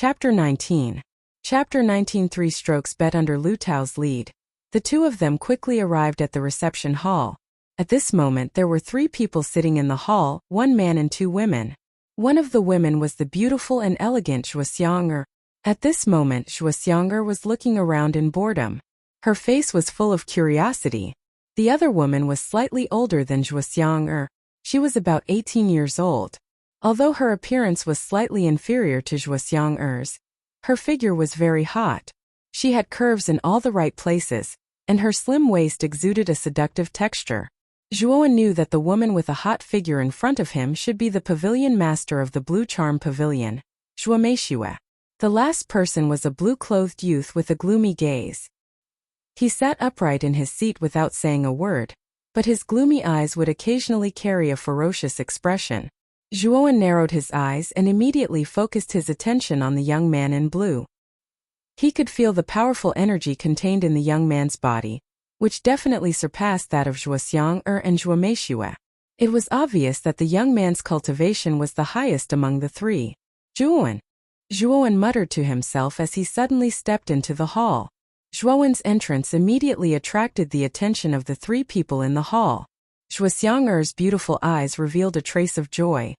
Chapter 19. Chapter 19. 3 strokes bet under Lu Tao's lead. The two of them quickly arrived at the reception hall. At this moment there were 3 people sitting in the hall, 1 man and 2 women. One of the women was the beautiful and elegant Zhuo. At this moment Zhuo was looking around in boredom. Her face was full of curiosity. The other woman was slightly older than Zhuo. She was about 18 years old. Although her appearance was slightly inferior to Zhuo's, her figure was very hot. She had curves in all the right places, and her slim waist exuded a seductive texture. Zhuo knew that the woman with a hot figure in front of him should be the pavilion master of the Blue Charm Pavilion, Zhuo. The last person was a blue-clothed youth with a gloomy gaze. He sat upright in his seat without saying a word, but his gloomy eyes would occasionally carry a ferocious expression. Zhuo narrowed his eyes and immediately focused his attention on the young man in blue. He could feel the powerful energy contained in the young man's body, which definitely surpassed that of Zhuo and Zhuo. It was obvious that the young man's cultivation was the highest among the 3. Zhuo muttered to himself as he suddenly stepped into the hall. Zhuo's entrance immediately attracted the attention of the 3 people in the hall. Zhuo's beautiful eyes revealed a trace of joy,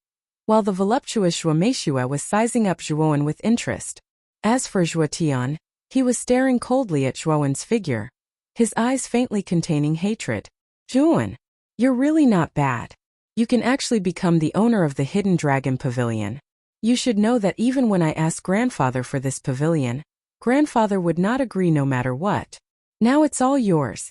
while the voluptuous Zhuo was sizing up Zhuo with interest. As for Zhuo, he was staring coldly at Zhuo's figure, his eyes faintly containing hatred. Zhuo, you're really not bad. You can actually become the owner of the Hidden Dragon Pavilion. You should know that even when I asked grandfather for this pavilion, grandfather would not agree no matter what. Now it's all yours.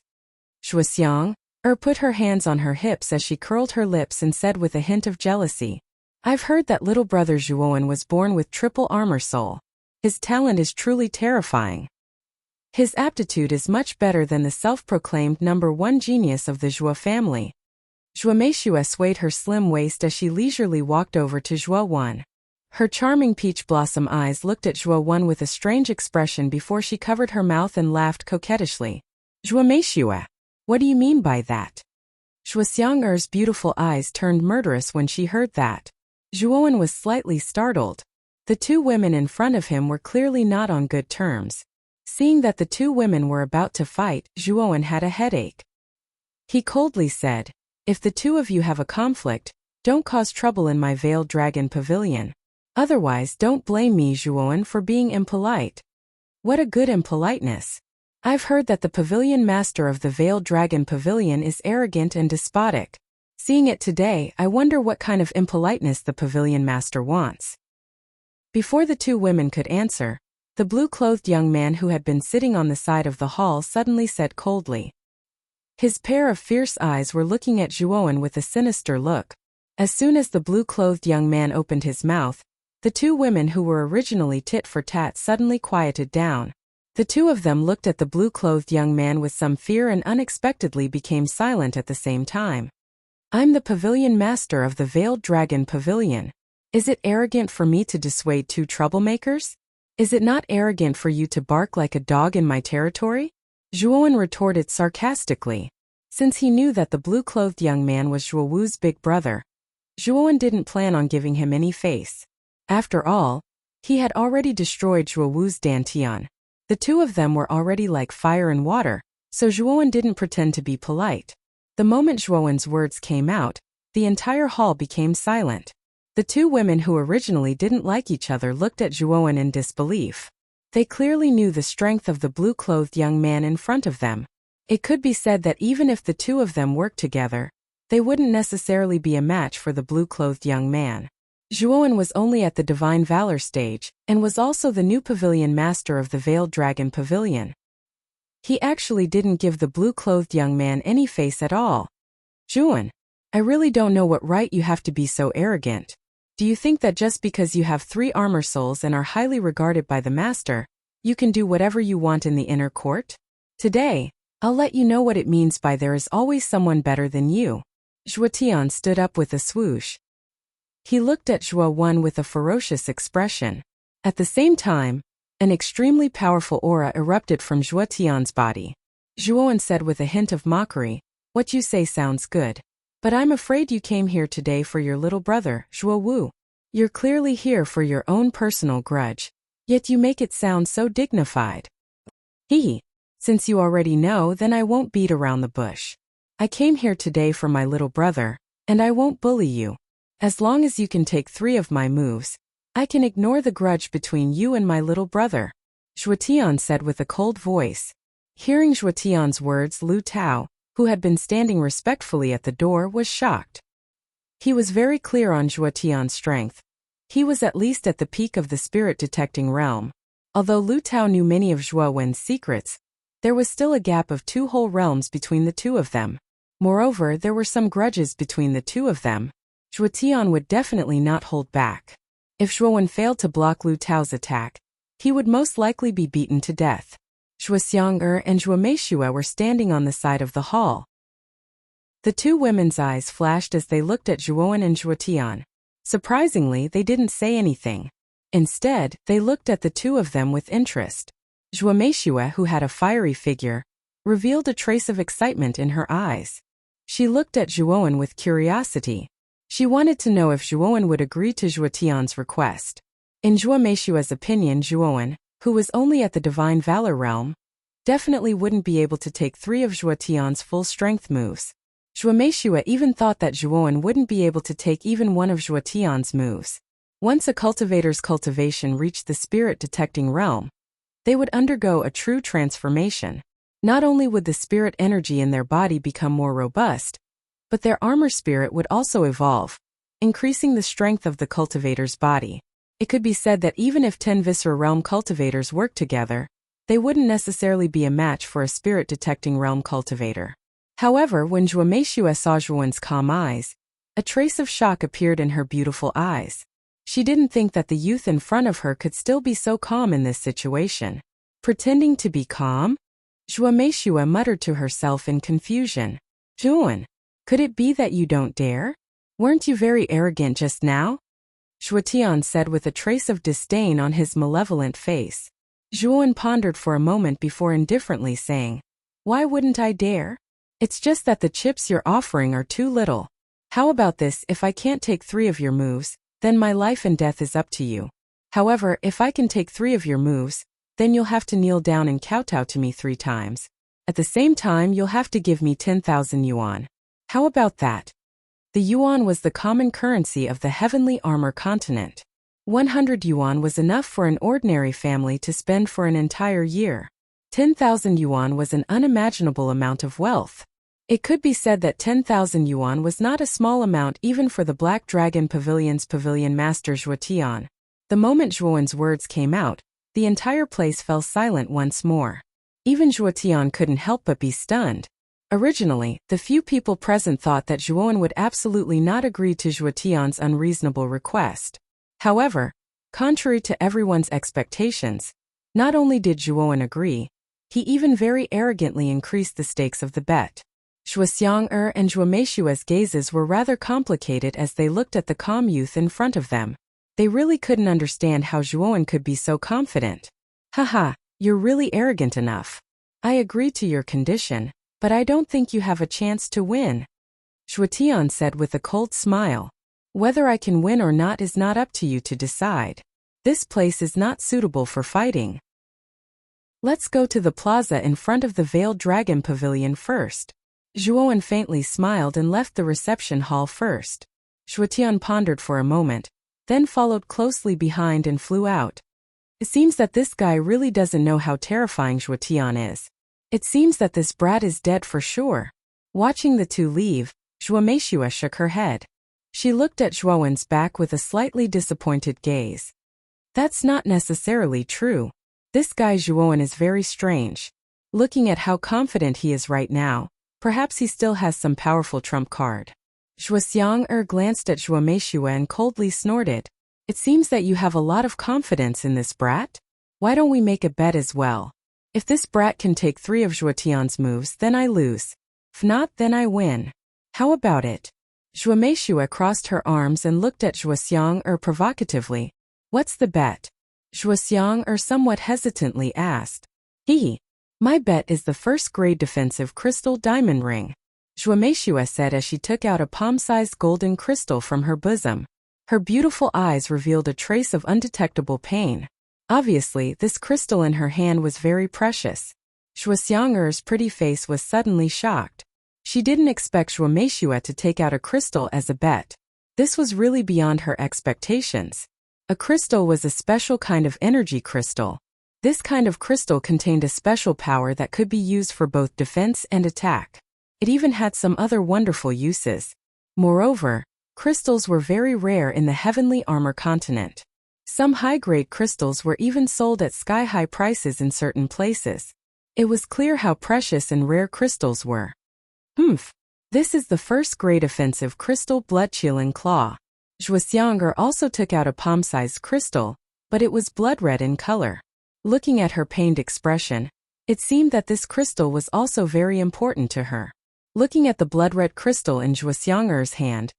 Zhuo put her hands on her hips as she curled her lips and said with a hint of jealousy, I've heard that little brother Zhuo was born with triple armor soul. His talent is truly terrifying. His aptitude is much better than the self-proclaimed #1 genius of the Zhuo family. Zhuo swayed her slim waist as she leisurely walked over to Zhuo. Her charming peach blossom eyes looked at Zhuo with a strange expression before she covered her mouth and laughed coquettishly. Zhuo, what do you mean by that? Zhuo's beautiful eyes turned murderous when she heard that. Zhuo was slightly startled. The 2 women in front of him were clearly not on good terms. Seeing that the 2 women were about to fight, Zhuo had a headache. He coldly said, if the 2 of you have a conflict, don't cause trouble in my Veiled Dragon Pavilion. Otherwise don't blame me, Zhuo, for being impolite. What a good impoliteness. I've heard that the pavilion master of the Veiled Dragon Pavilion is arrogant and despotic. Seeing it today, I wonder what kind of impoliteness the pavilion master wants. Before the 2 women could answer, the blue-clothed young man who had been sitting on the side of the hall suddenly said coldly. His pair of fierce eyes were looking at Zhuo with a sinister look. As soon as the blue-clothed young man opened his mouth, the 2 women who were originally tit for tat suddenly quieted down. The 2 of them looked at the blue-clothed young man with some fear and unexpectedly became silent at the same time. I'm the pavilion master of the Veiled Dragon Pavilion. Is it arrogant for me to dissuade 2 troublemakers? Is it not arrogant for you to bark like a dog in my territory? Zhuo retorted sarcastically. Since he knew that the blue-clothed young man was Zhuo's big brother, Zhuo didn't plan on giving him any face. After all, he had already destroyed Zhuo's dantian. The 2 of them were already like fire and water, so Zhuo didn't pretend to be polite. The moment Zhuo's words came out, the entire hall became silent. The 2 women who originally didn't like each other looked at Zhuo in disbelief. They clearly knew the strength of the blue-clothed young man in front of them. It could be said that even if the 2 of them worked together, they wouldn't necessarily be a match for the blue-clothed young man. Zhuo was only at the Divine Valor stage, and was also the new pavilion master of the Veiled Dragon Pavilion. He actually didn't give the blue-clothed young man any face at all. Zhuo, I really don't know what right you have to be so arrogant. Do you think that just because you have 3 armor souls and are highly regarded by the master, you can do whatever you want in the inner court? Today, I'll let you know what it means by there is always someone better than you. Zhuo stood up with a swoosh. He looked at Zhuo with a ferocious expression. At the same time, an extremely powerful aura erupted from Zhuo's body. Zhuo said with a hint of mockery, what you say sounds good. But I'm afraid you came here today for your little brother, Zhuo. You're clearly here for your own personal grudge. Yet you make it sound so dignified. Hee. Since you already know, then I won't beat around the bush. I came here today for my little brother, and I won't bully you. As long as you can take 3 of my moves, I can ignore the grudge between you and my little brother, Zhuotian said with a cold voice. Hearing Zhuotian's words, Lu Tao, who had been standing respectfully at the door, was shocked. He was very clear on Zhuotian's strength. He was at least at the peak of the spirit-detecting realm. Although Lu Tao knew many of Zhuo Wen's secrets, there was still a gap of 2 whole realms between the two of them. Moreover, there were some grudges between the two of them. Zhuotian would definitely not hold back. If Zhuo Wen failed to block Lu Tao's attack, he would most likely be beaten to death. Zhuo Xiang'er and Zhuo Meishue were standing on the side of the hall. The 2 women's eyes flashed as they looked at Zhuo Wen and Zhuotian. Surprisingly, they didn't say anything. Instead, they looked at the 2 of them with interest. Zhuo Meishue, who had a fiery figure, revealed a trace of excitement in her eyes. She looked at Zhuo Wen with curiosity. She wanted to know if Zhuo Wen would agree to Zhuotian's request. In Zhuo Meishue's opinion, Zhuo Wen, who was only at the Divine Valor realm, definitely wouldn't be able to take 3 of Zhuotian's full strength moves. Zhuo Meishue even thought that Zhuo Wen wouldn't be able to take even one of Zhuotian's moves. Once a cultivator's cultivation reached the spirit-detecting realm, they would undergo a true transformation. Not only would the spirit energy in their body become more robust, but their armor spirit would also evolve, increasing the strength of the cultivator's body. It could be said that even if 10 Viscera realm cultivators worked together, they wouldn't necessarily be a match for a spirit-detecting realm cultivator. However, when Zhuo Meishue saw Zhuo Wen's calm eyes, a trace of shock appeared in her beautiful eyes. She didn't think that the youth in front of her could still be so calm in this situation. Pretending to be calm? Zhuo Meishue muttered to herself in confusion. Zhuo Wen, could it be that you don't dare? Weren't you very arrogant just now? Zhuotian said with a trace of disdain on his malevolent face. Zhuo Wen pondered for a moment before indifferently saying, Why wouldn't I dare? It's just that the chips you're offering are too little. How about this? If I can't take 3 of your moves, then my life and death is up to you. However, if I can take 3 of your moves, then you'll have to kneel down and kowtow to me 3 times. At the same time, you'll have to give me 10,000 yuan. How about that? The yuan was the common currency of the heavenly armor continent. 100 yuan was enough for an ordinary family to spend for an entire year. 10,000 yuan was an unimaginable amount of wealth. It could be said that 10,000 yuan was not a small amount even for the Black Dragon Pavilion's pavilion master Zhuotian. The moment Zhuo Wen's words came out, the entire place fell silent once more. Even Zhuotian couldn't help but be stunned. Originally, the few people present thought that Zhuo Wen would absolutely not agree to Zhuotian's unreasonable request. However, contrary to everyone's expectations, not only did Zhuo Wen agree, he even very arrogantly increased the stakes of the bet. Zhuo Xiang'er and Zhuo Meishue's gazes were rather complicated as they looked at the calm youth in front of them. They really couldn't understand how Zhuo Wen could be so confident. Haha, you're really arrogant enough. I agree to your condition, but I don't think you have a chance to win. Zhuotian said with a cold smile. Whether I can win or not is not up to you to decide. This place is not suitable for fighting. Let's go to the plaza in front of the Veiled Dragon Pavilion first. Zhuo Wen faintly smiled and left the reception hall first. Zhuotian pondered for a moment, then followed closely behind and flew out. It seems that this guy really doesn't know how terrifying Zhuotian is. It seems that this brat is dead for sure. Watching the 2 leave, Zhuo Meishue shook her head. She looked at Zhuo Wen's back with a slightly disappointed gaze. That's not necessarily true. This guy Zhuo Wen is very strange. Looking at how confident he is right now, perhaps he still has some powerful trump card. Zhuo Xiang'er glanced at Zhuo Meishue and coldly snorted. It seems that you have a lot of confidence in this brat. Why don't we make a bet as well? If this brat can take 3 of Zhuotian's moves, then I lose. If not, then I win. How about it? Zhuo Meishue crossed her arms and looked at Zhuo Xiang'er provocatively. What's the bet? Zhuo Xiang'er somewhat hesitantly asked. My bet is the first-grade defensive crystal diamond ring. Zhuo Meishue said as she took out a palm-sized golden crystal from her bosom. Her beautiful eyes revealed a trace of undetectable pain. Obviously, this crystal in her hand was very precious. Zhuoxiang'er's pretty face was suddenly shocked. She didn't expect Zhuo Meishue to take out a crystal as a bet. This was really beyond her expectations. A crystal was a special kind of energy crystal. This kind of crystal contained a special power that could be used for both defense and attack. It even had some other wonderful uses. Moreover, crystals were very rare in the heavenly armor continent. Some high-grade crystals were even sold at sky-high prices in certain places. It was clear how precious and rare crystals were. This is the first great offensive crystal blood-chilling claw. Zhuoxiang'er also took out a palm-sized crystal, but it was blood-red in color. Looking at her pained expression, it seemed that this crystal was also very important to her. Looking at the blood-red crystal in Zhuoxiang'er's hand,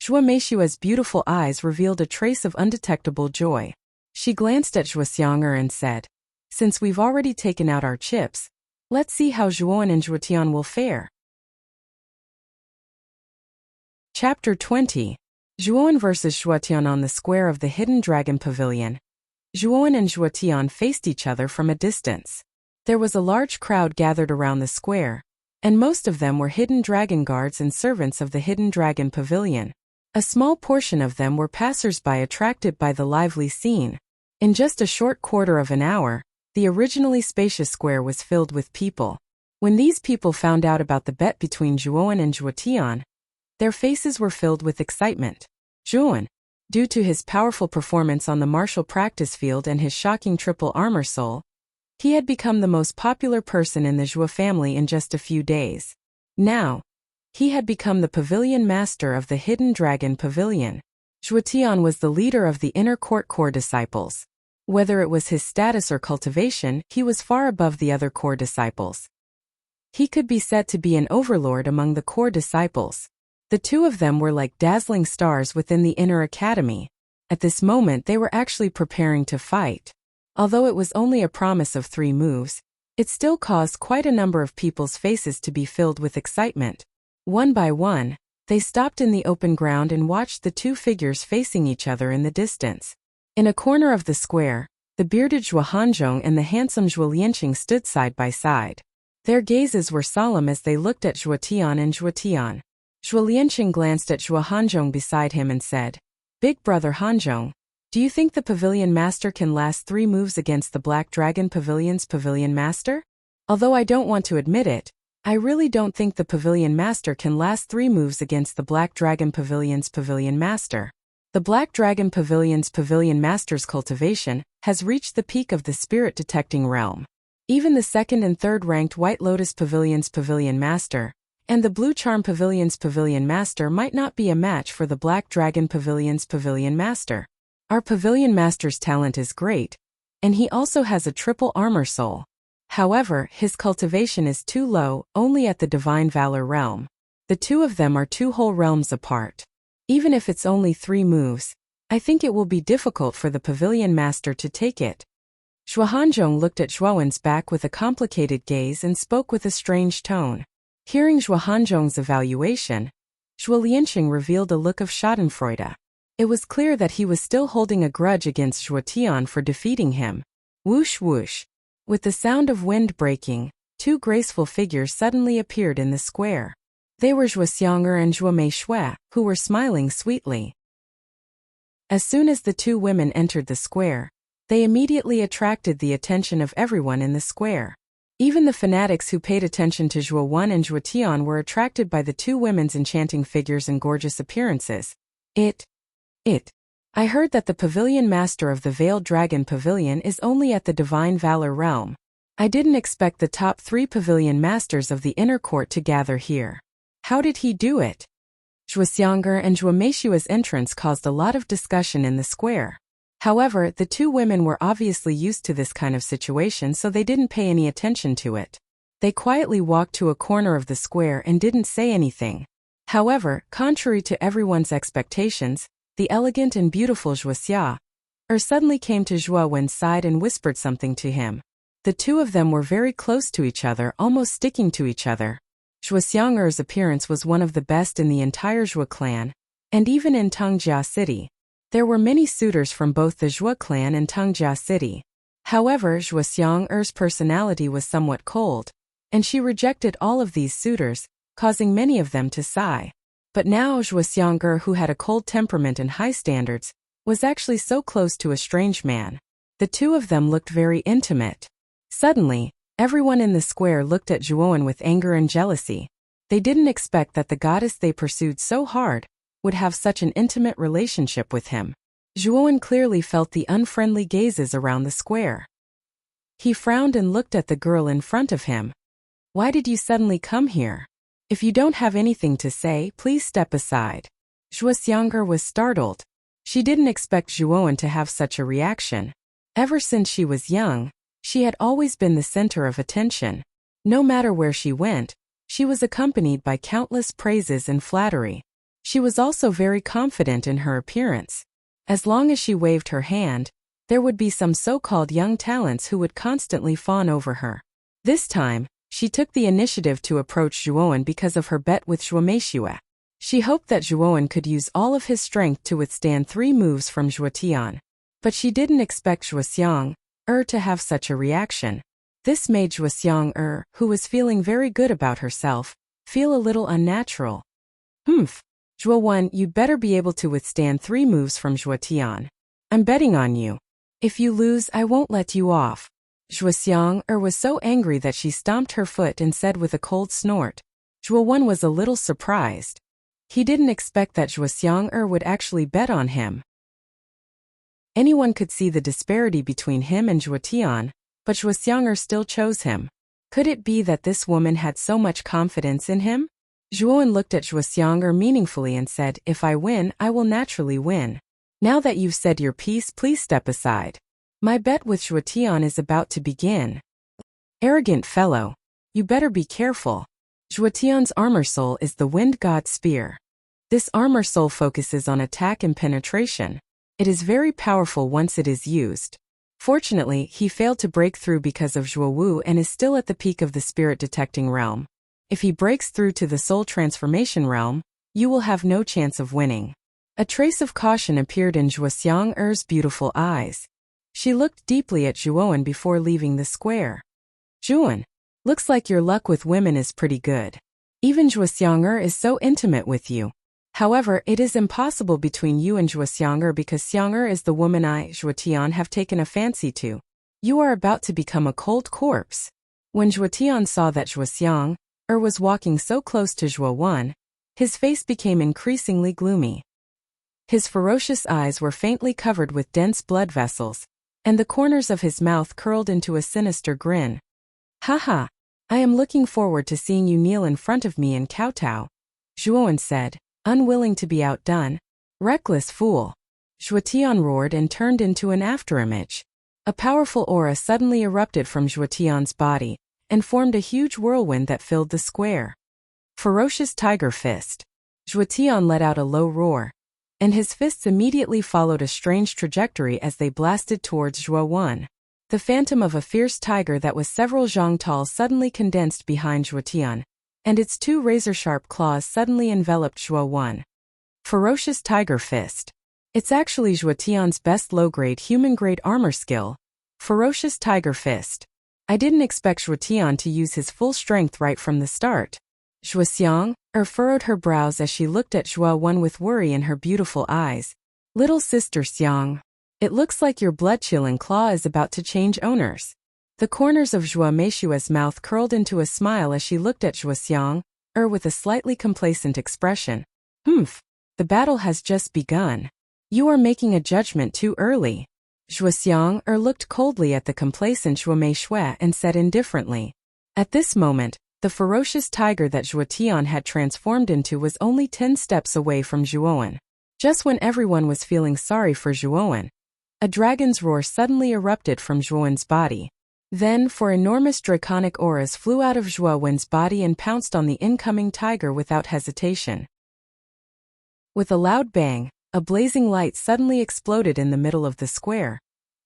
Zhuo Meishue's beautiful eyes revealed a trace of undetectable joy. She glanced at Zhuoxiang'er and said, "Since we've already taken out our chips, let's see how Zhuowen and Zhuotian will fare." Chapter 20. Zhuowen vs. Zhuotian on the square of the Hidden Dragon Pavilion. Zhuowen and Zhuotian faced each other from a distance. There was a large crowd gathered around the square, and most of them were hidden dragon guards and servants of the Hidden Dragon Pavilion. A small portion of them were passers-by attracted by the lively scene. In just a short quarter of an hour, the originally spacious square was filled with people. When these people found out about the bet between Zhuowen and Zhuotian, their faces were filled with excitement. Zhuowen, due to his powerful performance on the martial practice field and his shocking triple armor soul, he had become the most popular person in the Zhuo family in just a few days. Now, he had become the pavilion master of the Hidden Dragon Pavilion. Zhuotian was the leader of the inner court core disciples. Whether it was his status or cultivation, he was far above the other core disciples. He could be said to be an overlord among the core disciples. The two of them were like dazzling stars within the inner academy. At this moment they were actually preparing to fight. Although it was only a promise of 3 moves, it still caused quite a number of people's faces to be filled with excitement. One by one, they stopped in the open ground and watched the two figures facing each other in the distance. In a corner of the square, the bearded Zhuo Hanzhong and the handsome Zhuo Lianqing stood side by side. Their gazes were solemn as they looked at Zhuotian and Zhuotian. Zhuo Lianqing glanced at Zhuo Hanzhong beside him and said, "Big brother Hanzhong, do you think the pavilion master can last 3 moves against the Black Dragon Pavilion's pavilion master? Although I don't want to admit it, I really don't think the pavilion master can last 3 moves against the Black Dragon Pavilion's pavilion master. The Black Dragon Pavilion's pavilion master's cultivation has reached the peak of the spirit detecting realm. Even the second and third ranked White Lotus Pavilion's pavilion master and the Blue Charm Pavilion's pavilion master might not be a match for the Black Dragon Pavilion's pavilion master. Our pavilion master's talent is great, and he also has a triple armor soul. However, his cultivation is too low, only at the Divine Valor realm. The two of them are 2 whole realms apart. Even if it's only 3 moves, I think it will be difficult for the pavilion master to take it." Zhuo Hanzhong looked at Zhuowen's back with a complicated gaze and spoke with a strange tone. Hearing Zhuo Hanzhong's evaluation, Zhuo Lianqing revealed a look of schadenfreude. It was clear that he was still holding a grudge against Zhuotian for defeating him. Whoosh whoosh. With the sound of wind breaking, 2 graceful figures suddenly appeared in the square. They were Zhuoxiang'er and Zhuo Meishue, who were smiling sweetly. As soon as the 2 women entered the square, they immediately attracted the attention of everyone in the square. Even the fanatics who paid attention to Zhuo and Zhuotian were attracted by the 2 women's enchanting figures and gorgeous appearances. I heard that the pavilion master of the Veiled Dragon Pavilion is only at the Divine Valor realm. I didn't expect the top 3 pavilion masters of the inner court to gather here. How did he do it? Zhuoxiang'er and Zhuo Meishue's entrance caused a lot of discussion in the square. However, the 2 women were obviously used to this kind of situation, so they didn't pay any attention to it. They quietly walked to a corner of the square and didn't say anything. However, contrary to everyone's expectations, the elegant and beautiful Wuxia suddenly came to Zhuowen's side and whispered something to him. The 2 of them were very close to each other, almost sticking to each other. Zhuoxiang'er's appearance was one of the best in the entire Zhuo clan, and even in Tongjia City. There were many suitors from both the Zhuo clan and Tongjia City. However, Zhuoxiang's personality was somewhat cold, and she rejected all of these suitors, causing many of them to sigh. But now Zhuoxiang, who had a cold temperament and high standards, was actually so close to a strange man. The two of them looked very intimate. Suddenly, everyone in the square looked at Zhuowen with anger and jealousy. They didn't expect that the goddess they pursued so hard would have such an intimate relationship with him. Zhuowen clearly felt the unfriendly gazes around the square. He frowned and looked at the girl in front of him. "Why did you suddenly come here? If you don't have anything to say, please step aside." Zhuoxiang was startled. She didn't expect Zhuowen to have such a reaction. Ever since she was young, she had always been the center of attention. No matter where she went, she was accompanied by countless praises and flattery. She was also very confident in her appearance. As long as she waved her hand, there would be some so-called young talents who would constantly fawn over her. This time, she took the initiative to approach Zhuowen because of her bet with Zhuomeishue. She hoped that Zhuowen could use all of his strength to withstand 3 moves from Zhuotian. But she didn't expect Zhuoxiang to have such a reaction. This made Zhuoxiang who was feeling very good about herself, feel a little unnatural. Zhuowen, you'd better be able to withstand 3 moves from Zhuotian. I'm betting on you. If you lose, I won't let you off." Zhuoxiang was so angry that she stomped her foot and said with a cold snort. Zhuowen was a little surprised. He didn't expect that Zhuoxiang would actually bet on him. Anyone could see the disparity between him and Zhuotian, but Zhuoxiang still chose him. Could it be that this woman had so much confidence in him? Zhuowen looked at Zhuoxiang meaningfully and said, "If I win, I will naturally win. Now that you've said your piece, please step aside. My bet with Zhuotian is about to begin." "Arrogant fellow. You better be careful." Zhuotian's armor soul is the wind god spear. This armor soul focuses on attack and penetration. It is very powerful once it is used. Fortunately, he failed to break through because of Zhuo Wu and is still at the peak of the spirit detecting realm. If he breaks through to the soul transformation realm, you will have no chance of winning. A trace of caution appeared in Zhuoxiang's beautiful eyes. She looked deeply at Zhuowen before leaving the square. "Zhuowen, looks like your luck with women is pretty good. Even Zhuoxiang is so intimate with you. However, it is impossible between you and Zhuoxiang because Xiang is the woman I, Zhuotian, have taken a fancy to. You are about to become a cold corpse." When Zhuotian saw that Zhuoxiang was walking so close to Zhuowen, his face became increasingly gloomy. His ferocious eyes were faintly covered with dense blood vessels, and the corners of his mouth curled into a sinister grin. "Haha, I am looking forward to seeing you kneel in front of me and kowtow," Zhuowen said, unwilling to be outdone. "Reckless fool." Zhuotian roared and turned into an afterimage. A powerful aura suddenly erupted from Zhuotian's body and formed a huge whirlwind that filled the square. Ferocious Tiger Fist. Zhuotian let out a low roar, and his fists immediately followed a strange trajectory as they blasted towards Zhuowen. The phantom of a fierce tiger that was several zhang tall suddenly condensed behind Zhuotian, and its 2 razor-sharp claws suddenly enveloped Zhuowen. Ferocious Tiger Fist. It's actually Zhuotian's best low-grade human-grade armor skill. Ferocious Tiger Fist. I didn't expect Zhuotian to use his full strength right from the start. Zhuoxiang furrowed her brows as she looked at Zhuowen with worry in her beautiful eyes. "Little sister Xiang, it looks like your blood-chilling claw is about to change owners." The corners of Zhuomeishue's mouth curled into a smile as she looked at Zhuoxiang with a slightly complacent expression. The battle has just begun. You are making a judgment too early." Zhuoxiang looked coldly at the complacent Zhuomeishue and said indifferently. At this moment, the ferocious tiger that Zhuotian had transformed into was only 10 steps away from Zhuowen. Just when everyone was feeling sorry for Zhuowen, a dragon's roar suddenly erupted from Zhuowen's body. Then, 4 enormous draconic auras flew out of Zhuowen's body and pounced on the incoming tiger without hesitation. With a loud bang, a blazing light suddenly exploded in the middle of the square,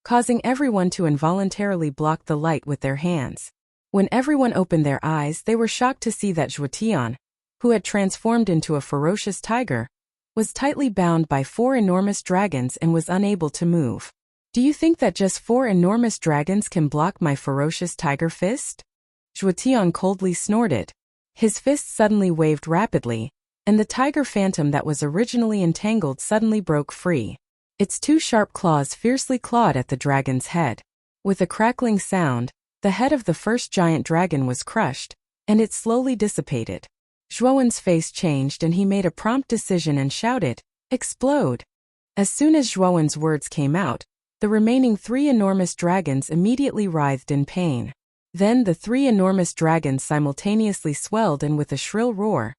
causing everyone to involuntarily block the light with their hands. When everyone opened their eyes, they were shocked to see that Zhuotian, who had transformed into a ferocious tiger, was tightly bound by 4 enormous dragons and was unable to move. Do you think that just 4 enormous dragons can block my ferocious tiger fist? Zhuotian coldly snorted. His fist suddenly waved rapidly, and the tiger phantom that was originally entangled suddenly broke free. Its 2 sharp claws fiercely clawed at the dragon's head. With a crackling sound, the head of the first giant dragon was crushed, and it slowly dissipated. Zhuowen's face changed and he made a prompt decision and shouted, "Explode!" As soon as Zhuowen's words came out, the remaining 3 enormous dragons immediately writhed in pain. Then the 3 enormous dragons simultaneously swelled, and with a shrill roar,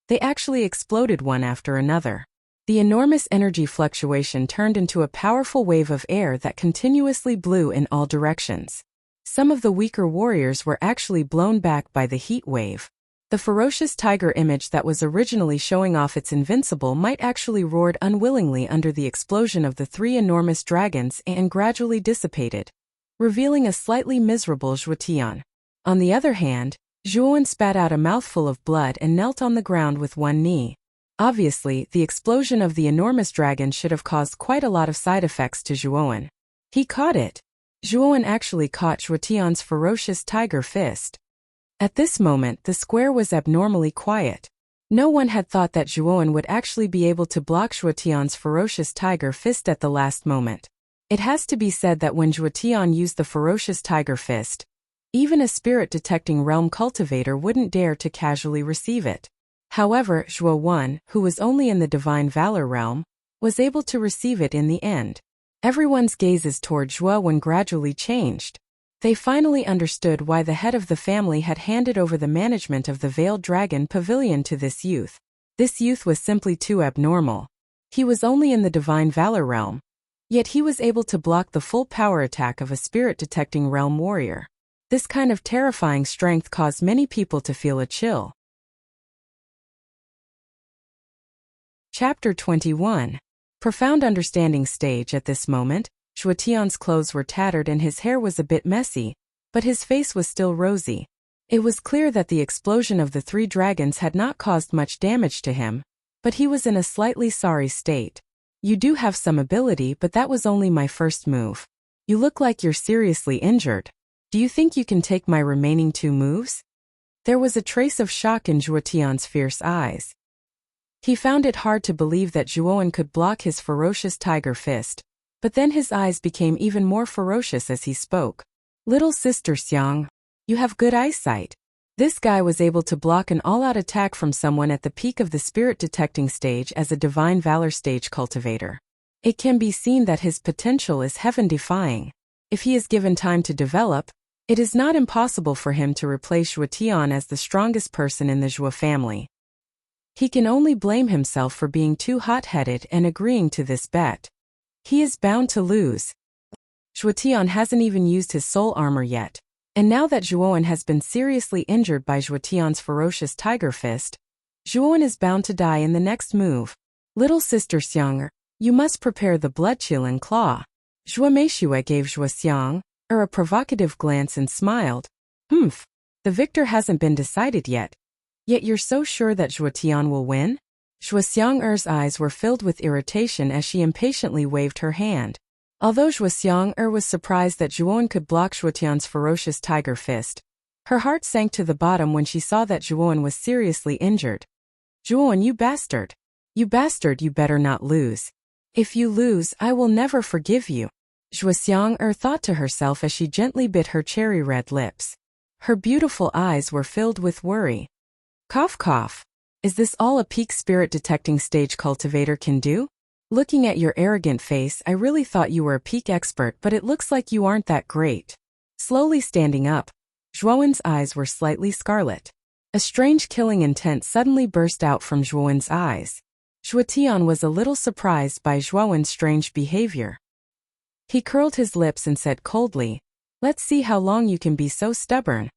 they actually exploded one after another. The enormous energy fluctuation turned into a powerful wave of air that continuously blew in all directions. Some of the weaker warriors were actually blown back by the heat wave. The ferocious tiger image that was originally showing off its invincible might actually roared unwillingly under the explosion of the 3 enormous dragons and gradually dissipated, revealing a slightly miserable Zhuotian. On the other hand, Zhuowen spat out a mouthful of blood and knelt on the ground with one knee. Obviously, the explosion of the enormous dragon should have caused quite a lot of side effects to Zhuowen. He caught it. Zhuowen actually caught Zhuotian's ferocious tiger fist. At this moment, the square was abnormally quiet. No one had thought that Zhuowen would actually be able to block Zhuotian's ferocious tiger fist at the last moment. It has to be said that when Zhuotian used the ferocious tiger fist, even a spirit-detecting realm cultivator wouldn't dare to casually receive it. However, Zhuowen, who was only in the divine valor realm, was able to receive it in the end. Everyone's gazes toward Zhuowen gradually changed. They finally understood why the head of the family had handed over the management of the Veiled Dragon Pavilion to this youth. This youth was simply too abnormal. He was only in the divine valor realm, yet he was able to block the full power attack of a spirit-detecting realm warrior. This kind of terrifying strength caused many people to feel a chill. Chapter 21. Profound understanding stage. At this moment, Zhuotian's clothes were tattered and his hair was a bit messy, but his face was still rosy. It was clear that the explosion of the 3 dragons had not caused much damage to him, but he was in a slightly sorry state. "You do have some ability, but that was only my first move. You look like you're seriously injured. Do you think you can take my remaining 2 moves?" There was a trace of shock in Zhuotian's fierce eyes. He found it hard to believe that Zhuowen could block his ferocious tiger fist, but then his eyes became even more ferocious as he spoke. "Little sister Xiang, you have good eyesight." This guy was able to block an all-out attack from someone at the peak of the spirit-detecting stage as a divine valor stage cultivator. It can be seen that his potential is heaven-defying. If he is given time to develop, it is not impossible for him to replace Zhuotian as the strongest person in the Zhuo family. He can only blame himself for being too hot-headed and agreeing to this bet. He is bound to lose. Zhuotian hasn't even used his soul armor yet, and now that Zhuowen has been seriously injured by Zhuotian's ferocious tiger fist, Zhuowen is bound to die in the next move. "Little sister Xiang, you must prepare the blood-chilling claw." Zhuo Meishue gave Zhuo Xiang a provocative glance and smiled. The victor hasn't been decided yet. Yet you're so sure that Zhuotian will win?" Zhuo Xiang's eyes were filled with irritation as she impatiently waved her hand. Although Zhuo Xiang was surprised that Zhuowen could block Zhuotian's ferocious tiger fist, her heart sank to the bottom when she saw that Zhuowen was seriously injured. "Zhuowen, you bastard! You bastard, you better not lose. If you lose, I will never forgive you." Zhuo Xiang thought to herself as she gently bit her cherry-red lips. Her beautiful eyes were filled with worry. Cough cough. Is this all a peak spirit-detecting stage cultivator can do? Looking at your arrogant face, I really thought you were a peak expert, but it looks like you aren't that great. Slowly standing up, Zhuowen's eyes were slightly scarlet. A strange killing intent suddenly burst out from Zhuowen's eyes. Zhuotian was a little surprised by Zhuowen's strange behavior. He curled his lips and said coldly, "Let's see how long you can be so stubborn."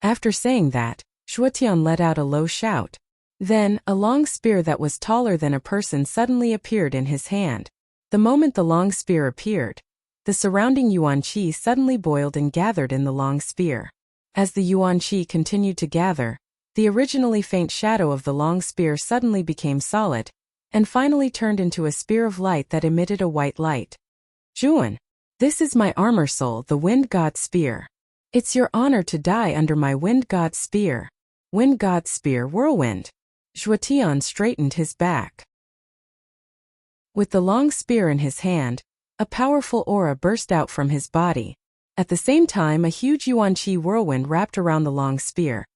After saying that, Zhuotian let out a low shout. Then, a long spear that was taller than a person suddenly appeared in his hand. The moment the long spear appeared, the surrounding yuan qi suddenly boiled and gathered in the long spear. As the yuan qi continued to gather, the originally faint shadow of the long spear suddenly became solid, and finally turned into a spear of light that emitted a white light. "Zhuowen, This is my armor soul, the Wind God Spear. It's your honor to die under my Wind God Spear. Wind God Spear Whirlwind. Zhuotian straightened his back. With the long spear in his hand, a powerful aura burst out from his body. At the same time, a huge yuanqi whirlwind wrapped around the long spear,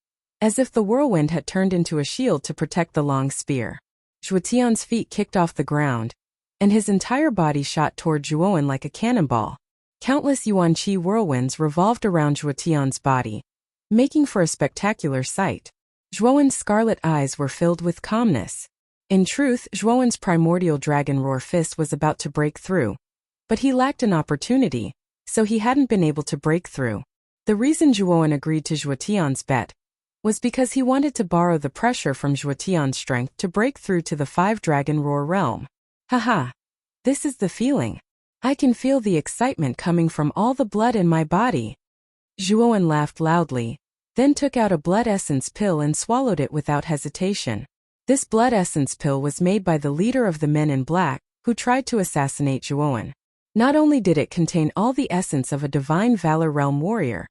as if the whirlwind had turned into a shield to protect the long spear. Zhuotian's feet kicked off the ground, and his entire body shot toward Zhuowen like a cannonball. Countless yuanqi whirlwinds revolved around Zhuotian's body, making for a spectacular sight. Zhuowen's scarlet eyes were filled with calmness. In truth, Zhuowen's primordial dragon roar fist was about to break through, but he lacked an opportunity, so he hadn't been able to break through. The reason Zhuowen agreed to Zhuotian's bet was because he wanted to borrow the pressure from Zhuotian's strength to break through to the 5-dragon roar realm. Haha. This is the feeling. I can feel the excitement coming from all the blood in my body. Zhuowen laughed loudly, then took out a blood essence pill and swallowed it without hesitation. This blood essence pill was made by the leader of the men in black, who tried to assassinate Zhuowen. Not only did it contain all the essence of a divine valor realm warrior,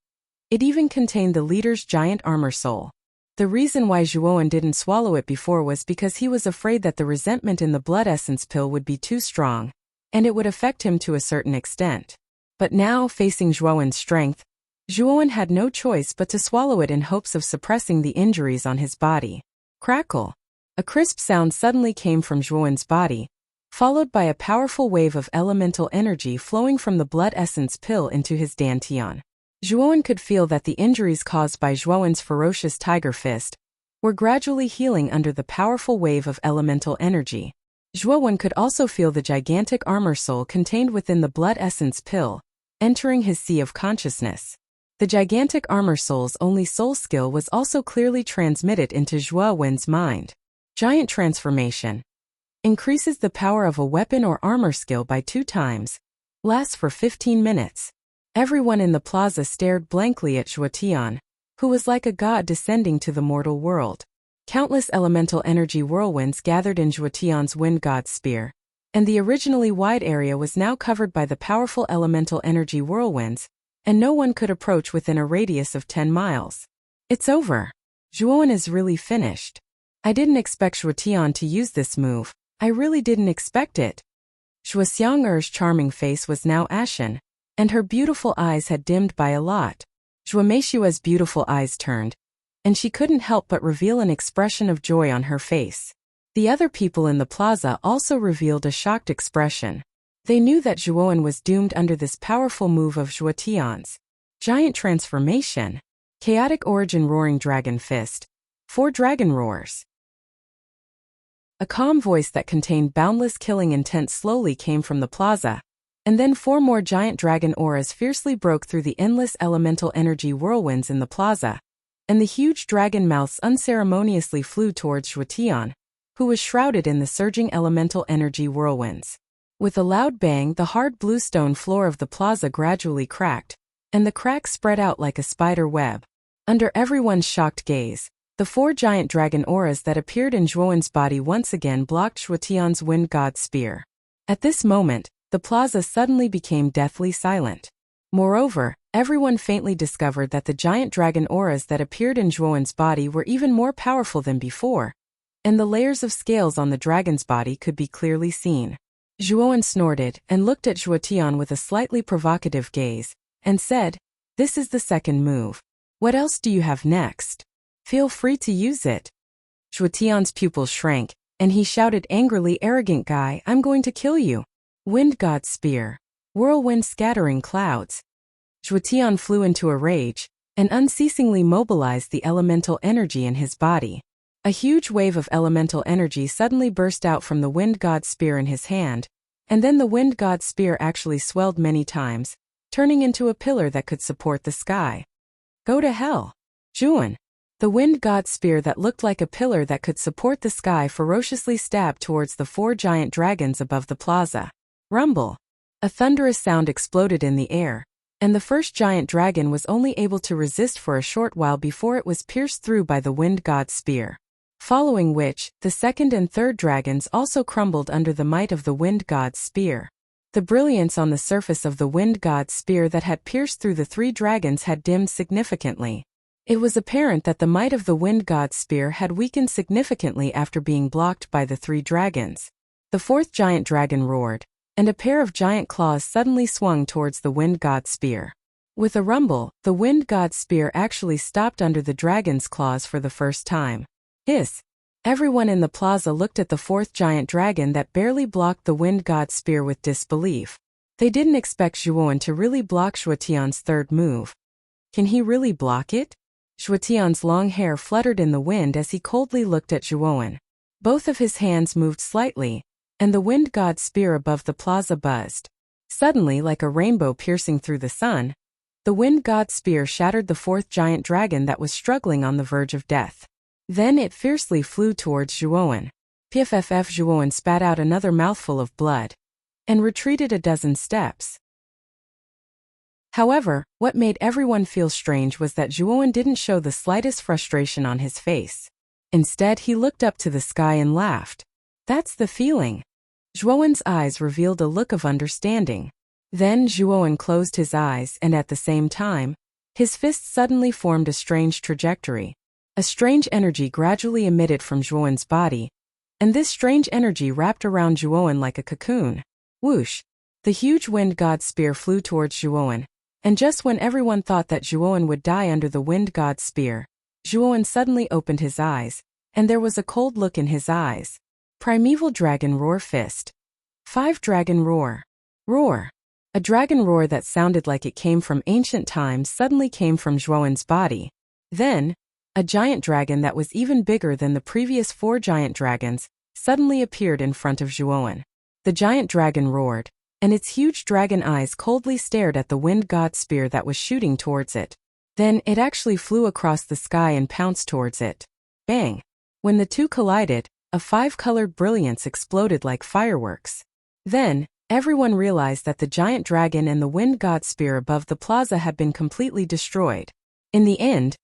it even contained the leader's giant armor soul. The reason why Zhuowen didn't swallow it before was because he was afraid that the resentment in the blood essence pill would be too strong, and it would affect him to a certain extent. But now, facing Zhuowen's strength, Zhuowen had no choice but to swallow it in hopes of suppressing the injuries on his body. Crackle! A crisp sound suddenly came from Zhuowen's body, followed by a powerful wave of elemental energy flowing from the blood essence pill into his dantian. Zhuowen could feel that the injuries caused by Zhuowen's ferocious tiger fist were gradually healing under the powerful wave of elemental energy. Zhuowen could also feel the gigantic armor soul contained within the blood essence pill, entering his sea of consciousness. The gigantic armor soul's only soul skill was also clearly transmitted into Zhuowen's mind. Giant transformation. Increases the power of a weapon or armor skill by 2 times. Lasts for 15 minutes. Everyone in the plaza stared blankly at Zhuotian, who was like a god descending to the mortal world. Countless elemental energy whirlwinds gathered in Zhuotian's Wind God Spear, and the originally wide area was now covered by the powerful elemental energy whirlwinds, and no one could approach within a radius of 10 miles. It's over. Zhuowen is really finished. I didn't expect Zhuotian to use this move. I really didn't expect it. Zhuoxiang'er's charming face was now ashen, and her beautiful eyes had dimmed by a lot. Zhuomeishua's beautiful eyes turned, and she couldn't help but reveal an expression of joy on her face. The other people in the plaza also revealed a shocked expression. They knew that Zhuowen was doomed under this powerful move of Zhuotian's. Giant transformation. Chaotic origin roaring dragon fist. 4 dragon roars. A calm voice that contained boundless killing intent slowly came from the plaza, and then 4 more giant dragon auras fiercely broke through the endless elemental energy whirlwinds in the plaza, and the huge dragon mouths unceremoniously flew towards Zhuotian, who was shrouded in the surging elemental energy whirlwinds. With a loud bang, the hard bluestone floor of the plaza gradually cracked, and the cracks spread out like a spider web. Under everyone's shocked gaze, the 4 giant dragon auras that appeared in Zhuowen's body once again blocked Zhuotian's Wind God Spear. At this moment, the plaza suddenly became deathly silent. Moreover, everyone faintly discovered that the giant dragon auras that appeared in Zhuowen's body were even more powerful than before, and the layers of scales on the dragon's body could be clearly seen. Zhuowen snorted and looked at Zhuotian with a slightly provocative gaze, and said, "This is the second move. What else do you have next? Feel free to use it." Zhuotian's pupils shrank, and he shouted angrily, "Arrogant guy, I'm going to kill you." Wind God Spear. Whirlwind scattering clouds. Zhuotian flew into a rage, and unceasingly mobilized the elemental energy in his body. A huge wave of elemental energy suddenly burst out from the Wind God Spear in his hand, and then the Wind God Spear actually swelled many times, turning into a pillar that could support the sky. Go to hell. Zhuowen. The Wind God Spear that looked like a pillar that could support the sky ferociously stabbed towards the 4 giant dragons above the plaza. Rumble. A thunderous sound exploded in the air, and the first giant dragon was only able to resist for a short while before it was pierced through by the Wind God Spear. Following which, the second and third dragons also crumbled under the might of the Wind God Spear. The brilliance on the surface of the wind god's spear that had pierced through the 3 dragons had dimmed significantly. It was apparent that the might of the wind god's spear had weakened significantly after being blocked by the 3 dragons. The 4th giant dragon roared, and a pair of giant claws suddenly swung towards the wind god's spear. With a rumble, the wind god's spear actually stopped under the dragon's claws for the first time. Hiss! Everyone in the plaza looked at the 4th giant dragon that barely blocked the wind god's spear with disbelief. They didn't expect Zhuowen to really block Shuotian's 3rd move. Can he really block it? Shuotian's long hair fluttered in the wind as he coldly looked at Zhuowen. Both of his hands moved slightly, and the wind god's spear above the plaza buzzed. Suddenly, like a rainbow piercing through the sun, the wind god's spear shattered the 4th giant dragon that was struggling on the verge of death. Then it fiercely flew towards Zhuowen. Pff Zhuowen spat out another mouthful of blood and retreated a dozen steps. However, what made everyone feel strange was that Zhuowen didn't show the slightest frustration on his face. Instead, he looked up to the sky and laughed. That's the feeling. Zhuowen's eyes revealed a look of understanding. Then Zhuowen closed his eyes and at the same time, his fist suddenly formed a strange trajectory. A strange energy gradually emitted from Zhuowen's body, and this strange energy wrapped around Zhuowen like a cocoon. Whoosh! The huge wind god's spear flew towards Zhuowen, and just when everyone thought that Zhuowen would die under the wind god's spear, Zhuowen suddenly opened his eyes, and there was a cold look in his eyes. Primeval Dragon Roar Fist. 5 Dragon Roar. Roar. A dragon roar that sounded like it came from ancient times suddenly came from Zhuowen's body. Then, a giant dragon that was even bigger than the previous 4 giant dragons suddenly appeared in front of Zhuowen. The giant dragon roared, and its huge dragon eyes coldly stared at the wind god's spear that was shooting towards it. Then it actually flew across the sky and pounced towards it. Bang! When the two collided, a 5-colored brilliance exploded like fireworks. Then, everyone realized that the giant dragon and the wind god's spear above the plaza had been completely destroyed. In the end,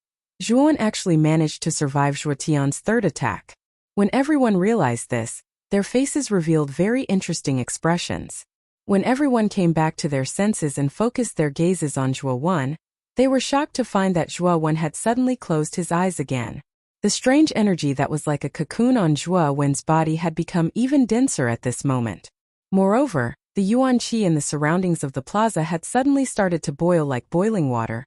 Zhuowen actually managed to survive Shuotian's 3rd attack. When everyone realized this, their faces revealed very interesting expressions. When everyone came back to their senses and focused their gazes on Zhuowen, they were shocked to find that Zhuowen had suddenly closed his eyes again. The strange energy that was like a cocoon on Zhuowen's body had become even denser at this moment. Moreover, the yuan qi in the surroundings of the plaza had suddenly started to boil like boiling water,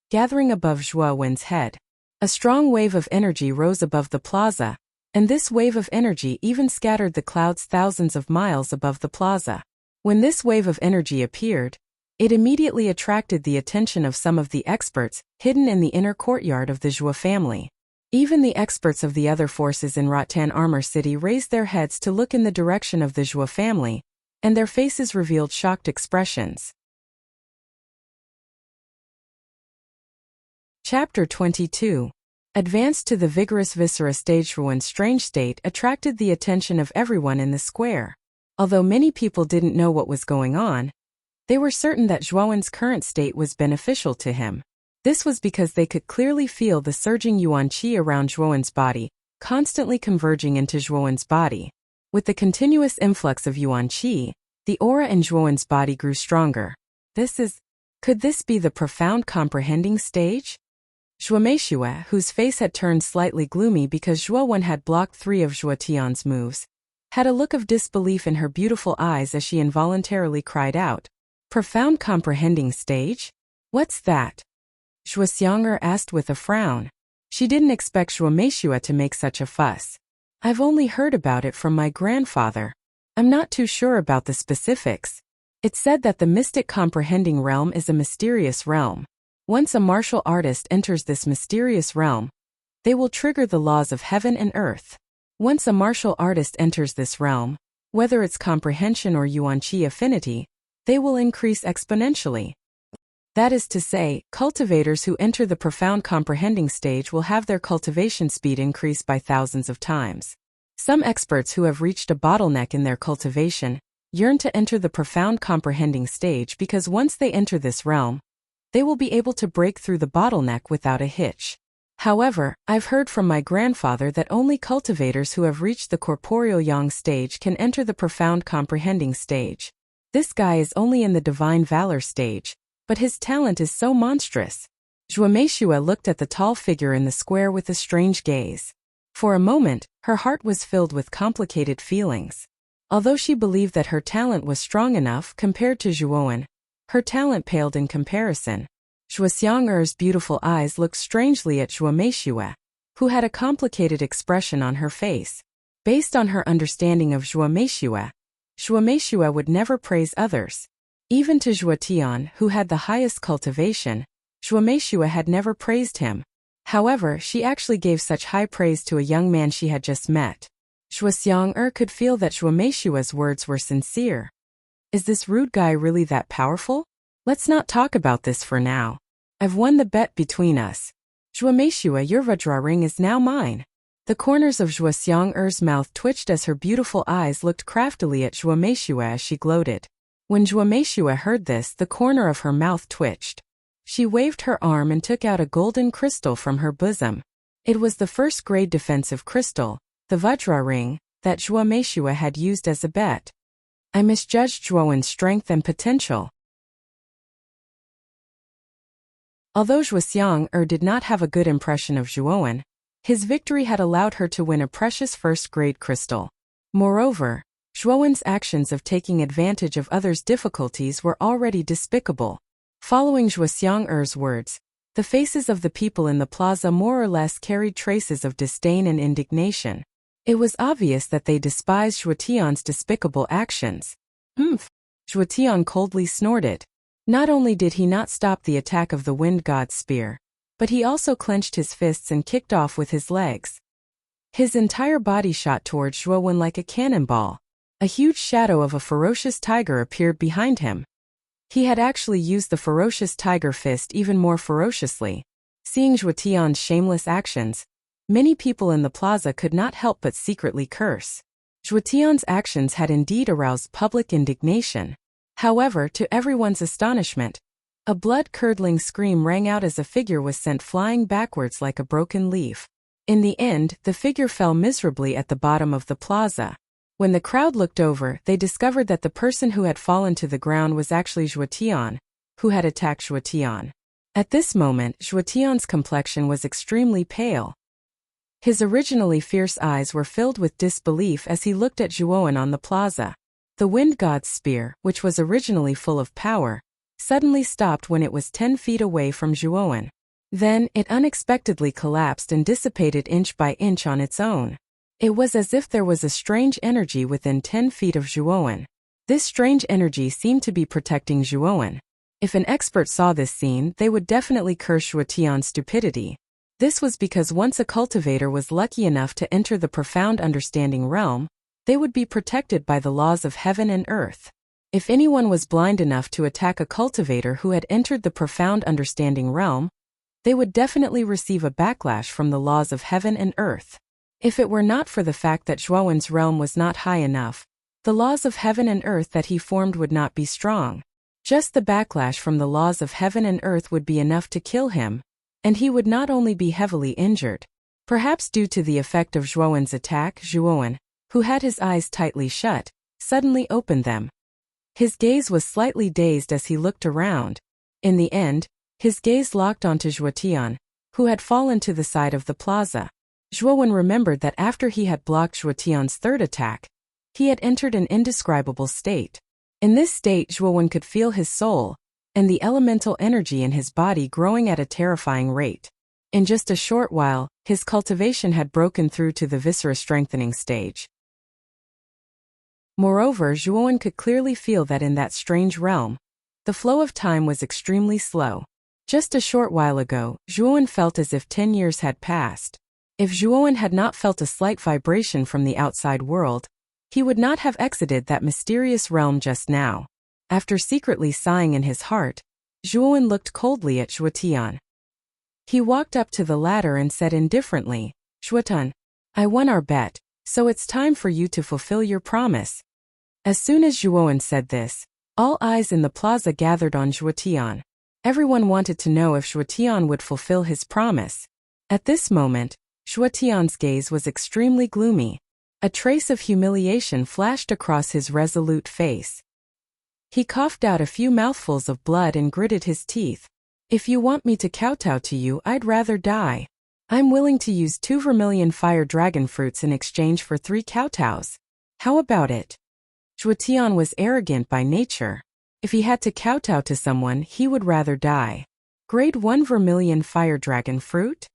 gathering above Zhuowen's head. A strong wave of energy rose above the plaza, and this wave of energy even scattered the clouds thousands of miles above the plaza. When this wave of energy appeared, it immediately attracted the attention of some of the experts hidden in the inner courtyard of the Zhuo family. Even the experts of the other forces in Rattan Armor City raised their heads to look in the direction of the Zhuo family, and their faces revealed shocked expressions. Chapter 22. Advanced to the vigorous viscera stage. Zhuowen's strange state attracted the attention of everyone in the square. Although many people didn't know what was going on, they were certain that Zhuowen's current state was beneficial to him. This was because they could clearly feel the surging yuan qi around Zhuowen's body, constantly converging into Zhuowen's body. With the continuous influx of yuan qi, the aura in Zhuowen's body grew stronger. Could this be the profound comprehending stage? Zhuomeishue, whose face had turned slightly gloomy because Zhuowen had blocked 3 of Zhuotian's moves, had a look of disbelief in her beautiful eyes as she involuntarily cried out, "Profound comprehending stage? What's that?" Zhuoxianger asked with a frown. She didn't expect Zhuomeishue to make such a fuss. "I've only heard about it from my grandfather. I'm not too sure about the specifics. It's said that the mystic comprehending realm is a mysterious realm. Once a martial artist enters this mysterious realm, they will trigger the laws of heaven and earth. Once a martial artist enters this realm, whether it's comprehension or yuan qi affinity, they will increase exponentially. That is to say, cultivators who enter the profound comprehending stage will have their cultivation speed increase by thousands of times. Some experts who have reached a bottleneck in their cultivation yearn to enter the profound comprehending stage because once they enter this realm, they will be able to break through the bottleneck without a hitch. However, I've heard from my grandfather that only cultivators who have reached the corporeal yang stage can enter the profound comprehending stage. This guy is only in the divine valor stage, but his talent is so monstrous. Zhuo Meishua looked at the tall figure in the square with a strange gaze. For a moment, her heart was filled with complicated feelings. Although she believed that her talent was strong enough compared to Zhuowen, her talent paled in comparison. Zhuo Xiang'er's beautiful eyes looked strangely at Zhuo Meishua, who had a complicated expression on her face. Based on her understanding of Zhuo Meishua would never praise others. Even to Zhuo Tian, who had the highest cultivation, Zhuo Meishua had never praised him. However, she actually gave such high praise to a young man she had just met. Zhuo Xiang'er could feel that Zhuo Meishua's words were sincere. Is this rude guy really that powerful? Let's not talk about this for now. I've won the bet between us. Zhuo Meishua, your Vajra ring is now mine. The corners of Zhuo Xiang'er's mouth twitched as her beautiful eyes looked craftily at Zhuo Meishua as she gloated. When Zhuo Meishua heard this, the corner of her mouth twitched. She waved her arm and took out a golden crystal from her bosom. It was the first-grade defensive crystal, the Vajra ring, that Zhuo Meishua had used as a bet. I misjudged Zhuowen's strength and potential. Although Zhuo Xiang'er did not have a good impression of Zhuowen, his victory had allowed her to win a precious first-grade crystal. Moreover, Zhuowen's actions of taking advantage of others' difficulties were already despicable. Following Zhuo Xiang'er's words, the faces of the people in the plaza more or less carried traces of disdain and indignation. It was obvious that they despised Zhuo Tian's despicable actions. Humph! Zhuo Tian coldly snorted. Not only did he not stop the attack of the wind god's spear, but he also clenched his fists and kicked off with his legs. His entire body shot towards Zhuowen like a cannonball. A huge shadow of a ferocious tiger appeared behind him. He had actually used the ferocious tiger fist even more ferociously. Seeing Zhuo Tian's shameless actions, many people in the plaza could not help but secretly curse. Zhuo Tian's actions had indeed aroused public indignation. However, to everyone's astonishment, a blood-curdling scream rang out as a figure was sent flying backwards like a broken leaf. In the end, the figure fell miserably at the bottom of the plaza. When the crowd looked over, they discovered that the person who had fallen to the ground was actually Zhuo Tian, who had attacked Zhuo Tian. At this moment, Zhuo Tian's complexion was extremely pale. His originally fierce eyes were filled with disbelief as he looked at Zhuowen on the plaza. The wind god's spear, which was originally full of power, suddenly stopped when it was 10 feet away from Zhuowen. Then, it unexpectedly collapsed and dissipated inch by inch on its own. It was as if there was a strange energy within 10 feet of Zhuowen. This strange energy seemed to be protecting Zhuowen. If an expert saw this scene, they would definitely curse Zhuo Tian's stupidity. This was because once a cultivator was lucky enough to enter the profound understanding realm, they would be protected by the laws of heaven and earth. If anyone was blind enough to attack a cultivator who had entered the profound understanding realm, they would definitely receive a backlash from the laws of heaven and earth. If it were not for the fact that Zhuowen's realm was not high enough, the laws of heaven and earth that he formed would not be strong. Just the backlash from the laws of heaven and earth would be enough to kill him, and he would not only be heavily injured. Perhaps due to the effect of Zhuowen's attack, Zhuowen, who had his eyes tightly shut, suddenly opened them. His gaze was slightly dazed as he looked around. In the end, his gaze locked onto Zhuo Tian, who had fallen to the side of the plaza. Zhuowen remembered that after he had blocked Zhuo Tian's third attack, he had entered an indescribable state. In this state, Zhuowen could feel his soul and the elemental energy in his body growing at a terrifying rate. In just a short while, his cultivation had broken through to the viscera strengthening stage. Moreover, Zhuowen could clearly feel that in that strange realm, the flow of time was extremely slow. Just a short while ago, Zhuowen felt as if 10 years had passed. If Zhuowen had not felt a slight vibration from the outside world, he would not have exited that mysterious realm just now. After secretly sighing in his heart, Zhuowen looked coldly at Zhuo Tian. He walked up to the ladder and said indifferently, Zhuo Tian, I won our bet, so it's time for you to fulfill your promise. As soon as Zhuowen said this, all eyes in the plaza gathered on Zhuo Tian. Everyone wanted to know if Zhuo Tian would fulfill his promise. At this moment, Zhuo Tian's gaze was extremely gloomy. A trace of humiliation flashed across his resolute face. He coughed out a few mouthfuls of blood and gritted his teeth. If you want me to kowtow to you, I'd rather die. I'm willing to use 2 vermilion fire dragon fruits in exchange for 3 kowtows. How about it? Zhuotian was arrogant by nature. If he had to kowtow to someone, he would rather die. Grade 1 vermilion fire dragon fruit?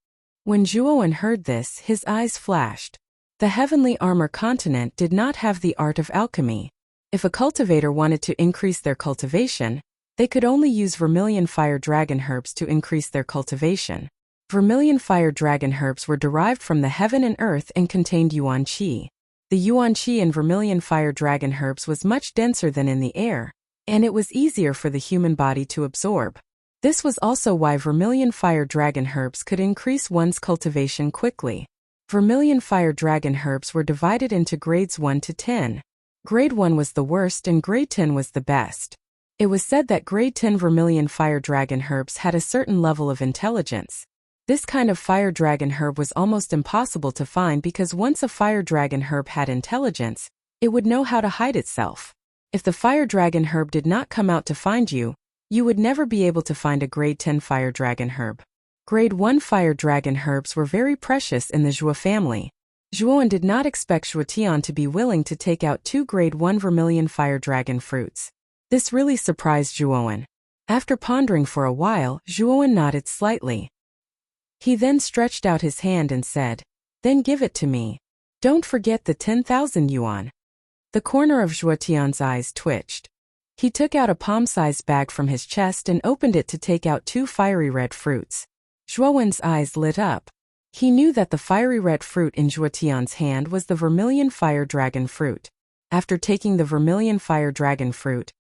When Zhuowen heard this, his eyes flashed. The heavenly armor continent did not have the art of alchemy. If a cultivator wanted to increase their cultivation, they could only use vermilion fire dragon herbs to increase their cultivation. Vermilion fire dragon herbs were derived from the heaven and earth and contained yuan qi. The yuan qi in vermilion fire dragon herbs was much denser than in the air, and it was easier for the human body to absorb. This was also why vermilion fire dragon herbs could increase one's cultivation quickly. Vermilion fire dragon herbs were divided into grades 1 to 10. Grade 1 was the worst and grade 10 was the best. It was said that grade 10 vermilion fire dragon herbs had a certain level of intelligence. This kind of fire dragon herb was almost impossible to find because once a fire dragon herb had intelligence, it would know how to hide itself. If the fire dragon herb did not come out to find you, you would never be able to find a grade 10 fire dragon herb. Grade 1 fire dragon herbs were very precious in the Zhuo family. Zhuowen did not expect Zhuotian to be willing to take out 2 grade 1 vermilion fire dragon fruits. This really surprised Zhuowen. After pondering for a while, Zhuowen nodded slightly. He then stretched out his hand and said, "Then give it to me. Don't forget the 10,000 yuan." The corner of Zhuotian's eyes twitched. He took out a palm-sized bag from his chest and opened it to take out 2 fiery red fruits. Zhuowen's eyes lit up. He knew that the fiery red fruit in Zhuotian's hand was the vermilion fire dragon fruit. After taking the vermilion fire dragon fruit,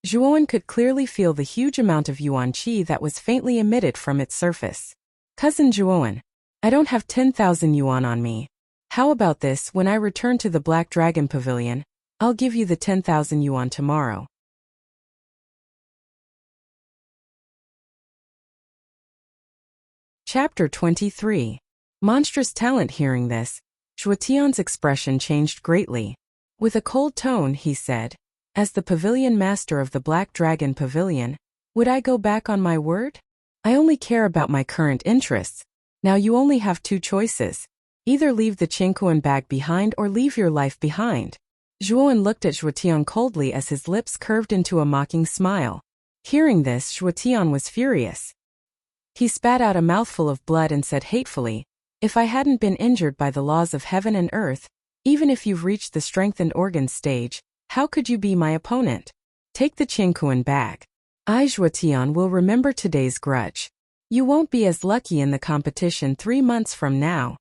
Zhuowen could clearly feel the huge amount of yuan qi that was faintly emitted from its surface. "Cousin Zhuowen, I don't have 10,000 yuan on me. How about this? When I return to the Black Dragon Pavilion, I'll give you the 10,000 yuan tomorrow." Chapter 23. Monstrous Talent. Hearing this, Zhuotian's expression changed greatly. With a cold tone, he said, "As the pavilion master of the Black Dragon Pavilion, would I go back on my word? I only care about my current interests. Now you only have 2 choices. Either leave the Qingkuan bag behind or leave your life behind." Zhuowen looked at Zhuotian coldly as his lips curved into a mocking smile. Hearing this, Zhuotian was furious. He spat out a mouthful of blood and said hatefully, "If I hadn't been injured by the laws of heaven and earth, even if you've reached the strengthened organs stage, how could you be my opponent? Take the Qingkuan bag. I, Zhuotian, will remember today's grudge. You won't be as lucky in the competition 3 months from now."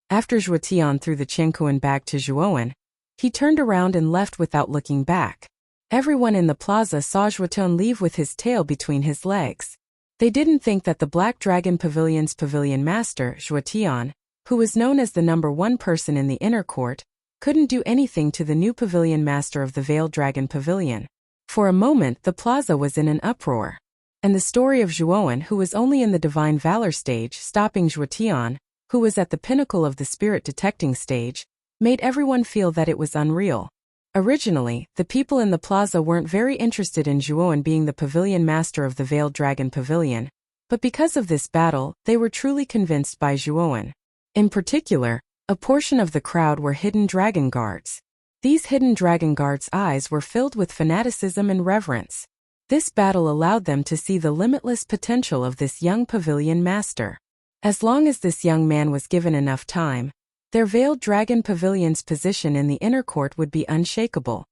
After Zhuotian threw the Qingkuan bag to Zhuowen, he turned around and left without looking back. Everyone in the plaza saw Zhuotian leave with his tail between his legs. They didn't think that the Black Dragon Pavilion's pavilion master, Zhuotian, who was known as the #1 person in the inner court, couldn't do anything to the new pavilion master of the Veiled Dragon Pavilion. For a moment, the plaza was in an uproar. And the story of Zhuowen, who was only in the Divine Valor stage, stopping Zhuotian, who was at the pinnacle of the spirit detecting stage, made everyone feel that it was unreal. Originally, the people in the plaza weren't very interested in Zhuowen being the pavilion master of the Veiled Dragon Pavilion, but because of this battle, they were truly convinced by Zhuowen. In particular, a portion of the crowd were hidden dragon guards. These hidden dragon guards' eyes were filled with fanaticism and reverence. This battle allowed them to see the limitless potential of this young pavilion master. As long as this young man was given enough time, their Veiled Dragon Pavilion's position in the inner court would be unshakable.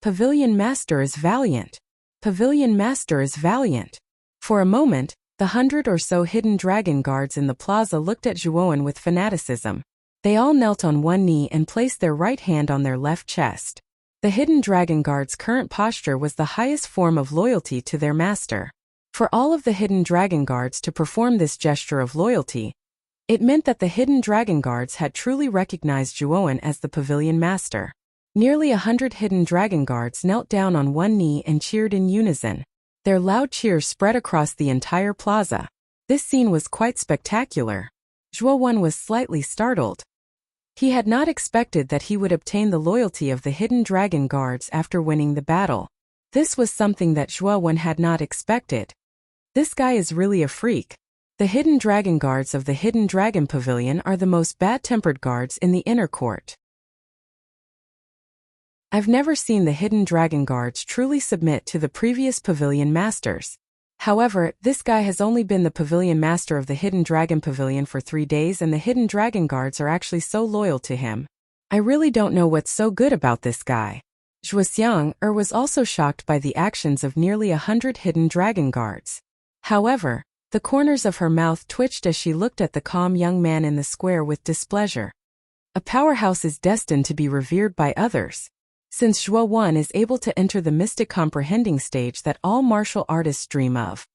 Pavilion Master is valiant. Pavilion Master is valiant. For a moment, the 100 or so hidden dragon guards in the plaza looked at Zhuowen with fanaticism. They all knelt on one knee and placed their right hand on their left chest. The hidden dragon guard's current posture was the highest form of loyalty to their master. For all of the hidden dragon guards to perform this gesture of loyalty, it meant that the hidden dragon guards had truly recognized Zhuowen as the pavilion master. Nearly 100 hidden dragon guards knelt down on one knee and cheered in unison. Their loud cheers spread across the entire plaza. This scene was quite spectacular. Zhuowen was slightly startled. He had not expected that he would obtain the loyalty of the hidden dragon guards after winning the battle. This was something that Zhuo Wen had not expected. This guy is really a freak. The hidden dragon guards of the Hidden Dragon Pavilion are the most bad-tempered guards in the inner court. I've never seen the Hidden Dragon guards truly submit to the previous pavilion masters. However, this guy has only been the pavilion master of the Hidden Dragon Pavilion for 3 days, and the Hidden Dragon guards are actually so loyal to him. I really don't know what's so good about this guy. Zhuo was also shocked by the actions of nearly 100 Hidden Dragon guards. However, the corners of her mouth twitched as she looked at the calm young man in the square with displeasure. A powerhouse is destined to be revered by others. Since Zhuo Wen is able to enter the mystic comprehending stage that all martial artists dream of,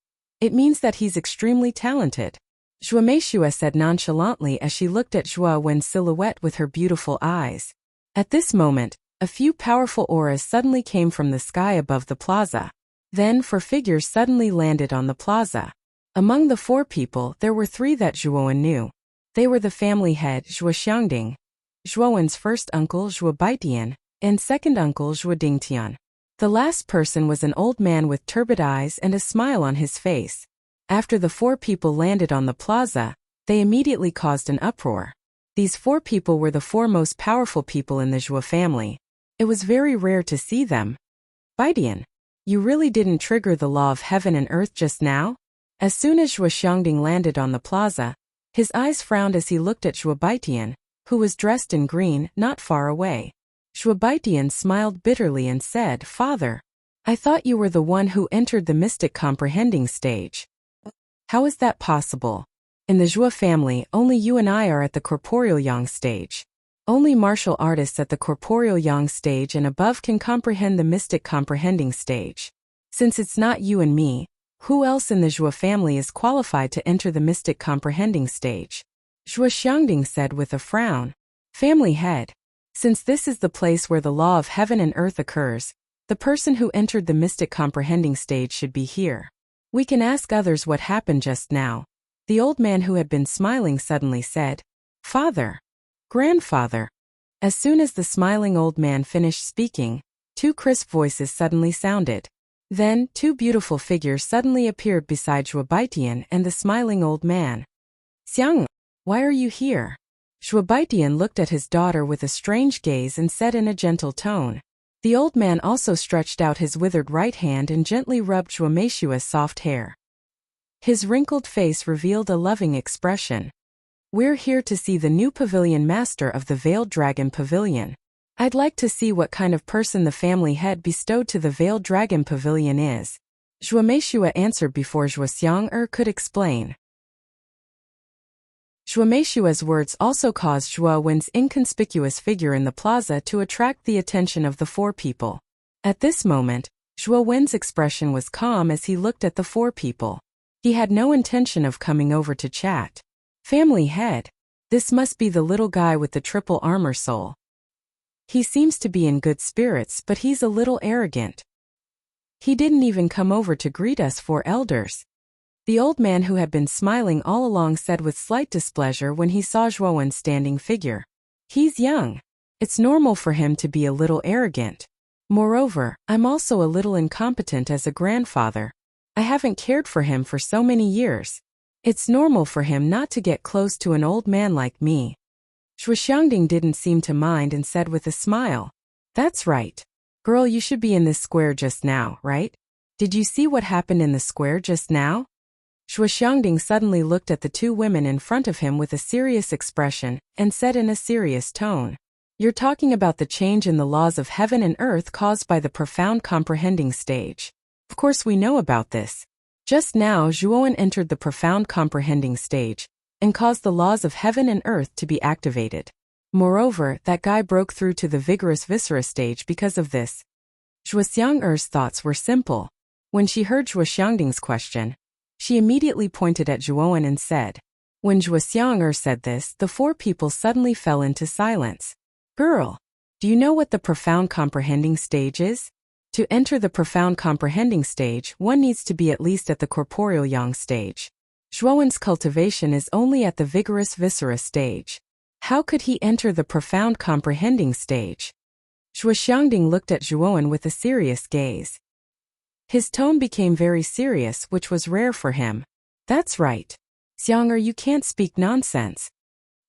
it means that he's extremely talented. Meishua said nonchalantly as she looked at Zhuo Wen's silhouette with her beautiful eyes. At this moment, a few powerful auras suddenly came from the sky above the plaza. Then 4 figures suddenly landed on the plaza. Among the 4 people, there were 3 that Zhuo Wen knew. They were the family head Zhuo Xiangding, Zhuo Wen's first uncle Zhuo Baitian, and second uncle Zhuo Dingtian. The last person was an old man with turbid eyes and a smile on his face. After the 4 people landed on the plaza, they immediately caused an uproar. These 4 people were the 4 most powerful people in the Zhuo family. It was very rare to see them. Baitian, you really didn't trigger the law of heaven and earth just now? As soon as Zhuo Xiangding landed on the plaza, his eyes frowned as he looked at Zhuo Baitian, who was dressed in green, not far away. Zhuo Baitian smiled bitterly and said, "Father, I thought you were the one who entered the mystic comprehending stage. How is that possible? In the Zhuo family, only you and I are at the corporeal yang stage. Only martial artists at the corporeal yang stage and above can comprehend the mystic comprehending stage. Since it's not you and me, who else in the Zhuo family is qualified to enter the mystic comprehending stage?" Zhuo Xiangding said with a frown. "Family head. Since this is the place where the law of heaven and earth occurs, the person who entered the mystic comprehending stage should be here. We can ask others what happened just now." The old man who had been smiling suddenly said, "Father, grandfather." As soon as the smiling old man finished speaking, 2 crisp voices suddenly sounded. Then 2 beautiful figures suddenly appeared beside Zhuo Baitian and the smiling old man. "Xiang, why are you here?" Zhuo Baitian looked at his daughter with a strange gaze and said in a gentle tone. The old man also stretched out his withered right hand and gently rubbed Zhuo Meishua's soft hair. His wrinkled face revealed a loving expression. "We're here to see the new pavilion master of the Veiled Dragon Pavilion. I'd like to see what kind of person the family head bestowed to the Veiled Dragon Pavilion is." Zhuo Meishua answered before Zhuo Xiang'er could explain. Zhuo Meishua's words also caused Zhuo Wen's inconspicuous figure in the plaza to attract the attention of the 4 people. At this moment, Zhuo Wen's expression was calm as he looked at the 4 people. He had no intention of coming over to chat. Family head. This must be the little guy with the triple armor soul. He seems to be in good spirits, but he's a little arrogant. He didn't even come over to greet us 4 elders. The old man who had been smiling all along said with slight displeasure when he saw Zhuo Wen's standing figure. He's young. It's normal for him to be a little arrogant. Moreover, I'm also a little incompetent as a grandfather. I haven't cared for him for so many years. It's normal for him not to get close to an old man like me. Zhuo Xiangding didn't seem to mind and said with a smile, "That's right. Girl, you should be in this square just now, right? Did you see what happened in the square just now?" Zhuo Xiangding suddenly looked at the 2 women in front of him with a serious expression and said in a serious tone, "You're talking about the change in the laws of heaven and earth caused by the profound comprehending stage. Of course we know about this. Just now Zhuo Wen entered the profound comprehending stage and caused the laws of heaven and earth to be activated. Moreover, that guy broke through to the vigorous viscera stage because of this." Zhuo Xiang'er's thoughts were simple. When she heard Zhuo Xiangding's question, she immediately pointed at Zhuo Wen and said. When Zhuo Xiang'er said this, the 4 people suddenly fell into silence. "Girl, do you know what the profound comprehending stage is? To enter the profound comprehending stage, one needs to be at least at the corporeal yang stage. Zhuo Wen's cultivation is only at the vigorous viscera stage. How could he enter the profound comprehending stage?" Zhuo Xiangding looked at Zhuo Wen with a serious gaze. His tone became very serious, which was rare for him. That's right. Xiang'er, you can't speak nonsense.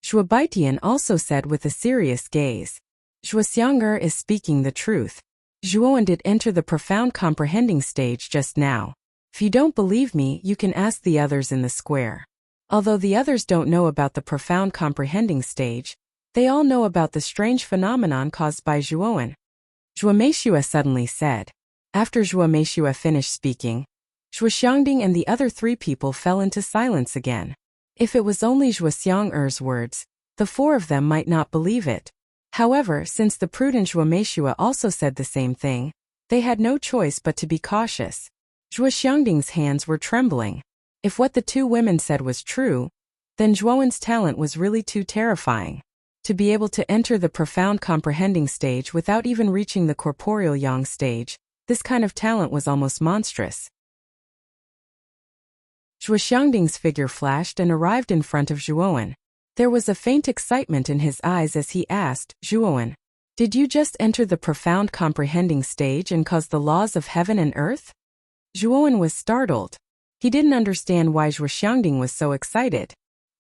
Zhuo Baitian also said with a serious gaze. Zhuo Xiang'er is speaking the truth. Zhuowen did enter the profound comprehending stage just now. If you don't believe me, you can ask the others in the square. Although the others don't know about the profound comprehending stage, they all know about the strange phenomenon caused by Zhuowen. Zhuo Meishue suddenly said. After Zhuo Meishue finished speaking, Zhuo Xiangding and the other three people fell into silence again. If it was only Zhuo Xiang'er's words, the four of them might not believe it. However, since the prudent Zhuo Meishue also said the same thing, they had no choice but to be cautious. Zhuo Xiangding's hands were trembling. If what the two women said was true, then Zhuowen's talent was really too terrifying. To be able to enter the profound comprehending stage without even reaching the corporeal yang stage, this kind of talent was almost monstrous. Zhuo Xiangding's figure flashed and arrived in front of Zhuowen. There was a faint excitement in his eyes as he asked, Zhuowen, did you just enter the profound comprehending stage and cause the laws of heaven and earth? Zhuowen was startled. He didn't understand why Zhuo Xiangding was so excited.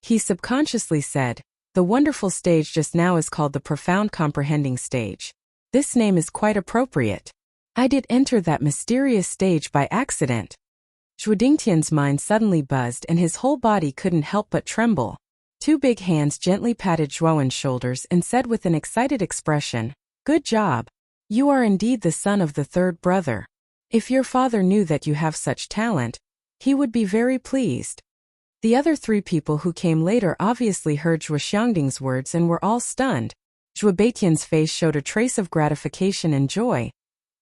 He subconsciously said, the wonderful stage just now is called the profound comprehending stage. This name is quite appropriate. I did enter that mysterious stage by accident. Zhuo Dingtian's mind suddenly buzzed and his whole body couldn't help but tremble. Two big hands gently patted Zhuowen's shoulders and said with an excited expression, good job. You are indeed the son of the third brother. If your father knew that you have such talent, he would be very pleased. The other three people who came later obviously heard Zhuo Xiangding's words and were all stunned. Zhuo Baitian's face showed a trace of gratification and joy,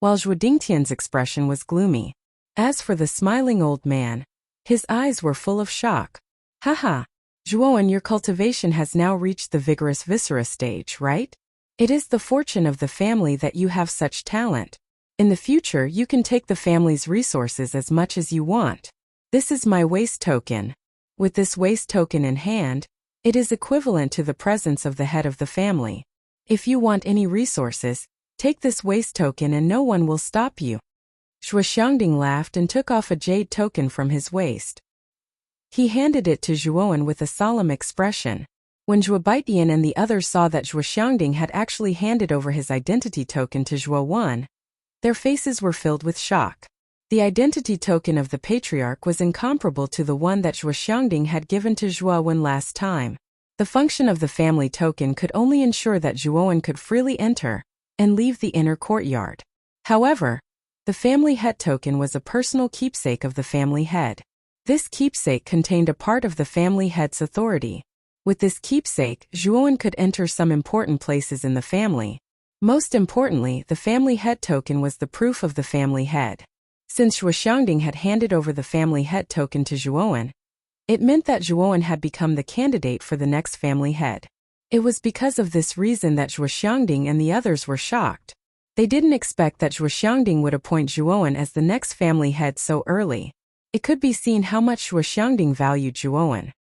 while Zhuo Dingtian's expression was gloomy. As for the smiling old man, his eyes were full of shock. Haha, Zhuowen, your cultivation has now reached the vigorous viscera stage, right? It is the fortune of the family that you have such talent. In the future, you can take the family's resources as much as you want. This is my waste token. With this waste token in hand, it is equivalent to the presence of the head of the family. If you want any resources, take this waste token and no one will stop you. Zhuo Xiangding laughed and took off a jade token from his waist. He handed it to Zhuowen with a solemn expression. When Zhuo Baitian and the others saw that Zhuo Xiangding had actually handed over his identity token to Zhuowen, their faces were filled with shock. The identity token of the patriarch was incomparable to the one that Zhuo Xiangding had given to Zhuowen last time. The function of the family token could only ensure that Zhuowen could freely enter and leave the inner courtyard. However, the family head token was a personal keepsake of the family head. This keepsake contained a part of the family head's authority. With this keepsake, Zhuowen could enter some important places in the family. Most importantly, the family head token was the proof of the family head. Since Zhuo Xiangding had handed over the family head token to Zhuowen, it meant that Zhuowen had become the candidate for the next family head. It was because of this reason that Zhuo Xiangding and the others were shocked. They didn't expect that Zhuo Xiangding would appoint Zhuowen as the next family head so early. It could be seen how much Zhuo Xiangding valued Zhuowen.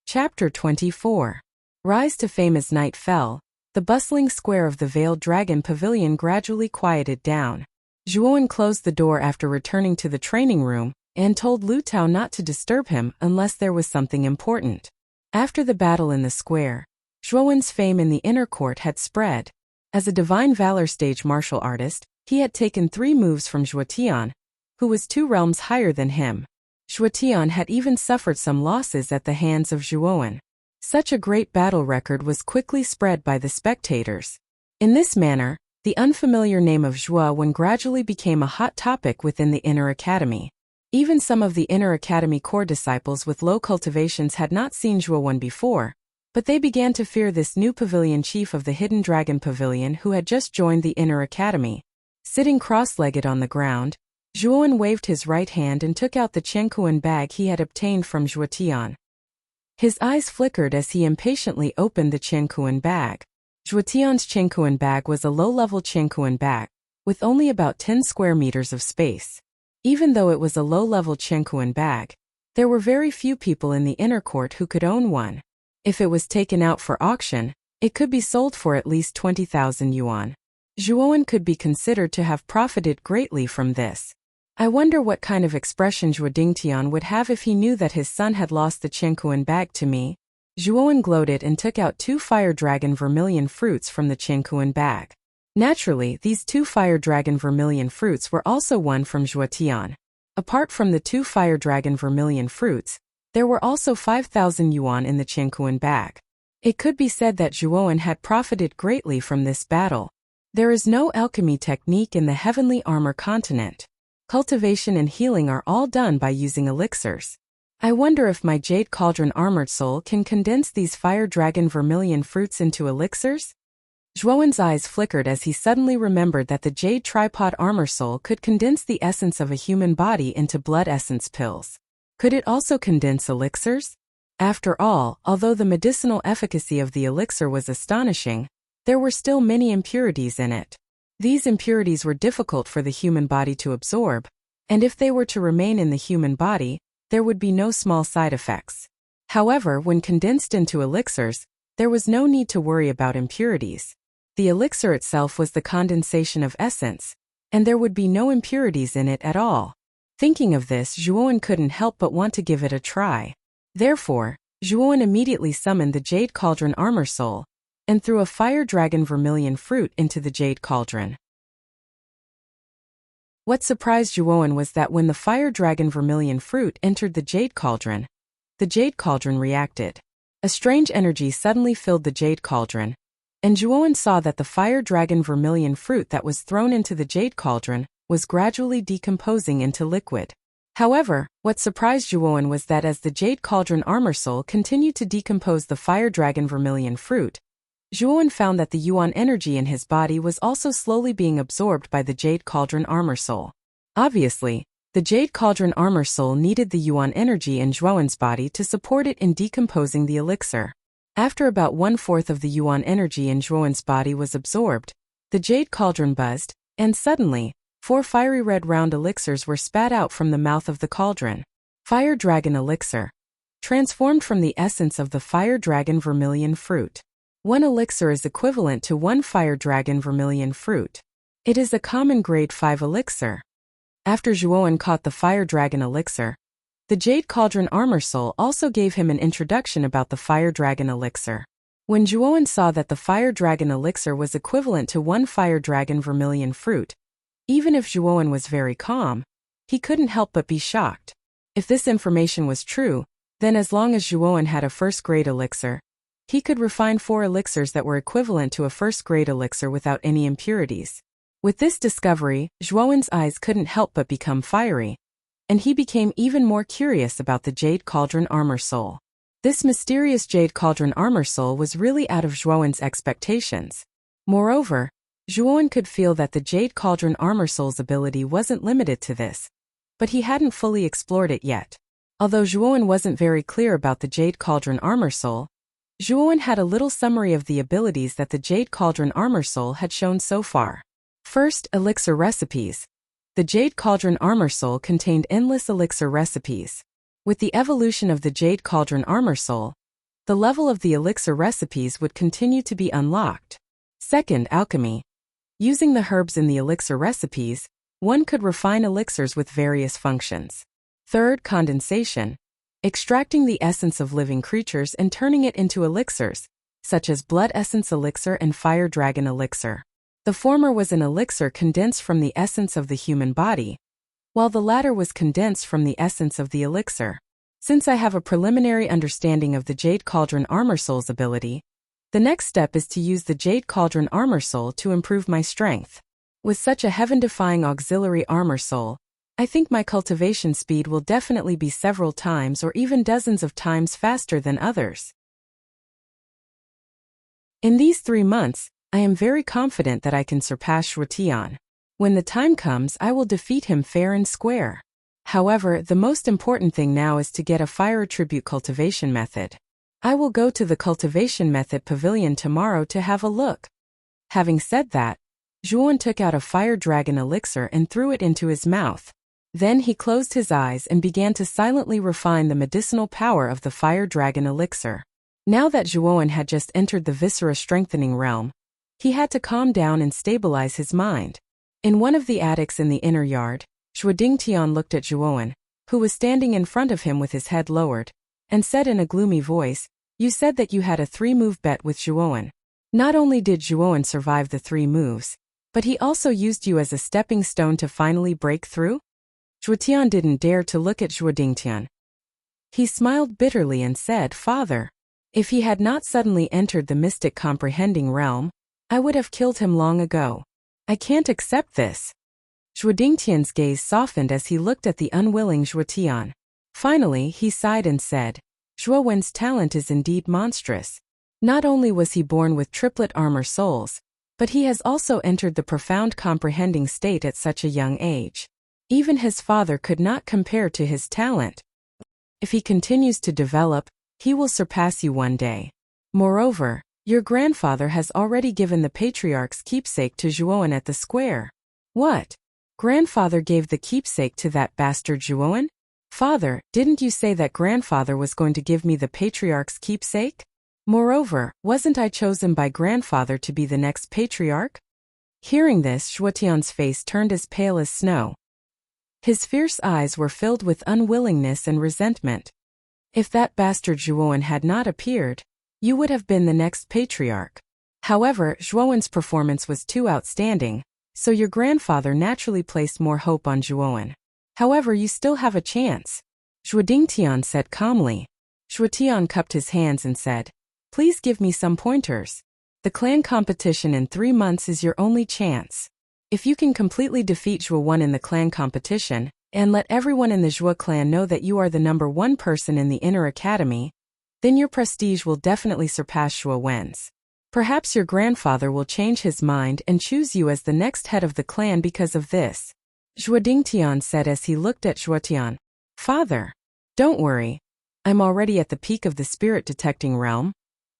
Chapter 24. Rise to fame. As night fell, the bustling square of the Veiled Dragon Pavilion gradually quieted down. Zhuowen closed the door after returning to the training room and told Lu Tao not to disturb him unless there was something important. After the battle in the square, Zhuowen's fame in the inner court had spread. As a divine valor stage martial artist, he had taken 3 moves from Zhuo Tian, who was 2 realms higher than him. Zhuo Tian had even suffered some losses at the hands of Zhuowen. Such a great battle record was quickly spread by the spectators. In this manner, the unfamiliar name of Zhuowen gradually became a hot topic within the Inner Academy. Even some of the Inner Academy core disciples with low cultivations had not seen Zhuowen before, but they began to fear this new pavilion chief of the Hidden Dragon Pavilion who had just joined the Inner Academy. Sitting cross-legged on the ground, Zhuowen waved his right hand and took out the Qiankuan bag he had obtained from Zhuo Tian. His eyes flickered as he impatiently opened the Qiankuan bag. Zhuo Tian's Qiankuan bag was a low-level Qiankuan bag, with only about 10 square meters of space. Even though it was a low-level Qiankuan bag, there were very few people in the inner court who could own one. If it was taken out for auction, it could be sold for at least 20,000 yuan. Zhuowen could be considered to have profited greatly from this. I wonder what kind of expression Zhuo Dingtian would have if he knew that his son had lost the Qiankuan bag to me. Zhuowen gloated and took out 2 fire dragon vermilion fruits from the Qiankuan bag. Naturally, these 2 fire dragon vermilion fruits were also won from Zhuo Tian. Apart from the 2 fire dragon vermilion fruits, there were also 5,000 yuan in the Qiankuan bag. It could be said that Zhuowen had profited greatly from this battle. There is no alchemy technique in the heavenly armor continent. Cultivation and healing are all done by using elixirs. I wonder if my Jade Cauldron Armored Soul can condense these Fire Dragon Vermilion fruits into elixirs? Zhuowen's eyes flickered as he suddenly remembered that the Jade Tripod Armor Soul could condense the essence of a human body into blood essence pills. Could it also condense elixirs? After all, although the medicinal efficacy of the elixir was astonishing, there were still many impurities in it. These impurities were difficult for the human body to absorb, and if they were to remain in the human body, there would be no small side effects. However, when condensed into elixirs, there was no need to worry about impurities. The elixir itself was the condensation of essence, and there would be no impurities in it at all. Thinking of this, Zhuowen couldn't help but want to give it a try. Therefore, Zhuowen immediately summoned the Jade Cauldron Armor Soul, and threw a Fire Dragon Vermilion fruit into the Jade Cauldron. What surprised Zhuowen was that when the Fire Dragon Vermilion fruit entered the Jade Cauldron reacted. A strange energy suddenly filled the Jade Cauldron, and Zhuowen saw that the Fire Dragon Vermilion fruit that was thrown into the Jade Cauldron was gradually decomposing into liquid. However, what surprised Zhuowen was that as the Jade Cauldron Armor Soul continued to decompose the Fire Dragon Vermilion fruit, Zhuowen found that the Yuan energy in his body was also slowly being absorbed by the Jade Cauldron Armor Soul. Obviously, the Jade Cauldron Armor Soul needed the Yuan energy in Zhuowen's body to support it in decomposing the elixir. After about 1/4 of the Yuan energy in Zhuowen's body was absorbed, the Jade Cauldron buzzed, and suddenly, 4 fiery red round elixirs were spat out from the mouth of the cauldron. Fire Dragon Elixir. Transformed from the essence of the Fire Dragon Vermilion fruit. 1 elixir is equivalent to 1 Fire Dragon Vermilion fruit. It is a common grade 5 elixir. After Zhuowen caught the Fire Dragon Elixir, the Jade Cauldron Armor Soul also gave him an introduction about the Fire Dragon Elixir. When Zhuowen saw that the Fire Dragon Elixir was equivalent to 1 Fire Dragon Vermilion fruit, even if Zhuowen was very calm, he couldn't help but be shocked. If this information was true, then as long as Zhuowen had a first-grade elixir, he could refine 4 elixirs that were equivalent to a first-grade elixir without any impurities. With this discovery, Zhuowen's eyes couldn't help but become fiery, and he became even more curious about the Jade Cauldron Armor Soul. This mysterious Jade Cauldron Armor Soul was really out of Zhuowen's expectations. Moreover, Zhuowen could feel that the Jade Cauldron Armor Soul's ability wasn't limited to this, but he hadn't fully explored it yet. Although Zhuowen wasn't very clear about the Jade Cauldron Armor Soul, Zhuowen had a little summary of the abilities that the Jade Cauldron Armor Soul had shown so far. First, elixir recipes. The Jade Cauldron Armor Soul contained endless elixir recipes. With the evolution of the Jade Cauldron Armor Soul, the level of the elixir recipes would continue to be unlocked. Second, alchemy. Using the herbs in the elixir recipes, one could refine elixirs with various functions. Third, condensation. Extracting the essence of living creatures and turning it into elixirs, such as Blood Essence Elixir and Fire Dragon Elixir. The former was an elixir condensed from the essence of the human body, while the latter was condensed from the essence of the elixir. Since I have a preliminary understanding of the Jade Cauldron Armor Soul's ability, the next step is to use the Jade Cauldron Armor Soul to improve my strength. With such a heaven-defying auxiliary armor soul, I think my cultivation speed will definitely be several times or even dozens of times faster than others. In these 3 months, I am very confident that I can surpass Zhuo Tian. When the time comes, I will defeat him fair and square. However, the most important thing now is to get a fire attribute cultivation method. I will go to the cultivation method pavilion tomorrow to have a look. Having said that, Zhuowen took out a Fire Dragon Elixir and threw it into his mouth. Then he closed his eyes and began to silently refine the medicinal power of the Fire Dragon Elixir. Now that Zhuowen had just entered the Viscera Strengthening realm, He had to calm down and stabilize his mind. In one of the attics in the inner yard, Zhuodingtian looked at Zhuowen, who was standing in front of him with his head lowered, and said in a gloomy voice, "You said that you had a 3-move bet with Zhuowen. Not only did Zhuowen survive the 3 moves, but he also used you as a stepping stone to finally break through?" Zhuotian didn't dare to look at Zhuodingtian. He smiled bitterly and said, "Father, if he had not suddenly entered the mystic comprehending realm, I would have killed him long ago. I can't accept this." Zhuodingtian's gaze softened as he looked at the unwilling Zhuotian. Finally, he sighed and said, "Zhuowen's talent is indeed monstrous. Not only was he born with triplet armor souls, but he has also entered the profound comprehending state at such a young age. Even his father could not compare to his talent. If he continues to develop, he will surpass you one day. Moreover, your grandfather has already given the patriarch's keepsake to Zhuowen at the square." "What? Grandfather gave the keepsake to that bastard Zhuowen? Father, didn't you say that grandfather was going to give me the patriarch's keepsake? Moreover, wasn't I chosen by grandfather to be the next patriarch?" Hearing this, Zhuotian's face turned as pale as snow. His fierce eyes were filled with unwillingness and resentment. "If that bastard Zhuowen had not appeared, you would have been the next patriarch. However, Zhuowen's performance was too outstanding, so your grandfather naturally placed more hope on Zhuowen. However, you still have a chance," Zhuodingtian said calmly. Zhuotian cupped his hands and said, "Please give me some pointers. The clan competition in 3 months is your only chance. If you can completely defeat Zhuowen in the clan competition, and let everyone in the Zhuo clan know that you are the #1 person in the inner academy, then your prestige will definitely surpass Zhuowen's. Perhaps your grandfather will change his mind and choose you as the next head of the clan because of this," Zhuodingtian said as he looked at Zhuotian. "Father, don't worry. I'm already at the peak of the spirit detecting realm,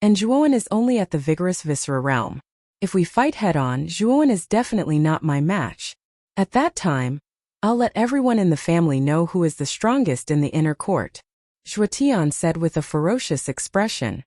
and Zhuowen is only at the vigorous viscera realm. If we fight head-on, Zhuowen is definitely not my match. At that time, I'll let everyone in the family know who is the strongest in the inner court," Zhuotian said with a ferocious expression.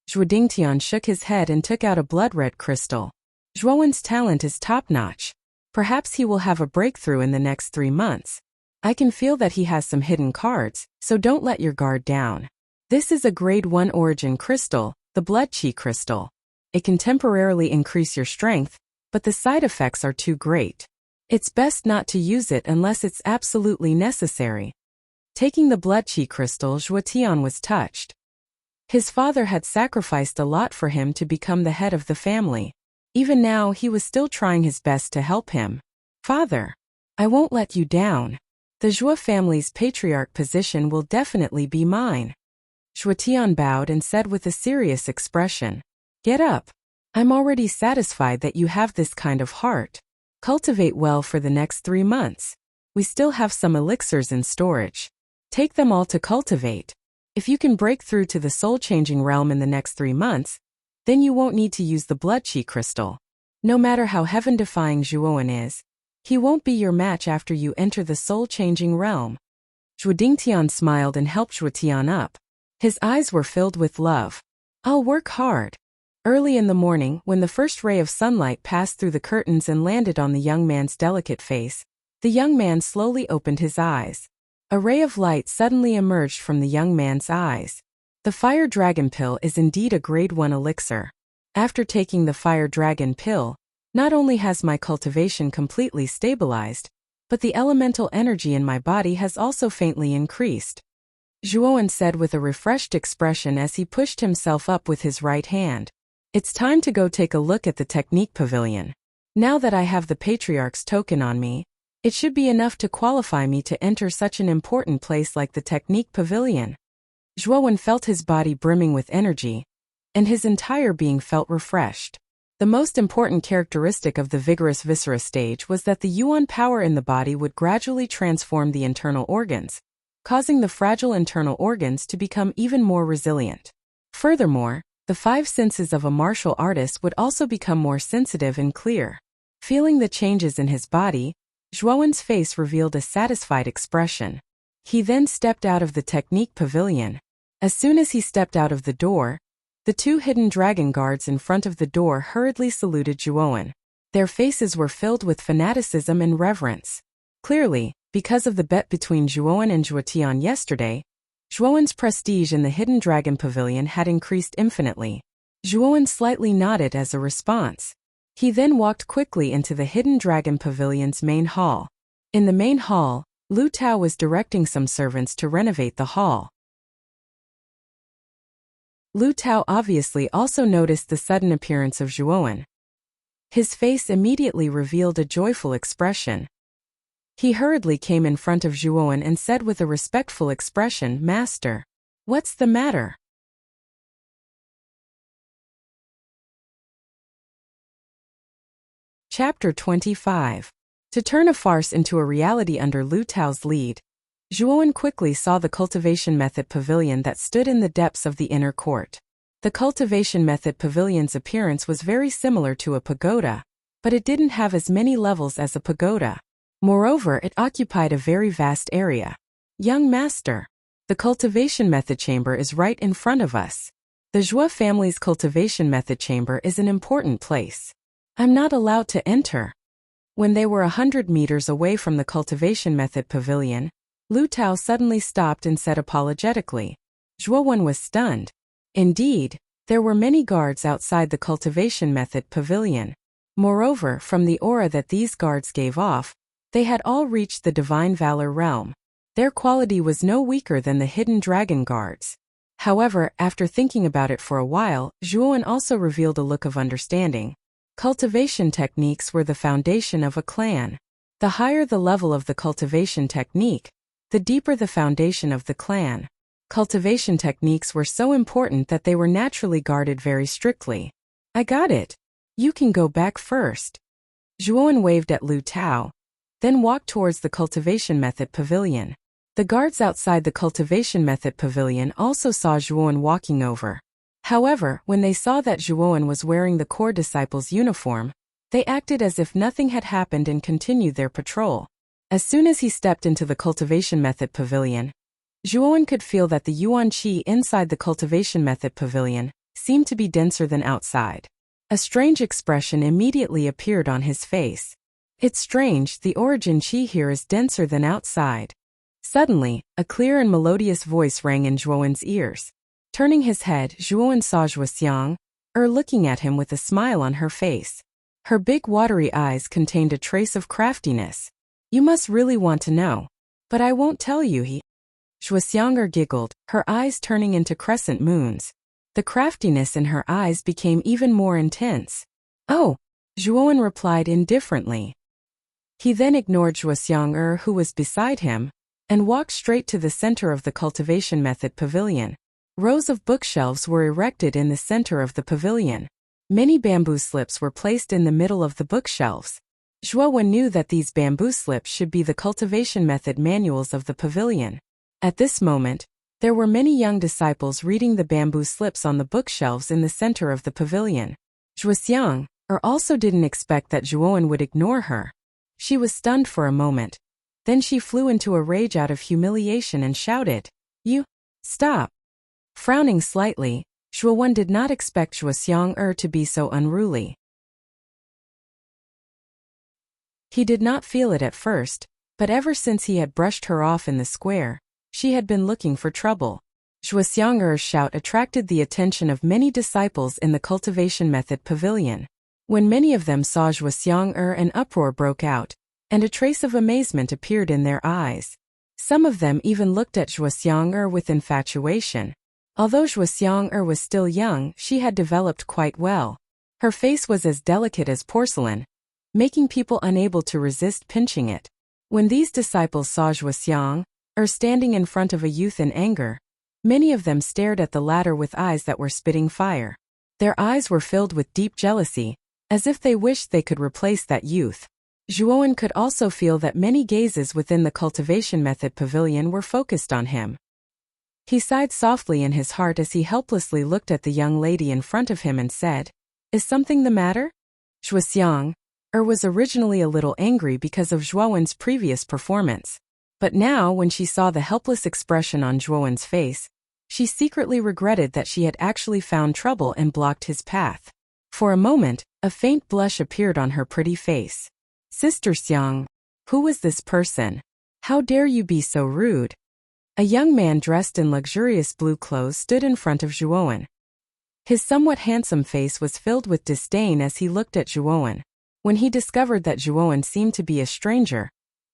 Zhuodingtian shook his head and took out a blood-red crystal. "Zhuowen's talent is top-notch. Perhaps he will have a breakthrough in the next 3 months. I can feel that he has some hidden cards, so don't let your guard down. This is a grade 1 origin crystal, the blood chi crystal. It can temporarily increase your strength, but the side effects are too great. It's best not to use it unless it's absolutely necessary." Taking the blood chi crystal, Zhuotian was touched. His father had sacrificed a lot for him to become the head of the family. Even now, he was still trying his best to help him. "Father, I won't let you down. The Zhuo family's patriarch position will definitely be mine." Zhuotian bowed and said with a serious expression, "Get up. I'm already satisfied that you have this kind of heart. Cultivate well for the next 3 months. We still have some elixirs in storage. Take them all to cultivate. If you can break through to the soul-changing realm in the next 3 months, then you won't need to use the blood chi crystal. No matter how heaven-defying Zhuowen is, he won't be your match after you enter the soul-changing realm." Zhuodingtian smiled and helped Zhuotian up. His eyes were filled with love. "I'll work hard." Early in the morning, when the first ray of sunlight passed through the curtains and landed on the young man's delicate face, the young man slowly opened his eyes. A ray of light suddenly emerged from the young man's eyes. The fire dragon pill is indeed a grade 1 elixir. After taking the fire dragon pill, not only has my cultivation completely stabilized, but the elemental energy in my body has also faintly increased, Zhuowen said with a refreshed expression as he pushed himself up with his right hand. "It's time to go take a look at the technique pavilion. Now that I have the patriarch's token on me, it should be enough to qualify me to enter such an important place like the technique pavilion." Zhuowen felt his body brimming with energy, and his entire being felt refreshed. The most important characteristic of the vigorous viscera stage was that the yuan power in the body would gradually transform the internal organs, causing the fragile internal organs to become even more resilient. Furthermore, the 5 senses of a martial artist would also become more sensitive and clear. Feeling the changes in his body, Zhuowen's face revealed a satisfied expression. He then stepped out of the technique pavilion. As soon as he stepped out of the door, The two hidden dragon guards in front of the door hurriedly saluted Zhuowen. Their faces were filled with fanaticism and reverence. Clearly, because of the bet between Zhuowen and Zhuotian yesterday, Zhuowen's prestige in the Hidden Dragon Pavilion had increased infinitely. Zhuowen slightly nodded as a response. He then walked quickly into the Hidden Dragon Pavilion's main hall. In the main hall, Lu Tao was directing some servants to renovate the hall. Lu Tao obviously also noticed the sudden appearance of Zhuowen. His face immediately revealed a joyful expression. He hurriedly came in front of Zhuowen and said with a respectful expression, "Master, what's the matter?" Chapter 25. To turn a farce into a reality under Lu Tao's lead, Zhuowen quickly saw the cultivation method pavilion that stood in the depths of the inner court. The cultivation method pavilion's appearance was very similar to a pagoda, but it didn't have as many levels as a pagoda. Moreover, it occupied a very vast area. "Young master, the cultivation method chamber is right in front of us. The Zhuo family's cultivation method chamber is an important place. I'm not allowed to enter." When they were 100 meters away from the cultivation method pavilion, Lu Tao suddenly stopped and said apologetically. Zhuowen was stunned. Indeed, there were many guards outside the cultivation method pavilion. Moreover, from the aura that these guards gave off, they had all reached the divine valor realm. Their quality was no weaker than the hidden dragon guards. However, after thinking about it for a while, Zhuowen also revealed a look of understanding. Cultivation techniques were the foundation of a clan. The higher the level of the cultivation technique, the deeper the foundation of the clan. Cultivation techniques were so important that they were naturally guarded very strictly. "I got it. You can go back first." Zhuowen waved at Lu Tao, then walked towards the cultivation method pavilion. The guards outside the cultivation method pavilion also saw Zhuowen walking over. However, when they saw that Zhuowen was wearing the core disciple's uniform, they acted as if nothing had happened and continued their patrol. As soon as he stepped into the cultivation method pavilion, Zhuowen could feel that the yuan qi inside the cultivation method pavilion seemed to be denser than outside. A strange expression immediately appeared on his face. "It's strange, the origin qi here is denser than outside." Suddenly, a clear and melodious voice rang in Zhuowen's ears. Turning his head, Zhuowen saw Zhuoxiang, looking at him with a smile on her face. Her big watery eyes contained a trace of craftiness. "You must really want to know. But I won't tell you," Zhuoxiang giggled, her eyes turning into crescent moons. The craftiness in her eyes became even more intense. "Oh," Zhuowen replied indifferently. He then ignored Zhuoxiang who was beside him, and walked straight to the center of the cultivation method pavilion. Rows of bookshelves were erected in the center of the pavilion. Many bamboo slips were placed in the middle of the bookshelves. Zhuowen knew that these bamboo slips should be the cultivation method manuals of the pavilion. At this moment, there were many young disciples reading the bamboo slips on the bookshelves in the center of the pavilion. Zhuoxiang also didn't expect that Zhuowen would ignore her. She was stunned for a moment. Then she flew into a rage out of humiliation and shouted, "You, stop!" Frowning slightly, Zhuowen did not expect Zhuoxiang to be so unruly. He did not feel it at first, but ever since he had brushed her off in the square, she had been looking for trouble. Zhuoxiang's shout attracted the attention of many disciples in the cultivation method pavilion. When many of them saw Zhuoxiang, an uproar broke out, and a trace of amazement appeared in their eyes. Some of them even looked at Zhuoxiang with infatuation. Although Zhuoxiang was still young, she had developed quite well. Her face was as delicate as porcelain, making people unable to resist pinching it. When these disciples saw Zhuoxiang, standing in front of a youth in anger, many of them stared at the latter with eyes that were spitting fire. Their eyes were filled with deep jealousy, as if they wished they could replace that youth. Zhuowen could also feel that many gazes within the cultivation method pavilion were focused on him. He sighed softly in his heart as he helplessly looked at the young lady in front of him and said, "Is something the matter?" Zhuoxiang was originally a little angry because of Zhuowen's previous performance. But now, when she saw the helpless expression on Zhuowen's face, She secretly regretted that she had actually found trouble and blocked his path. For a moment, a faint blush appeared on her pretty face. Sister Xiang, who was this person? How dare you be so rude? A young man dressed in luxurious blue clothes stood in front of Zhuowen. His somewhat handsome face was filled with disdain as he looked at Zhuowen. When he discovered that Zhuowen seemed to be a stranger,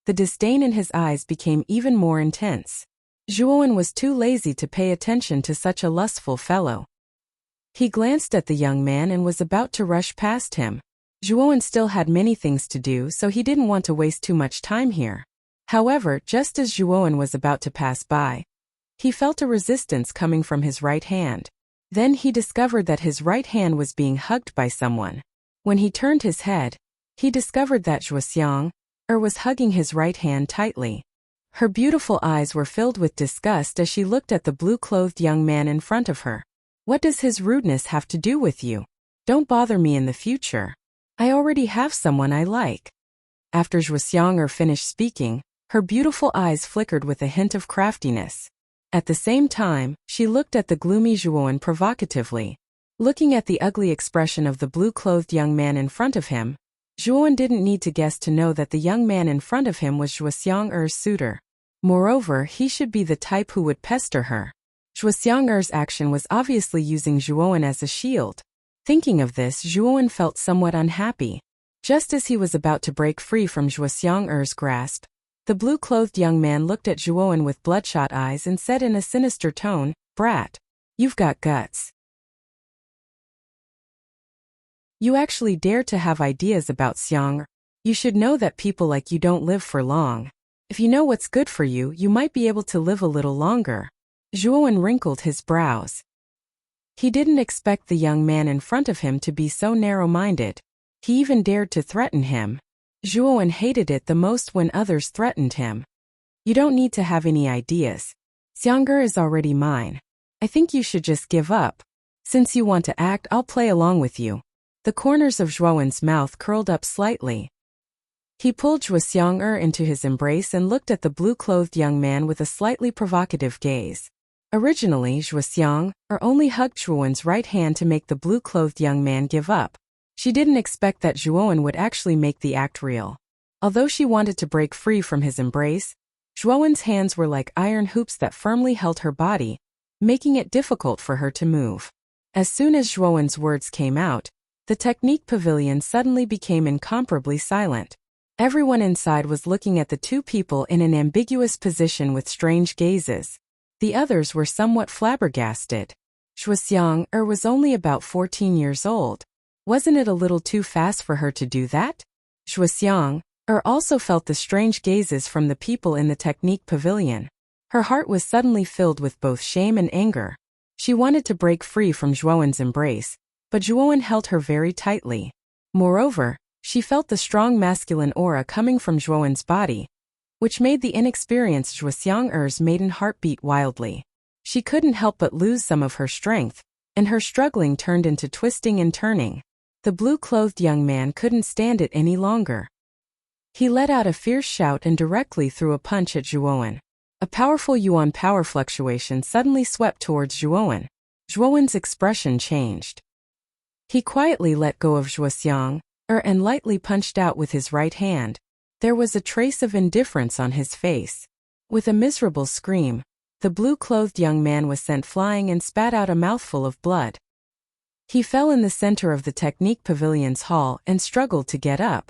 the disdain in his eyes became even more intense. Zhuowen was too lazy to pay attention to such a lustful fellow. He glanced at the young man and was about to rush past him. Zhuowen still had many things to do, so he didn't want to waste too much time here. However, just as Zhuowen was about to pass by, he felt a resistance coming from his right hand. Then he discovered that his right hand was being hugged by someone. When he turned his head, he discovered that Zhuoxiang was hugging his right hand tightly. Her beautiful eyes were filled with disgust as she looked at the blue-clothed young man in front of her. What does his rudeness have to do with you? Don't bother me in the future. I already have someone I like. After Zhuoxiang finished speaking, her beautiful eyes flickered with a hint of craftiness. At the same time, she looked at the gloomy Zhuowen provocatively. Looking at the ugly expression of the blue-clothed young man in front of him, Zhuowen didn't need to guess to know that the young man in front of him was Zhuoxiang's suitor. Moreover, he should be the type who would pester her. Zhuoxiang's action was obviously using Zhuowen as a shield. Thinking of this, Zhuowen felt somewhat unhappy. Just as he was about to break free from Zhuoxiang's grasp, the blue-clothed young man looked at Zhuowen with bloodshot eyes and said in a sinister tone, "Brat, you've got guts. You actually dare to have ideas about Xiang. You should know that people like you don't live for long. If you know what's good for you, you might be able to live a little longer." Zhuowen wrinkled his brows. He didn't expect the young man in front of him to be so narrow-minded. He even dared to threaten him. Zhuowen hated it the most when others threatened him. You don't need to have any ideas. Xiang is already mine. I think you should just give up. Since you want to act, I'll play along with you. The corners of Zhuowen's mouth curled up slightly. He pulled Zhuoxiang into his embrace and looked at the blue-clothed young man with a slightly provocative gaze. Originally, Zhuoxiang only hugged Zhuowen's right hand to make the blue-clothed young man give up. She didn't expect that Zhuowen would actually make the act real. Although she wanted to break free from his embrace, Zhuowen's hands were like iron hoops that firmly held her body, making it difficult for her to move. As soon as Zhuowen's words came out, the technique pavilion suddenly became incomparably silent. Everyone inside was looking at the two people in an ambiguous position with strange gazes. The others were somewhat flabbergasted. Zhuoxiang was only about 14 years old. Wasn't it a little too fast for her to do that? Zhuoxiang also felt the strange gazes from the people in the technique pavilion. Her heart was suddenly filled with both shame and anger. She wanted to break free from Zhuowen's embrace, but Zhuowen held her very tightly. Moreover, she felt the strong masculine aura coming from Zhuowen's body, which made the inexperienced Zhuoxiang's maiden heart beat wildly. She couldn't help but lose some of her strength, and her struggling turned into twisting and turning. The blue-clothed young man couldn't stand it any longer. He let out a fierce shout and directly threw a punch at Zhuowen. A powerful yuan power fluctuation suddenly swept towards Zhuowen. Zhuowen's expression changed. He quietly let go of Zhuoxiang and lightly punched out with his right hand. There was a trace of indifference on his face. With a miserable scream, the blue-clothed young man was sent flying and spat out a mouthful of blood. He fell in the center of the technique pavilion's hall and struggled to get up.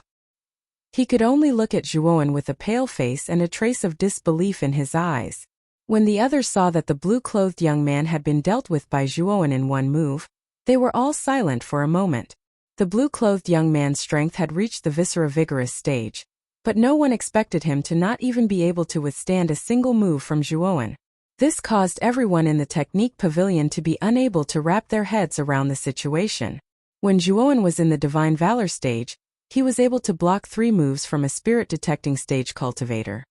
He could only look at Zhuowen with a pale face and a trace of disbelief in his eyes. When the others saw that the blue-clothed young man had been dealt with by Zhuowen in one move, they were all silent for a moment. The blue-clothed young man's strength had reached the viscera vigorous stage, but no one expected him to not even be able to withstand a single move from Zhuowen. This caused everyone in the technique pavilion to be unable to wrap their heads around the situation. When Zhuowen was in the divine valor stage, he was able to block 3 moves from a spirit detecting stage cultivator.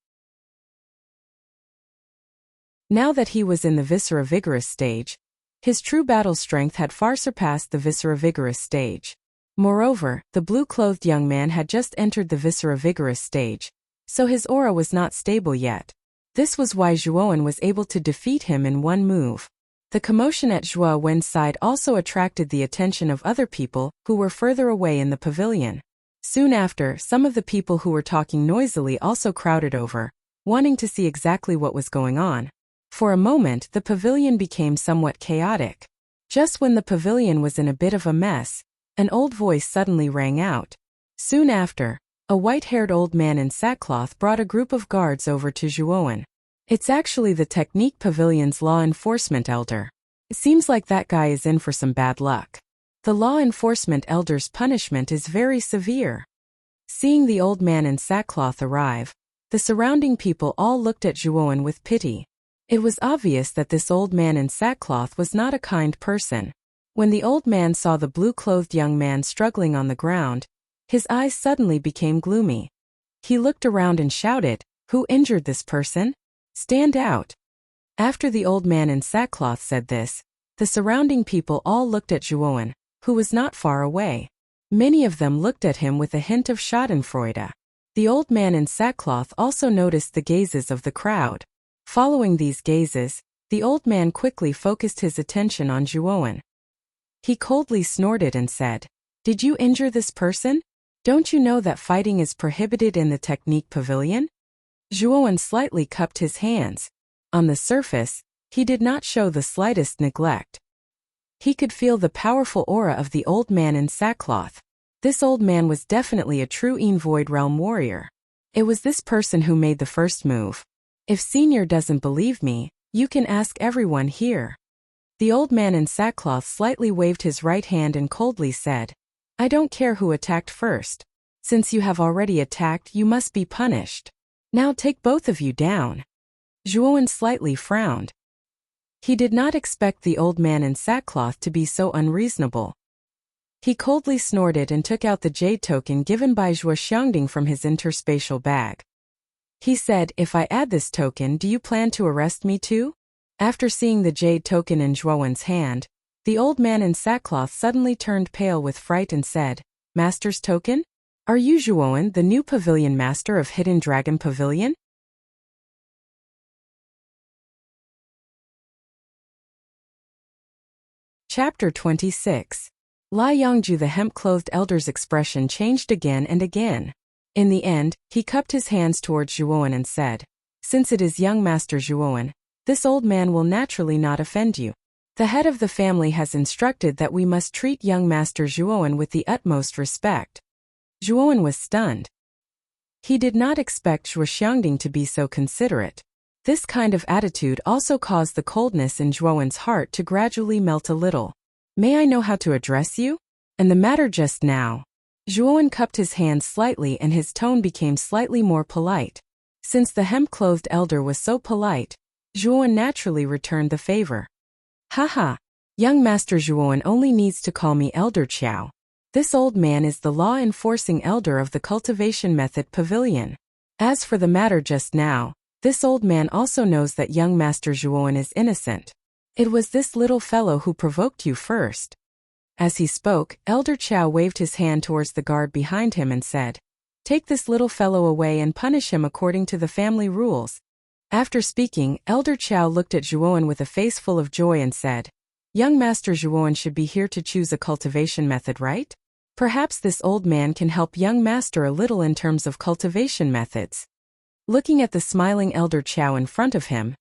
Now that he was in the viscera vigorous stage, his true battle strength had far surpassed the viscera vigorous stage. Moreover, the blue-clothed young man had just entered the viscera vigorous stage, so his aura was not stable yet. This was why Zhuowen was able to defeat him in one move. The commotion at Zhuo Wen's side also attracted the attention of other people who were further away in the pavilion. Soon after, some of the people who were talking noisily also crowded over, wanting to see exactly what was going on. For a moment, the pavilion became somewhat chaotic. Just when the pavilion was in a bit of a mess, an old voice suddenly rang out. Soon after, a white-haired old man in sackcloth brought a group of guards over to Zhuowen. It's actually the Technique Pavilion's law enforcement elder. It seems like that guy is in for some bad luck. The law enforcement elder's punishment is very severe. Seeing the old man in sackcloth arrive, the surrounding people all looked at Zhuowen with pity. It was obvious that this old man in sackcloth was not a kind person. When the old man saw the blue-clothed young man struggling on the ground, his eyes suddenly became gloomy. He looked around and shouted, "Who injured this person? Stand out." After the old man in sackcloth said this, the surrounding people all looked at Zhuowen, who was not far away. Many of them looked at him with a hint of schadenfreude. The old man in sackcloth also noticed the gazes of the crowd. Following these gazes, the old man quickly focused his attention on Zhuowen. He coldly snorted and said, "Did you injure this person? Don't you know that fighting is prohibited in the Technique Pavilion?" Zhuowen slightly cupped his hands. On the surface, he did not show the slightest neglect. He could feel the powerful aura of the old man in sackcloth. This old man was definitely a true Void Realm warrior. It was this person who made the first move. If Senior doesn't believe me, you can ask everyone here. The old man in sackcloth slightly waved his right hand and coldly said, "I don't care who attacked first. Since you have already attacked, you must be punished. Now take both of you down." Zhuowen slightly frowned. He did not expect the old man in sackcloth to be so unreasonable. He coldly snorted and took out the jade token given by Zhuo Xiangding from his interspatial bag. He said, "If I add this token, do you plan to arrest me too?" After seeing the jade token in Zhuowen's hand, the old man in sackcloth suddenly turned pale with fright and said, "Master's token? Are you Zhuowen, the new pavilion master of Hidden Dragon Pavilion?" Chapter 26. Lai Yongju, the hemp-clothed elder's expression changed again and again. In the end, he cupped his hands towards Zhuowen and said, "Since it is young Master Zhuowen, this old man will naturally not offend you. The head of the family has instructed that we must treat young Master Zhuowen with the utmost respect." Zhuowen was stunned. He did not expect Zhuo Xiangding to be so considerate. This kind of attitude also caused the coldness in Zhuowen's heart to gradually melt a little. "May I know how to address you? And the matter just now." Zhuowen cupped his hands slightly and his tone became slightly more polite. Since the hemp-clothed elder was so polite, Zhuowen naturally returned the favor. "Haha, young Master Zhuowen only needs to call me Elder Qiao. This old man is the law-enforcing elder of the Cultivation Method Pavilion. As for the matter just now, this old man also knows that young Master Zhuowen is innocent. It was this little fellow who provoked you first." As he spoke, Elder Qiao waved his hand towards the guard behind him and said, "Take this little fellow away and punish him according to the family rules." After speaking, Elder Qiao looked at Zhuowen with a face full of joy and said, "Young Master Zhuowen should be here to choose a cultivation method, right? Perhaps this old man can help young Master a little in terms of cultivation methods." Looking at the smiling Elder Qiao in front of him,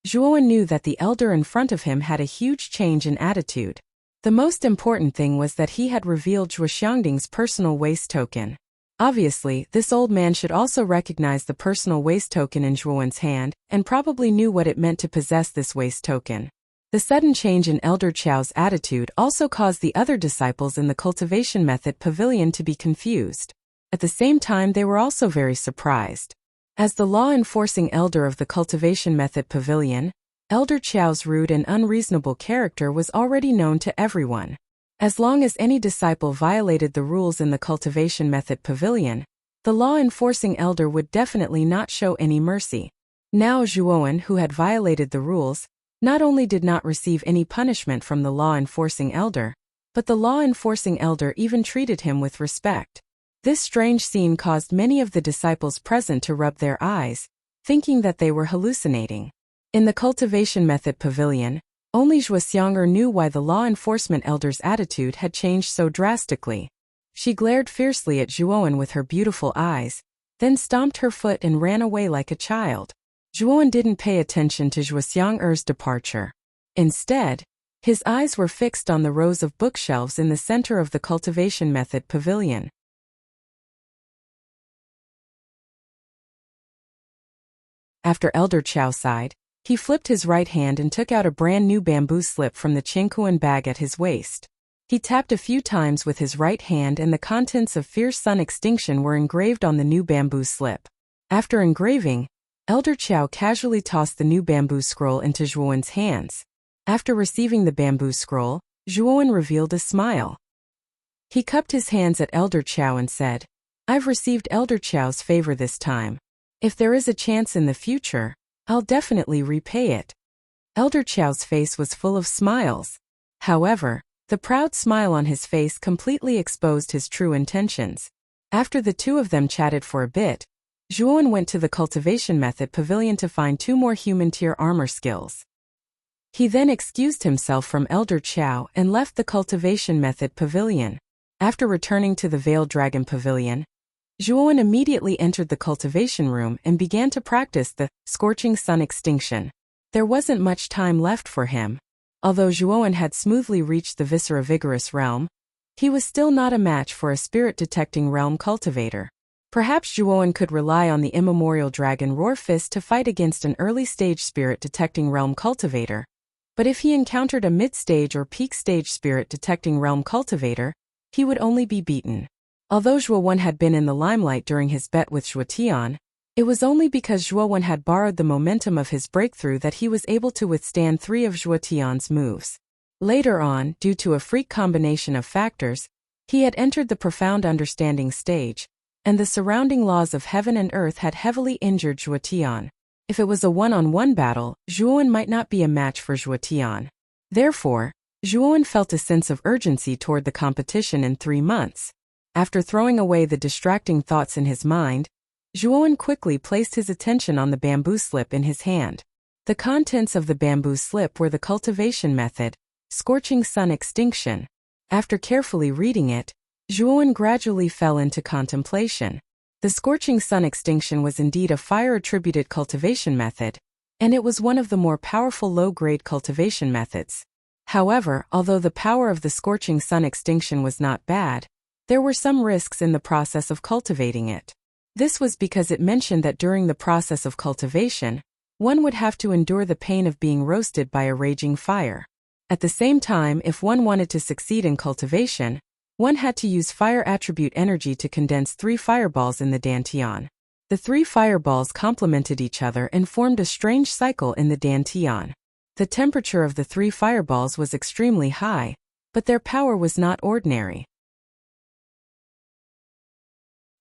Zhuowen knew that the elder in front of him had a huge change in attitude. The most important thing was that he had revealed Zhuo Xiangding's personal waist token. Obviously, this old man should also recognize the personal waist token in Zhuowen's hand, and probably knew what it meant to possess this waist token. The sudden change in Elder Qiao's attitude also caused the other disciples in the Cultivation Method Pavilion to be confused. At the same time, they were also very surprised. As the law-enforcing elder of the Cultivation Method Pavilion, Elder Qiao's rude and unreasonable character was already known to everyone. As long as any disciple violated the rules in the Cultivation Method Pavilion, the law-enforcing elder would definitely not show any mercy. Now Zhuowen, who had violated the rules, not only did not receive any punishment from the law-enforcing elder, but the law-enforcing elder even treated him with respect. This strange scene caused many of the disciples present to rub their eyes, thinking that they were hallucinating. In the Cultivation Method Pavilion, Only Zhuoxiang knew why the law enforcement elder's attitude had changed so drastically. She glared fiercely at Zhuowen with her beautiful eyes, then stomped her foot and ran away like a child. Zhuowen didn't pay attention to Zhuoxiang's departure. Instead, his eyes were fixed on the rows of bookshelves in the center of the cultivation method pavilion. After Elder Chao sighed, he flipped his right hand and took out a brand new bamboo slip from the Qingkuan bag at his waist. He tapped a few times with his right hand and the contents of fierce sun extinction were engraved on the new bamboo slip. After engraving, Elder Chao casually tossed the new bamboo scroll into Zhuowen's hands. After receiving the bamboo scroll, Zhuowen revealed a smile. He cupped his hands at Elder Chao and said, "I've received Elder Chao's favor this time. If there is a chance in the future, I'll definitely repay it." Elder Chao's face was full of smiles. However, the proud smile on his face completely exposed his true intentions. After the two of them chatted for a bit, Zhuowen went to the cultivation method pavilion to find 2 more human tier armor skills. He then excused himself from Elder Chao and left the cultivation method pavilion. After returning to the Veiled Dragon pavilion, Zhuowen immediately entered the cultivation room and began to practice the scorching sun extinction. There wasn't much time left for him. Although Zhuowen had smoothly reached the Viscera Vigorous realm, he was still not a match for a spirit-detecting realm cultivator. Perhaps Zhuowen could rely on the immemorial dragon Roar Fist to fight against an early-stage spirit-detecting realm cultivator. But if he encountered a mid-stage or peak-stage spirit-detecting realm cultivator, he would only be beaten. Although Zhuowen had been in the limelight during his bet with Zhuotian, it was only because Zhuowen had borrowed the momentum of his breakthrough that he was able to withstand 3 of Zhuotian's moves. Later on, due to a freak combination of factors, he had entered the profound understanding stage, and the surrounding laws of heaven and earth had heavily injured Zhuotian. If it was a one-on-one battle, Zhuowen might not be a match for Zhuotian. Therefore, Zhuowen felt a sense of urgency toward the competition in 3 months. After throwing away the distracting thoughts in his mind, Zhuowen quickly placed his attention on the bamboo slip in his hand. The contents of the bamboo slip were the cultivation method, scorching sun extinction. After carefully reading it, Zhuowen gradually fell into contemplation. The scorching sun extinction was indeed a fire-attributed cultivation method, and it was one of the more powerful low-grade cultivation methods. However, although the power of the scorching sun extinction was not bad, there were some risks in the process of cultivating it. This was because it mentioned that during the process of cultivation, one would have to endure the pain of being roasted by a raging fire. At the same time, if one wanted to succeed in cultivation, one had to use fire attribute energy to condense 3 fireballs in the dantian. The 3 fireballs complemented each other and formed a strange cycle in the dantian. The temperature of the 3 fireballs was extremely high, but their power was not ordinary.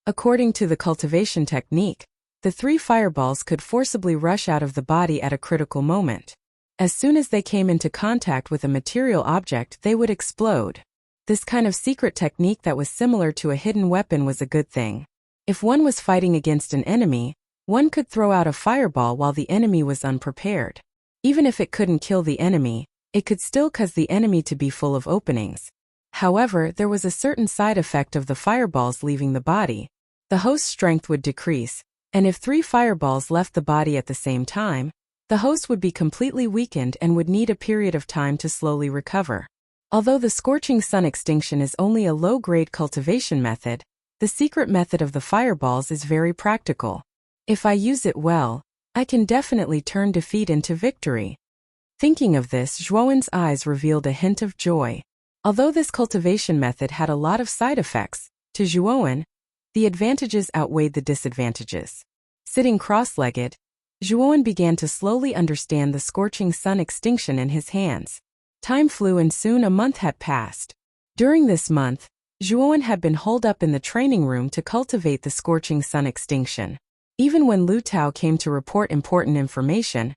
According to the cultivation technique, the 3 fireballs could forcibly rush out of the body at a critical moment. As soon as they came into contact with a material object, they would explode. This kind of secret technique that was similar to a hidden weapon was a good thing. If one was fighting against an enemy, one could throw out a fireball while the enemy was unprepared. Even if it couldn't kill the enemy, it could still cause the enemy to be full of openings. However, there was a certain side effect of the fireballs leaving the body. The host's strength would decrease, and if 3 fireballs left the body at the same time, the host would be completely weakened and would need a period of time to slowly recover. Although the scorching sun extinction is only a low-grade cultivation method, the secret method of the fireballs is very practical. If I use it well, I can definitely turn defeat into victory. Thinking of this, Zhuowen's eyes revealed a hint of joy. Although this cultivation method had a lot of side effects, to Zhuowen, the advantages outweighed the disadvantages. Sitting cross-legged, Zhuowen began to slowly understand the scorching sun extinction in his hands. Time flew and soon a month had passed. During this month, Zhuowen had been holed up in the training room to cultivate the scorching sun extinction. Even when Lu Tao came to report important information,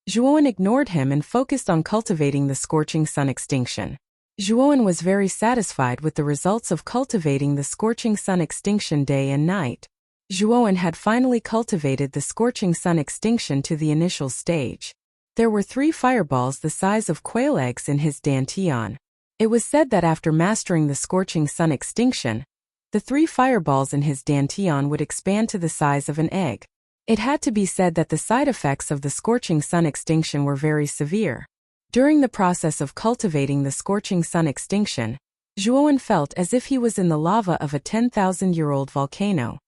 Zhuowen ignored him and focused on cultivating the scorching sun extinction. Zhuowen was very satisfied with the results of cultivating the scorching sun extinction day and night. Zhuowen had finally cultivated the scorching sun extinction to the initial stage. There were 3 fireballs the size of quail eggs in his dantian. It was said that after mastering the scorching sun extinction, the 3 fireballs in his dantian would expand to the size of an egg. It had to be said that the side effects of the scorching sun extinction were very severe. During the process of cultivating the scorching sun extinction, Zhuowen felt as if he was in the lava of a 10,000-year-old volcano.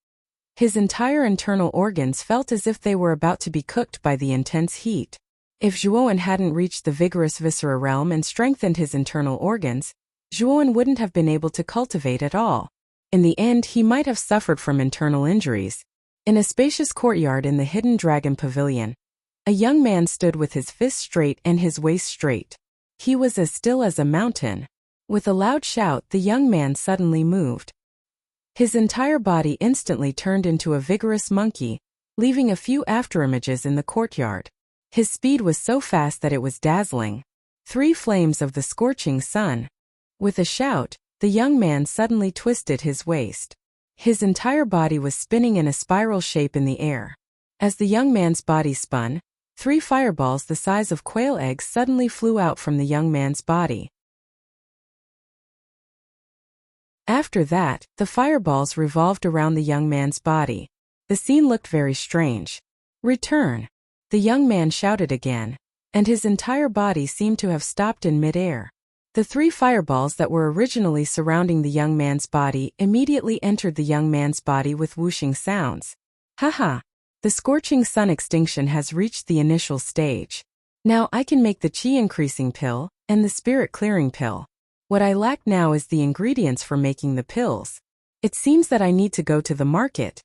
His entire internal organs felt as if they were about to be cooked by the intense heat. If Zhuowen hadn't reached the vigorous viscera realm and strengthened his internal organs, Zhuowen wouldn't have been able to cultivate at all. In the end, he might have suffered from internal injuries. In a spacious courtyard in the Hidden Dragon Pavilion, a young man stood with his fists straight and his waist straight. He was as still as a mountain. With a loud shout, the young man suddenly moved. His entire body instantly turned into a vigorous monkey, leaving a few afterimages in the courtyard. His speed was so fast that it was dazzling. 3 flames of the scorching sun. With a shout, the young man suddenly twisted his waist. His entire body was spinning in a spiral shape in the air. As the young man's body spun, 3 fireballs the size of quail eggs suddenly flew out from the young man's body. After that, the fireballs revolved around the young man's body. The scene looked very strange. "Return!" The young man shouted again, and his entire body seemed to have stopped in mid-air. The 3 fireballs that were originally surrounding the young man's body immediately entered the young man's body with whooshing sounds. Haha! The scorching sun extinction has reached the initial stage. Now I can make the chi increasing pill and the spirit clearing pill. What I lack now is the ingredients for making the pills. It seems that I need to go to the market.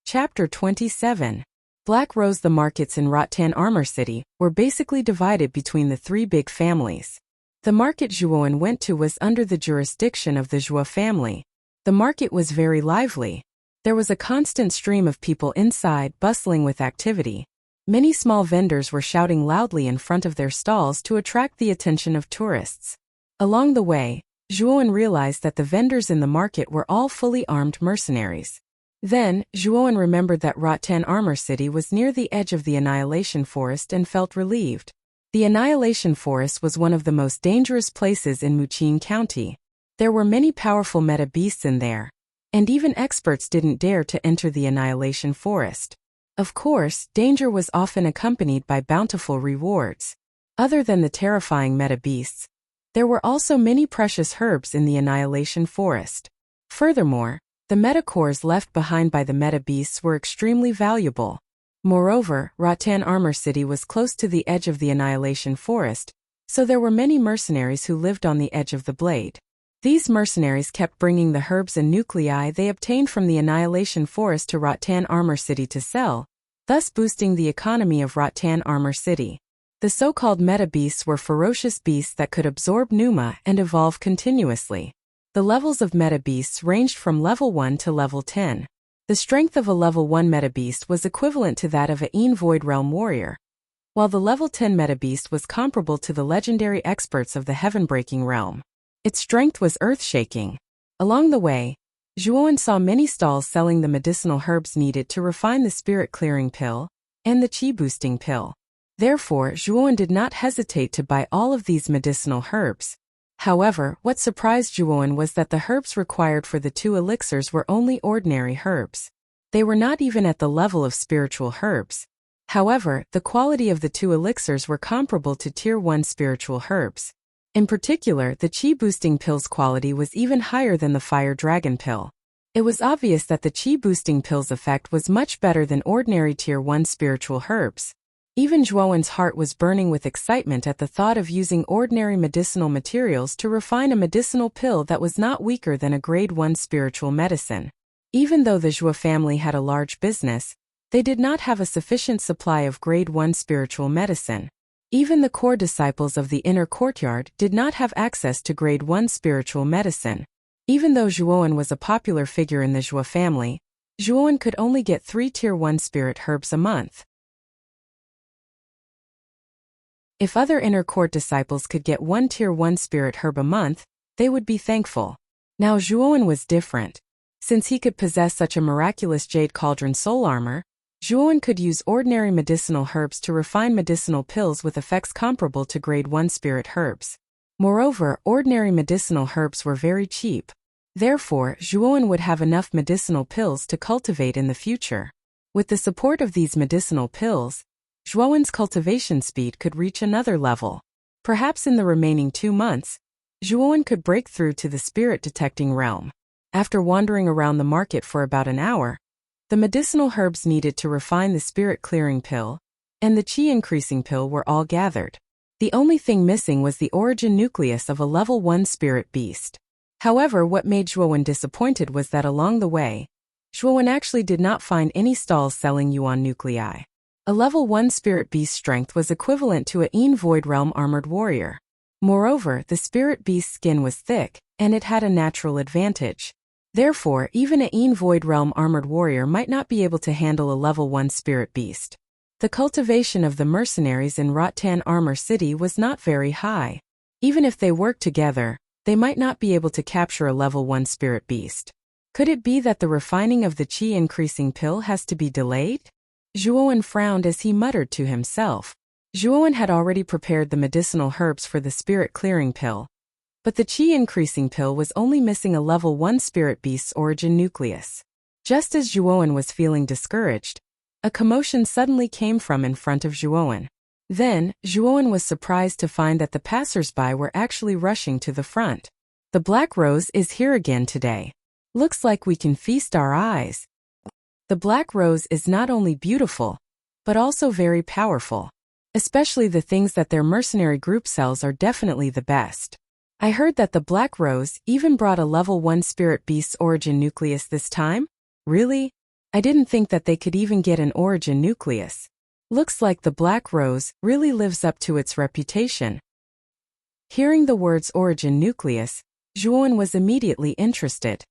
Chapter 27. Black Rose. The markets in Rattan Armor City were basically divided between the 3 big families. The market Zhuowen went to was under the jurisdiction of the Zhuo family. The market was very lively. There was a constant stream of people inside, bustling with activity. Many small vendors were shouting loudly in front of their stalls to attract the attention of tourists. Along the way, Zhuowen realized that the vendors in the market were all fully armed mercenaries. Then, Zhuowen remembered that Rattan Armor City was near the edge of the Annihilation Forest and felt relieved. The Annihilation Forest was one of the most dangerous places in Muqing County. There were many powerful meta beasts in there, and even experts didn't dare to enter the Annihilation Forest. Of course, danger was often accompanied by bountiful rewards. Other than the terrifying meta beasts, there were also many precious herbs in the Annihilation Forest. Furthermore, the metacores left behind by the meta beasts were extremely valuable. Moreover, Rattan Armor City was close to the edge of the Annihilation Forest, so there were many mercenaries who lived on the edge of the blade. These mercenaries kept bringing the herbs and nuclei they obtained from the Annihilation Forest to Rattan Armor City to sell, thus boosting the economy of Rattan Armor City. The so-called meta beasts were ferocious beasts that could absorb pneuma and evolve continuously. The levels of meta beasts ranged from level 1 to level 10. The strength of a level 1 meta beast was equivalent to that of a Een Void Realm warrior, while the level 10 meta beast was comparable to the legendary experts of the Heaven-breaking realm. Its strength was earth-shaking. Along the way, Zhuowen saw many stalls selling the medicinal herbs needed to refine the spirit-clearing pill and the chi-boosting pill. Therefore, Zhuowen did not hesitate to buy all of these medicinal herbs. However, what surprised Zhuowen was that the herbs required for the 2 elixirs were only ordinary herbs. They were not even at the level of spiritual herbs. However, the quality of the 2 elixirs were comparable to Tier 1 spiritual herbs. In particular, the chi-boosting pill's quality was even higher than the Fire Dragon pill. It was obvious that the chi-boosting pill's effect was much better than ordinary Tier 1 spiritual herbs. Even Zhuowen's heart was burning with excitement at the thought of using ordinary medicinal materials to refine a medicinal pill that was not weaker than a Grade 1 spiritual medicine. Even though the Zhuo family had a large business, they did not have a sufficient supply of Grade 1 spiritual medicine. Even the core disciples of the inner courtyard did not have access to Grade 1 spiritual medicine. Even though Zhuowen was a popular figure in the Zhuo family, Zhuowen could only get 3 Tier 1 spirit herbs a month. If other inner court disciples could get 1 Tier 1 spirit herb a month, they would be thankful. Now Zhuowen was different. Since he could possess such a miraculous jade cauldron soul armor, Zhuowen could use ordinary medicinal herbs to refine medicinal pills with effects comparable to grade 1 spirit herbs. Moreover, ordinary medicinal herbs were very cheap. Therefore, Zhuowen would have enough medicinal pills to cultivate in the future. With the support of these medicinal pills, Zhuowen's cultivation speed could reach another level. Perhaps in the remaining 2 months, Zhuowen could break through to the spirit-detecting realm. After wandering around the market for about an hour, the medicinal herbs needed to refine the spirit-clearing pill and the chi-increasing pill were all gathered. The only thing missing was the origin nucleus of a level 1 spirit beast. However, what made Zhuowen disappointed was that along the way, Zhuowen actually did not find any stalls selling yuan nuclei. A level 1 spirit beast strength was equivalent to a Yin Void Realm armored warrior. Moreover, the spirit beast's skin was thick, and it had a natural advantage. Therefore, even a Yin Void Realm armored warrior might not be able to handle a level 1 spirit beast. The cultivation of the mercenaries in Rattan Armor City was not very high. Even if they worked together, they might not be able to capture a level 1 spirit beast. Could it be that the refining of the chi-increasing pill has to be delayed? Zhuowen frowned as he muttered to himself. Zhuowen had already prepared the medicinal herbs for the spirit-clearing pill, but the chi-increasing pill was only missing a level 1 spirit beast's origin nucleus. Just as Zhuowen was feeling discouraged, a commotion suddenly came from in front of Zhuowen. Then, Zhuowen was surprised to find that the passers-by were actually rushing to the front. The Black Rose is here again today. Looks like we can feast our eyes. The Black Rose is not only beautiful, but also very powerful. Especially the things that their mercenary group sells are definitely the best. I heard that the Black Rose even brought a level 1 spirit beast's origin nucleus this time? Really? I didn't think that they could even get an origin nucleus. Looks like the Black Rose really lives up to its reputation. Hearing the words origin nucleus, Zhuowen was immediately interested.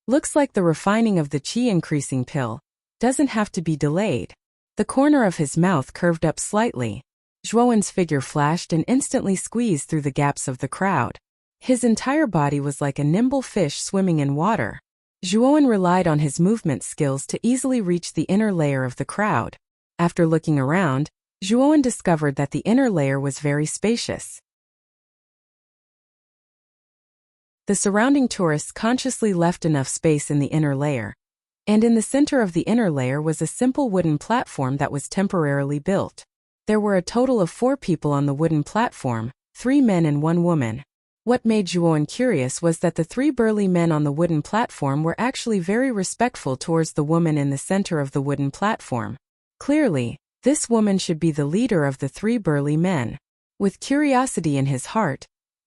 Looks like the refining of the chi-increasing pill doesn't have to be delayed. The corner of his mouth curved up slightly. Zhuowen's figure flashed and instantly squeezed through the gaps of the crowd. His entire body was like a nimble fish swimming in water. Zhuowen relied on his movement skills to easily reach the inner layer of the crowd. After looking around, Zhuowen discovered that the inner layer was very spacious. The surrounding tourists consciously left enough space in the inner layer, and in the center of the inner layer was a simple wooden platform that was temporarily built. There were a total of 4 people on the wooden platform, 3 men and 1 woman. What made Zhuowen curious was that the 3 burly men on the wooden platform were actually very respectful towards the woman in the center of the wooden platform. Clearly, this woman should be the leader of the 3 burly men. With curiosity in his heart,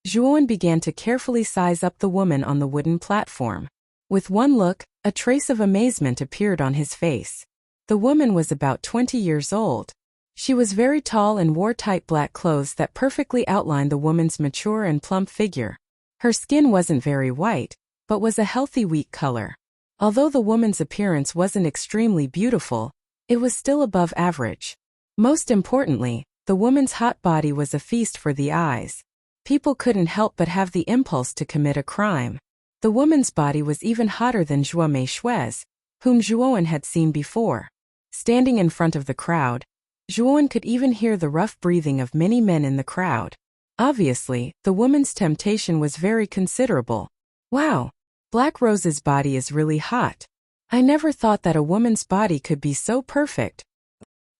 Zhuowen began to carefully size up the woman on the wooden platform. With one look, a trace of amazement appeared on his face. The woman was about 20 years old. She was very tall and wore tight black clothes that perfectly outlined the woman's mature and plump figure. Her skin wasn't very white, but was a healthy wheat color. Although the woman's appearance wasn't extremely beautiful, it was still above average. Most importantly, the woman's hot body was a feast for the eyes. People couldn't help but have the impulse to commit a crime. The woman's body was even hotter than Zhuo Meishui's, whom Zhuowen had seen before. Standing in front of the crowd, Zhuowen could even hear the rough breathing of many men in the crowd. Obviously, the woman's temptation was very considerable. Wow! Black Rose's body is really hot. I never thought that a woman's body could be so perfect.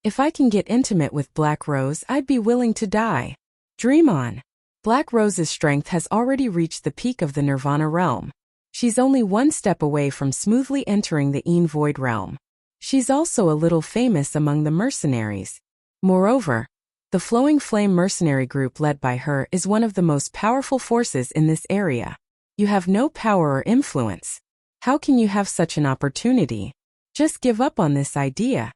If I can get intimate with Black Rose, I'd be willing to die. Dream on. Black Rose's strength has already reached the peak of the Nirvana realm. She's only 1 step away from smoothly entering the Yin Void realm. She's also a little famous among the mercenaries. Moreover, the Flowing Flame mercenary group led by her is one of the most powerful forces in this area. You have no power or influence. How can you have such an opportunity? Just give up on this idea.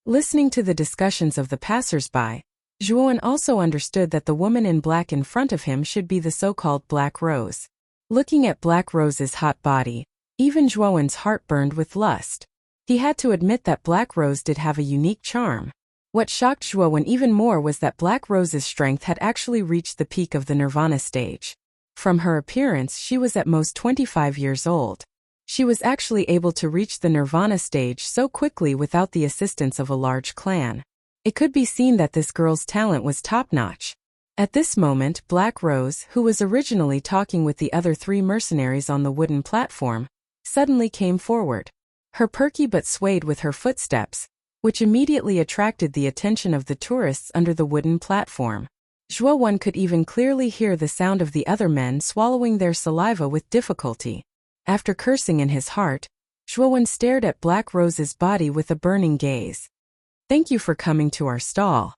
Listening to the discussions of the passers-by, Zhuowen also understood that the woman in black in front of him should be the so-called Black Rose. Looking at Black Rose's hot body, even Zhuowen's heart burned with lust. He had to admit that Black Rose did have a unique charm. What shocked Zhuowen even more was that Black Rose's strength had actually reached the peak of the Nirvana stage. From her appearance, she was at most 25 years old. She was actually able to reach the Nirvana stage so quickly without the assistance of a large clan. It could be seen that this girl's talent was top-notch. At this moment, Black Rose, who was originally talking with the other 3 mercenaries on the wooden platform, suddenly came forward. Her perky but swayed with her footsteps, which immediately attracted the attention of the tourists under the wooden platform. Zhuo could even clearly hear the sound of the other men swallowing their saliva with difficulty. After cursing in his heart, Zhuo stared at Black Rose's body with a burning gaze. "Thank you for coming to our stall.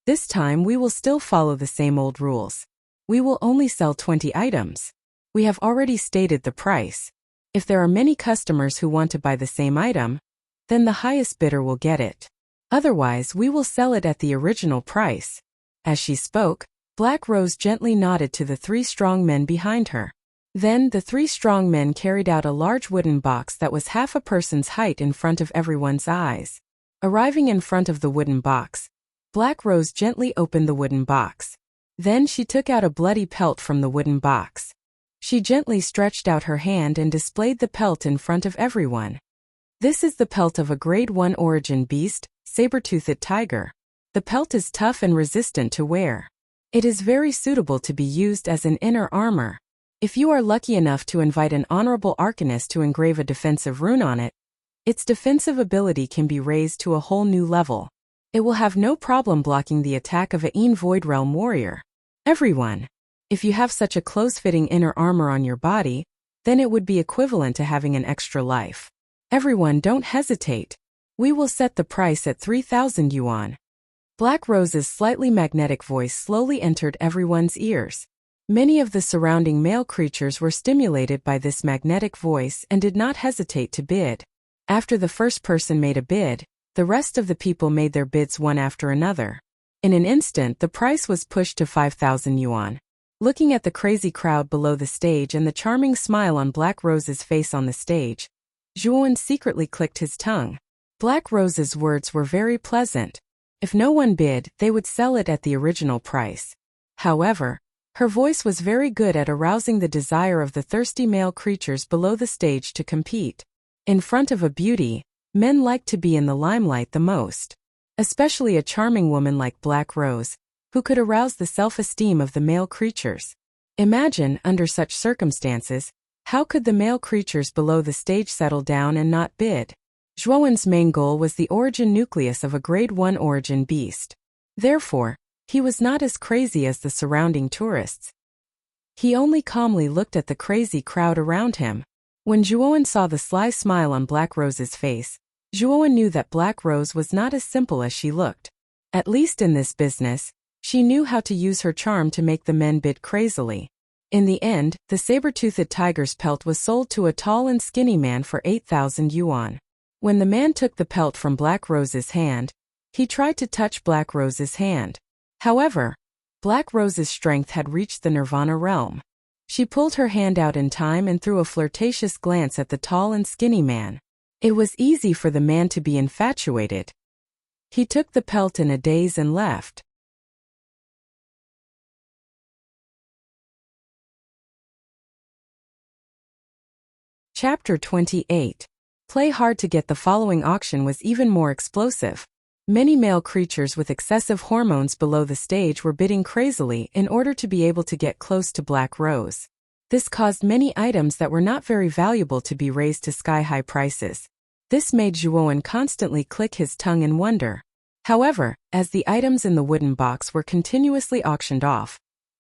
This time we will still follow the same old rules. We will only sell 20 items. We have already stated the price. If there are many customers who want to buy the same item, then the highest bidder will get it. Otherwise, we will sell it at the original price." As she spoke, Black Rose gently nodded to the 3 strong men behind her. Then the 3 strong men carried out a large wooden box that was half a person's height in front of everyone's eyes. Arriving in front of the wooden box, Black Rose gently opened the wooden box. Then she took out a bloody pelt from the wooden box. She gently stretched out her hand and displayed the pelt in front of everyone. This is the pelt of a grade 1 origin beast, saber-toothed tiger. The pelt is tough and resistant to wear. It is very suitable to be used as an inner armor. If you are lucky enough to invite an honorable arcanist to engrave a defensive rune on it, its defensive ability can be raised to a whole new level. It will have no problem blocking the attack of a Void Realm warrior. Everyone, if you have such a close-fitting inner armor on your body, then it would be equivalent to having an extra life. Everyone, don't hesitate. We will set the price at 3,000 yuan. Black Rose's slightly magnetic voice slowly entered everyone's ears. Many of the surrounding male creatures were stimulated by this magnetic voice and did not hesitate to bid. After the first person made a bid, the rest of the people made their bids one after another. In an instant, the price was pushed to 5,000 yuan. Looking at the crazy crowd below the stage and the charming smile on Black Rose's face on the stage, Zhuo secretly clicked his tongue. Black Rose's words were very pleasant. If no one bid, they would sell it at the original price. However, her voice was very good at arousing the desire of the thirsty male creatures below the stage to compete. In front of a beauty, men like to be in the limelight the most. Especially a charming woman like Black Rose, who could arouse the self-esteem of the male creatures. Imagine, under such circumstances, how could the male creatures below the stage settle down and not bid? Zhuowen's main goal was the origin nucleus of a grade 1 origin beast. Therefore, he was not as crazy as the surrounding tourists. He only calmly looked at the crazy crowd around him. When Zhuowen saw the sly smile on Black Rose's face, Zhuowen knew that Black Rose was not as simple as she looked. At least in this business, she knew how to use her charm to make the men bid crazily. In the end, the saber-toothed tiger's pelt was sold to a tall and skinny man for 8,000 yuan. When the man took the pelt from Black Rose's hand, he tried to touch Black Rose's hand. However, Black Rose's strength had reached the Nirvana realm. She pulled her hand out in time and threw a flirtatious glance at the tall and skinny man. It was easy for the man to be infatuated. He took the pelt in a daze and left. Chapter 28. Play hard to get. The following auction was even more explosive. Many male creatures with excessive hormones below the stage were bidding crazily in order to be able to get close to Black Rose. This caused many items that were not very valuable to be raised to sky-high prices. This made Zhuowen constantly click his tongue in wonder. However, as the items in the wooden box were continuously auctioned off,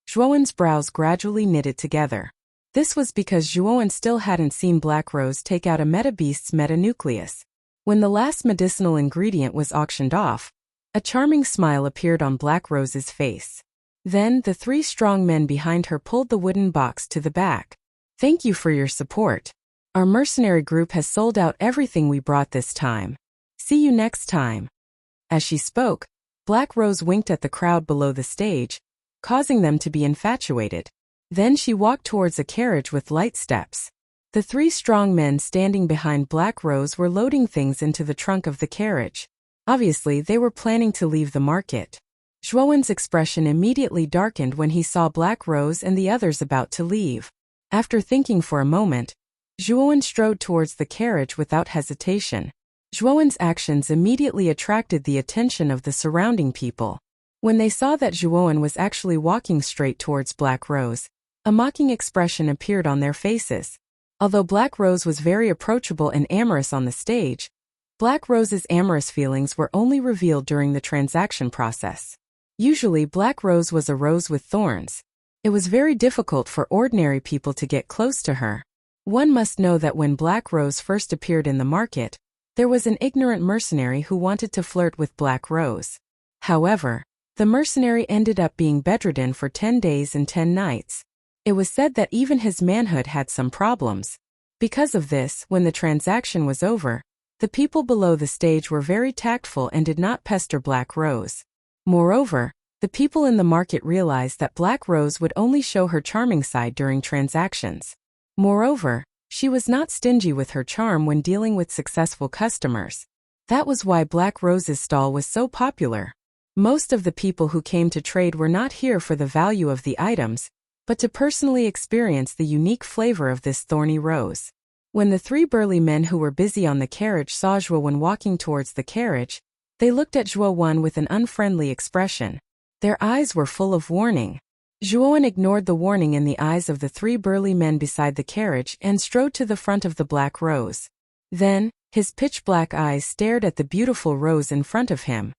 Zhuowen's brows gradually knitted together. This was because Zhuowen still hadn't seen Black Rose take out a meta-beast's meta-nucleus. When the last medicinal ingredient was auctioned off, a charming smile appeared on Black Rose's face. Then the 3 strong men behind her pulled the wooden box to the back. "Thank you for your support. Our mercenary group has sold out everything we brought this time. See you next time." As she spoke, Black Rose winked at the crowd below the stage, causing them to be infatuated. Then she walked towards a carriage with light steps. The 3 strong men standing behind Black Rose were loading things into the trunk of the carriage. Obviously, they were planning to leave the market. Zhuowen's expression immediately darkened when he saw Black Rose and the others about to leave. After thinking for a moment, Zhuowen strode towards the carriage without hesitation. Zhuowen's actions immediately attracted the attention of the surrounding people. When they saw that Zhuowen was actually walking straight towards Black Rose, a mocking expression appeared on their faces. Although Black Rose was very approachable and amorous on the stage, Black Rose's amorous feelings were only revealed during the transaction process. Usually, Black Rose was a rose with thorns. It was very difficult for ordinary people to get close to her. One must know that when Black Rose first appeared in the market, there was an ignorant mercenary who wanted to flirt with Black Rose. However, the mercenary ended up being bedridden for 10 days and 10 nights. It was said that even his manhood had some problems. Because of this, when the transaction was over, the people below the stage were very tactful and did not pester Black Rose. Moreover, the people in the market realized that Black Rose would only show her charming side during transactions. Moreover, she was not stingy with her charm when dealing with successful customers. That was why Black Rose's stall was so popular. Most of the people who came to trade were not here for the value of the items, but to personally experience the unique flavor of this thorny rose. When the three burly men who were busy on the carriage saw Zhuowen walking towards the carriage, they looked at Zhuowen with an unfriendly expression. Their eyes were full of warning. Zhuowen ignored the warning in the eyes of the three burly men beside the carriage and strode to the front of the Black Rose. Then, his pitch-black eyes stared at the beautiful rose in front of him.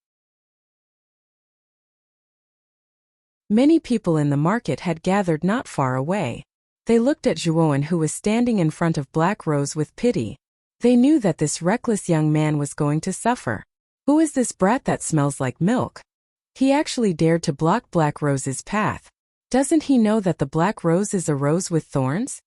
Many people in the market had gathered not far away. They looked at Zhuowen, who was standing in front of Black Rose, with pity. They knew that this reckless young man was going to suffer. Who is this brat that smells like milk? He actually dared to block Black Rose's path. Doesn't he know that the Black Rose is a rose with thorns?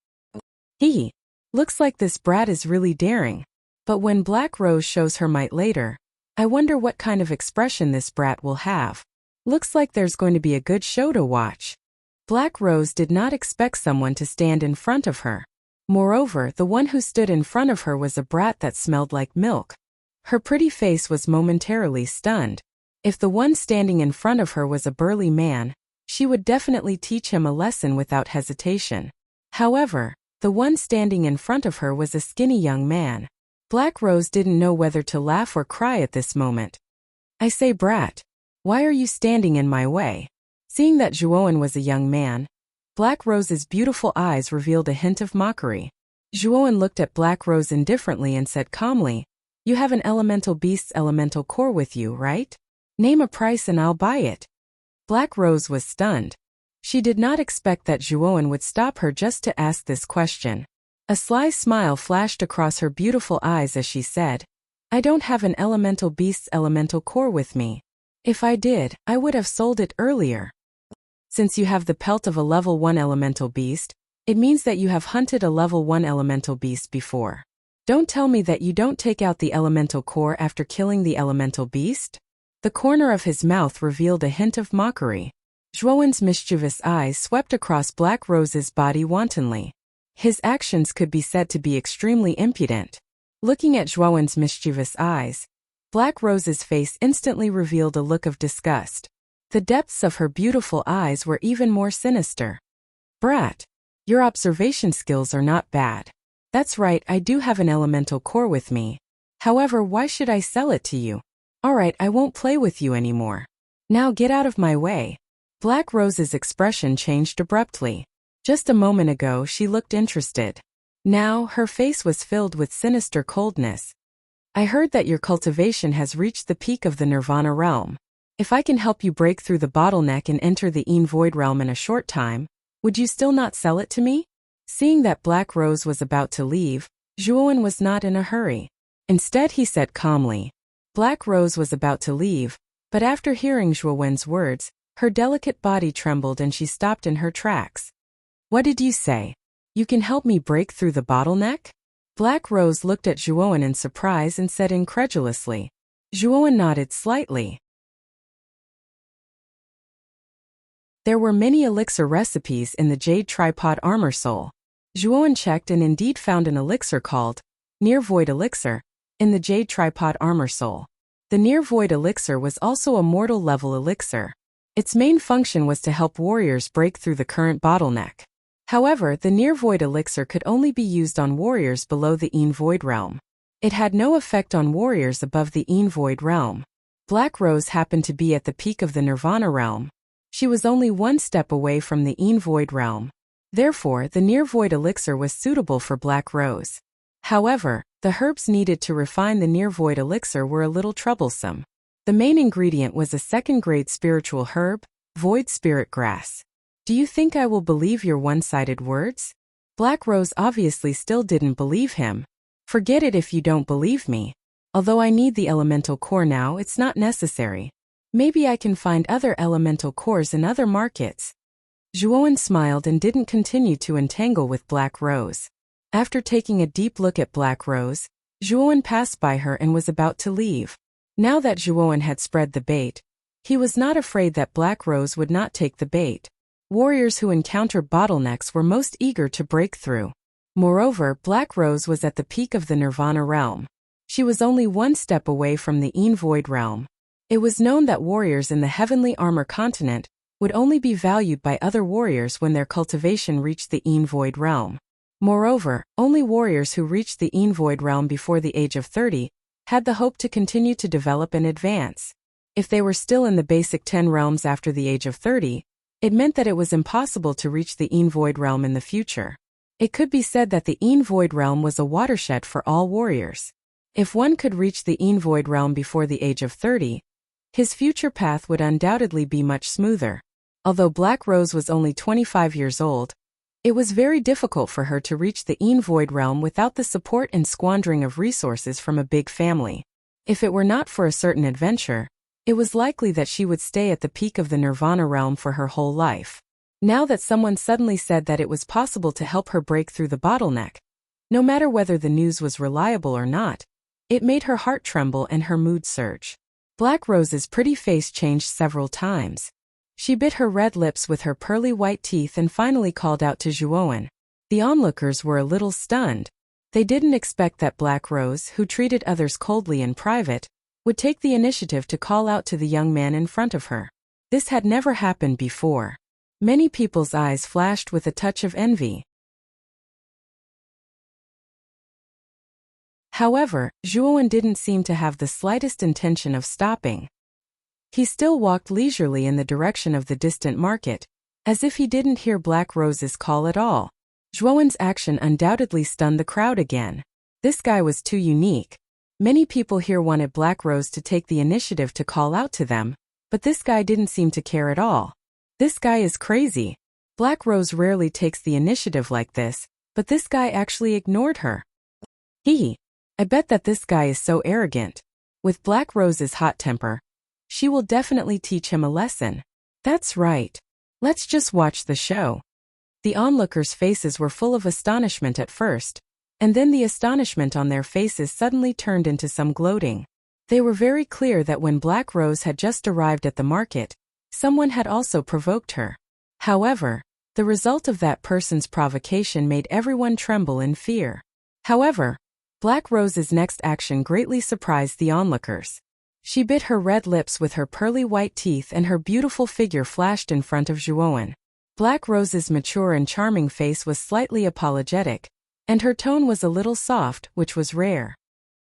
Looks like this brat is really daring. But when Black Rose shows her might later, I wonder what kind of expression this brat will have. Looks like there's going to be a good show to watch. Black Rose did not expect someone to stand in front of her. Moreover, the one who stood in front of her was a brat that smelled like milk. Her pretty face was momentarily stunned. If the one standing in front of her was a burly man, she would definitely teach him a lesson without hesitation. However, the one standing in front of her was a skinny young man. Black Rose didn't know whether to laugh or cry at this moment. I say, brat, why are you standing in my way? Seeing that Zhuowen was a young man, Black Rose's beautiful eyes revealed a hint of mockery. Zhuowen looked at Black Rose indifferently and said calmly, "You have an elemental beast's elemental core with you, right? Name a price and I'll buy it." Black Rose was stunned. She did not expect that Zhuowen would stop her just to ask this question. A sly smile flashed across her beautiful eyes as she said, "I don't have an elemental beast's elemental core with me. If I did, I would have sold it earlier." Since you have the pelt of a level 1 elemental beast, it means that you have hunted a level 1 elemental beast before. Don't tell me that you don't take out the elemental core after killing the elemental beast? The corner of his mouth revealed a hint of mockery. Zhuowen's mischievous eyes swept across Black Rose's body wantonly. His actions could be said to be extremely impudent. Looking at Zhuowen's mischievous eyes, Black Rose's face instantly revealed a look of disgust. The depths of her beautiful eyes were even more sinister. "Brat, your observation skills are not bad. That's right, I do have an elemental core with me. However, why should I sell it to you? Alright, I won't play with you anymore. Now get out of my way." Black Rose's expression changed abruptly. Just a moment ago she looked interested. Now, her face was filled with sinister coldness. "I heard that your cultivation has reached the peak of the Nirvana realm. If I can help you break through the bottleneck and enter the Een Void realm in a short time, would you still not sell it to me?" Seeing that Black Rose was about to leave, Zhuowen was not in a hurry. Instead he said calmly. Black Rose was about to leave, but after hearing Zhuowen's words, her delicate body trembled and she stopped in her tracks. "What did you say? You can help me break through the bottleneck?" Black Rose looked at Zhuowen in surprise and said incredulously. Zhuowen nodded slightly. There were many elixir recipes in the Jade Tripod Armor Soul. Zhuowen checked and indeed found an elixir called Near Void Elixir in the Jade Tripod Armor Soul. The Near Void Elixir was also a mortal level elixir. Its main function was to help warriors break through the current bottleneck. However, the near-void elixir could only be used on warriors below the Void realm. It had no effect on warriors above the Void realm. Black Rose happened to be at the peak of the Nirvana realm. She was only one step away from the Void realm. Therefore, the near-void elixir was suitable for Black Rose. However, the herbs needed to refine the near-void elixir were a little troublesome. The main ingredient was a second-grade spiritual herb, Void Spirit Grass. Do you think I will believe your one-sided words? Black Rose obviously still didn't believe him. Forget it if you don't believe me. Although I need the elemental core now, it's not necessary. Maybe I can find other elemental cores in other markets. Zhuowen smiled and didn't continue to entangle with Black Rose. After taking a deep look at Black Rose, Zhuowen passed by her and was about to leave. Now that Zhuowen had spread the bait, he was not afraid that Black Rose would not take the bait. Warriors who encounter bottlenecks were most eager to break through. Moreover, Black Rose was at the peak of the Nirvana realm. She was only one step away from the Void realm. It was known that warriors in the Heavenly Armor continent would only be valued by other warriors when their cultivation reached the Void realm. Moreover, only warriors who reached the Void realm before the age of 30 had the hope to continue to develop and advance. If they were still in the basic 10 realms after the age of 30, it meant that it was impossible to reach the Void realm in the future. It could be said that the Void realm was a watershed for all warriors. If one could reach the Void realm before the age of 30, his future path would undoubtedly be much smoother. Although Black Rose was only 25 years old, it was very difficult for her to reach the Void realm without the support and squandering of resources from a big family. If it were not for a certain adventure, it was likely that she would stay at the peak of the Nirvana realm for her whole life. Now that someone suddenly said that it was possible to help her break through the bottleneck, no matter whether the news was reliable or not, it made her heart tremble and her mood surge. Black Rose's pretty face changed several times. She bit her red lips with her pearly white teeth and finally called out to Zhuowen. The onlookers were a little stunned. They didn't expect that Black Rose, who treated others coldly in private, would take the initiative to call out to the young man in front of her. This had never happened before. Many people's eyes flashed with a touch of envy. However, Zhuowen didn't seem to have the slightest intention of stopping. He still walked leisurely in the direction of the distant market, as if he didn't hear Black Rose's call at all. Zhuowen's action undoubtedly stunned the crowd again. This guy was too unique. Many people here wanted Black Rose to take the initiative to call out to them, but this guy didn't seem to care at all. This guy is crazy. Black Rose rarely takes the initiative like this, but this guy actually ignored her. I bet that this guy is so arrogant. With Black Rose's hot temper, she will definitely teach him a lesson. That's right. Let's just watch the show. The onlookers' faces were full of astonishment at first, and then the astonishment on their faces suddenly turned into some gloating. They were very clear that when Black Rose had just arrived at the market, someone had also provoked her. However, the result of that person's provocation made everyone tremble in fear. However, Black Rose's next action greatly surprised the onlookers. She bit her red lips with her pearly white teeth and her beautiful figure flashed in front of Zhuowen. Black Rose's mature and charming face was slightly apologetic, and her tone was a little soft, which was rare.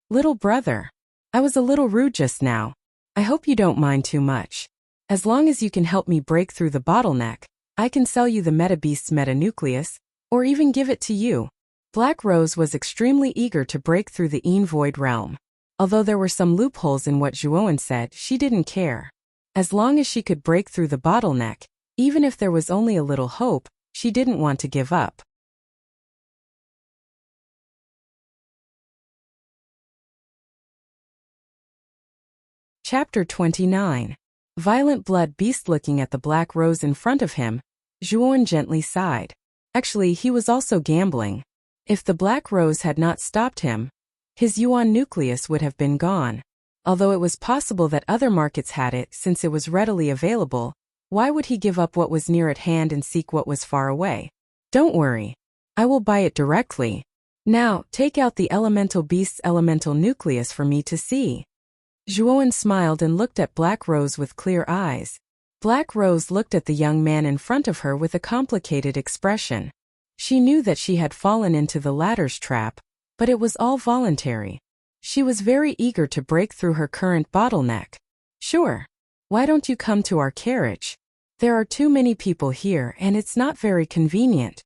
Little brother, I was a little rude just now. I hope you don't mind too much. As long as you can help me break through the bottleneck, I can sell you the Metabeast's metanucleus, or even give it to you. Black Rose was extremely eager to break through the Void realm. Although there were some loopholes in what Zhuowen said, she didn't care. As long as she could break through the bottleneck, even if there was only a little hope, she didn't want to give up. Chapter 29. Violent Blood Beast. Looking at the Black Rose in front of him, Zhuowen gently sighed. Actually, he was also gambling. If the Black Rose had not stopped him, his Yuan nucleus would have been gone. Although it was possible that other markets had it since it was readily available, why would he give up what was near at hand and seek what was far away? Don't worry. I will buy it directly. Now, take out the elemental beast's elemental nucleus for me to see. Zhuowen smiled and looked at Black Rose with clear eyes. Black Rose looked at the young man in front of her with a complicated expression. She knew that she had fallen into the latter's trap, but it was all voluntary. She was very eager to break through her current bottleneck. Sure. Why don't you come to our carriage? There are too many people here and it's not very convenient.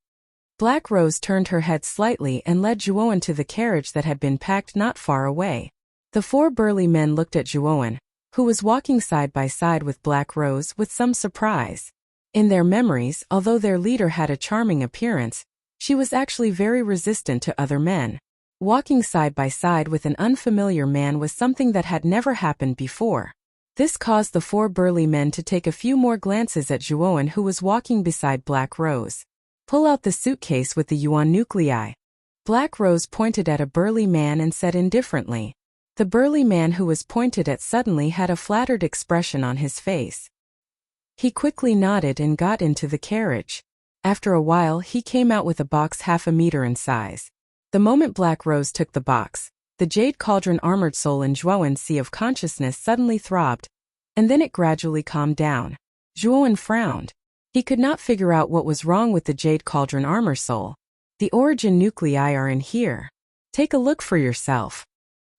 Black Rose turned her head slightly and led Zhuowen to the carriage that had been packed not far away. The four burly men looked at Zhuowen, who was walking side by side with Black Rose, with some surprise. In their memories, although their leader had a charming appearance, she was actually very resistant to other men. Walking side by side with an unfamiliar man was something that had never happened before. This caused the four burly men to take a few more glances at Zhuowen, who was walking beside Black Rose. Pull out the suitcase with the yuan nuclei. Black Rose pointed at a burly man and said indifferently. The burly man who was pointed at suddenly had a flattered expression on his face. He quickly nodded and got into the carriage. After a while he came out with a box half a meter in size. The moment Black Rose took the box, the jade cauldron armored soul in Zhuowen's sea of consciousness suddenly throbbed, and then it gradually calmed down. Zhuowen frowned. He could not figure out what was wrong with the jade cauldron armor soul. The origin nuclei are in here. Take a look for yourself.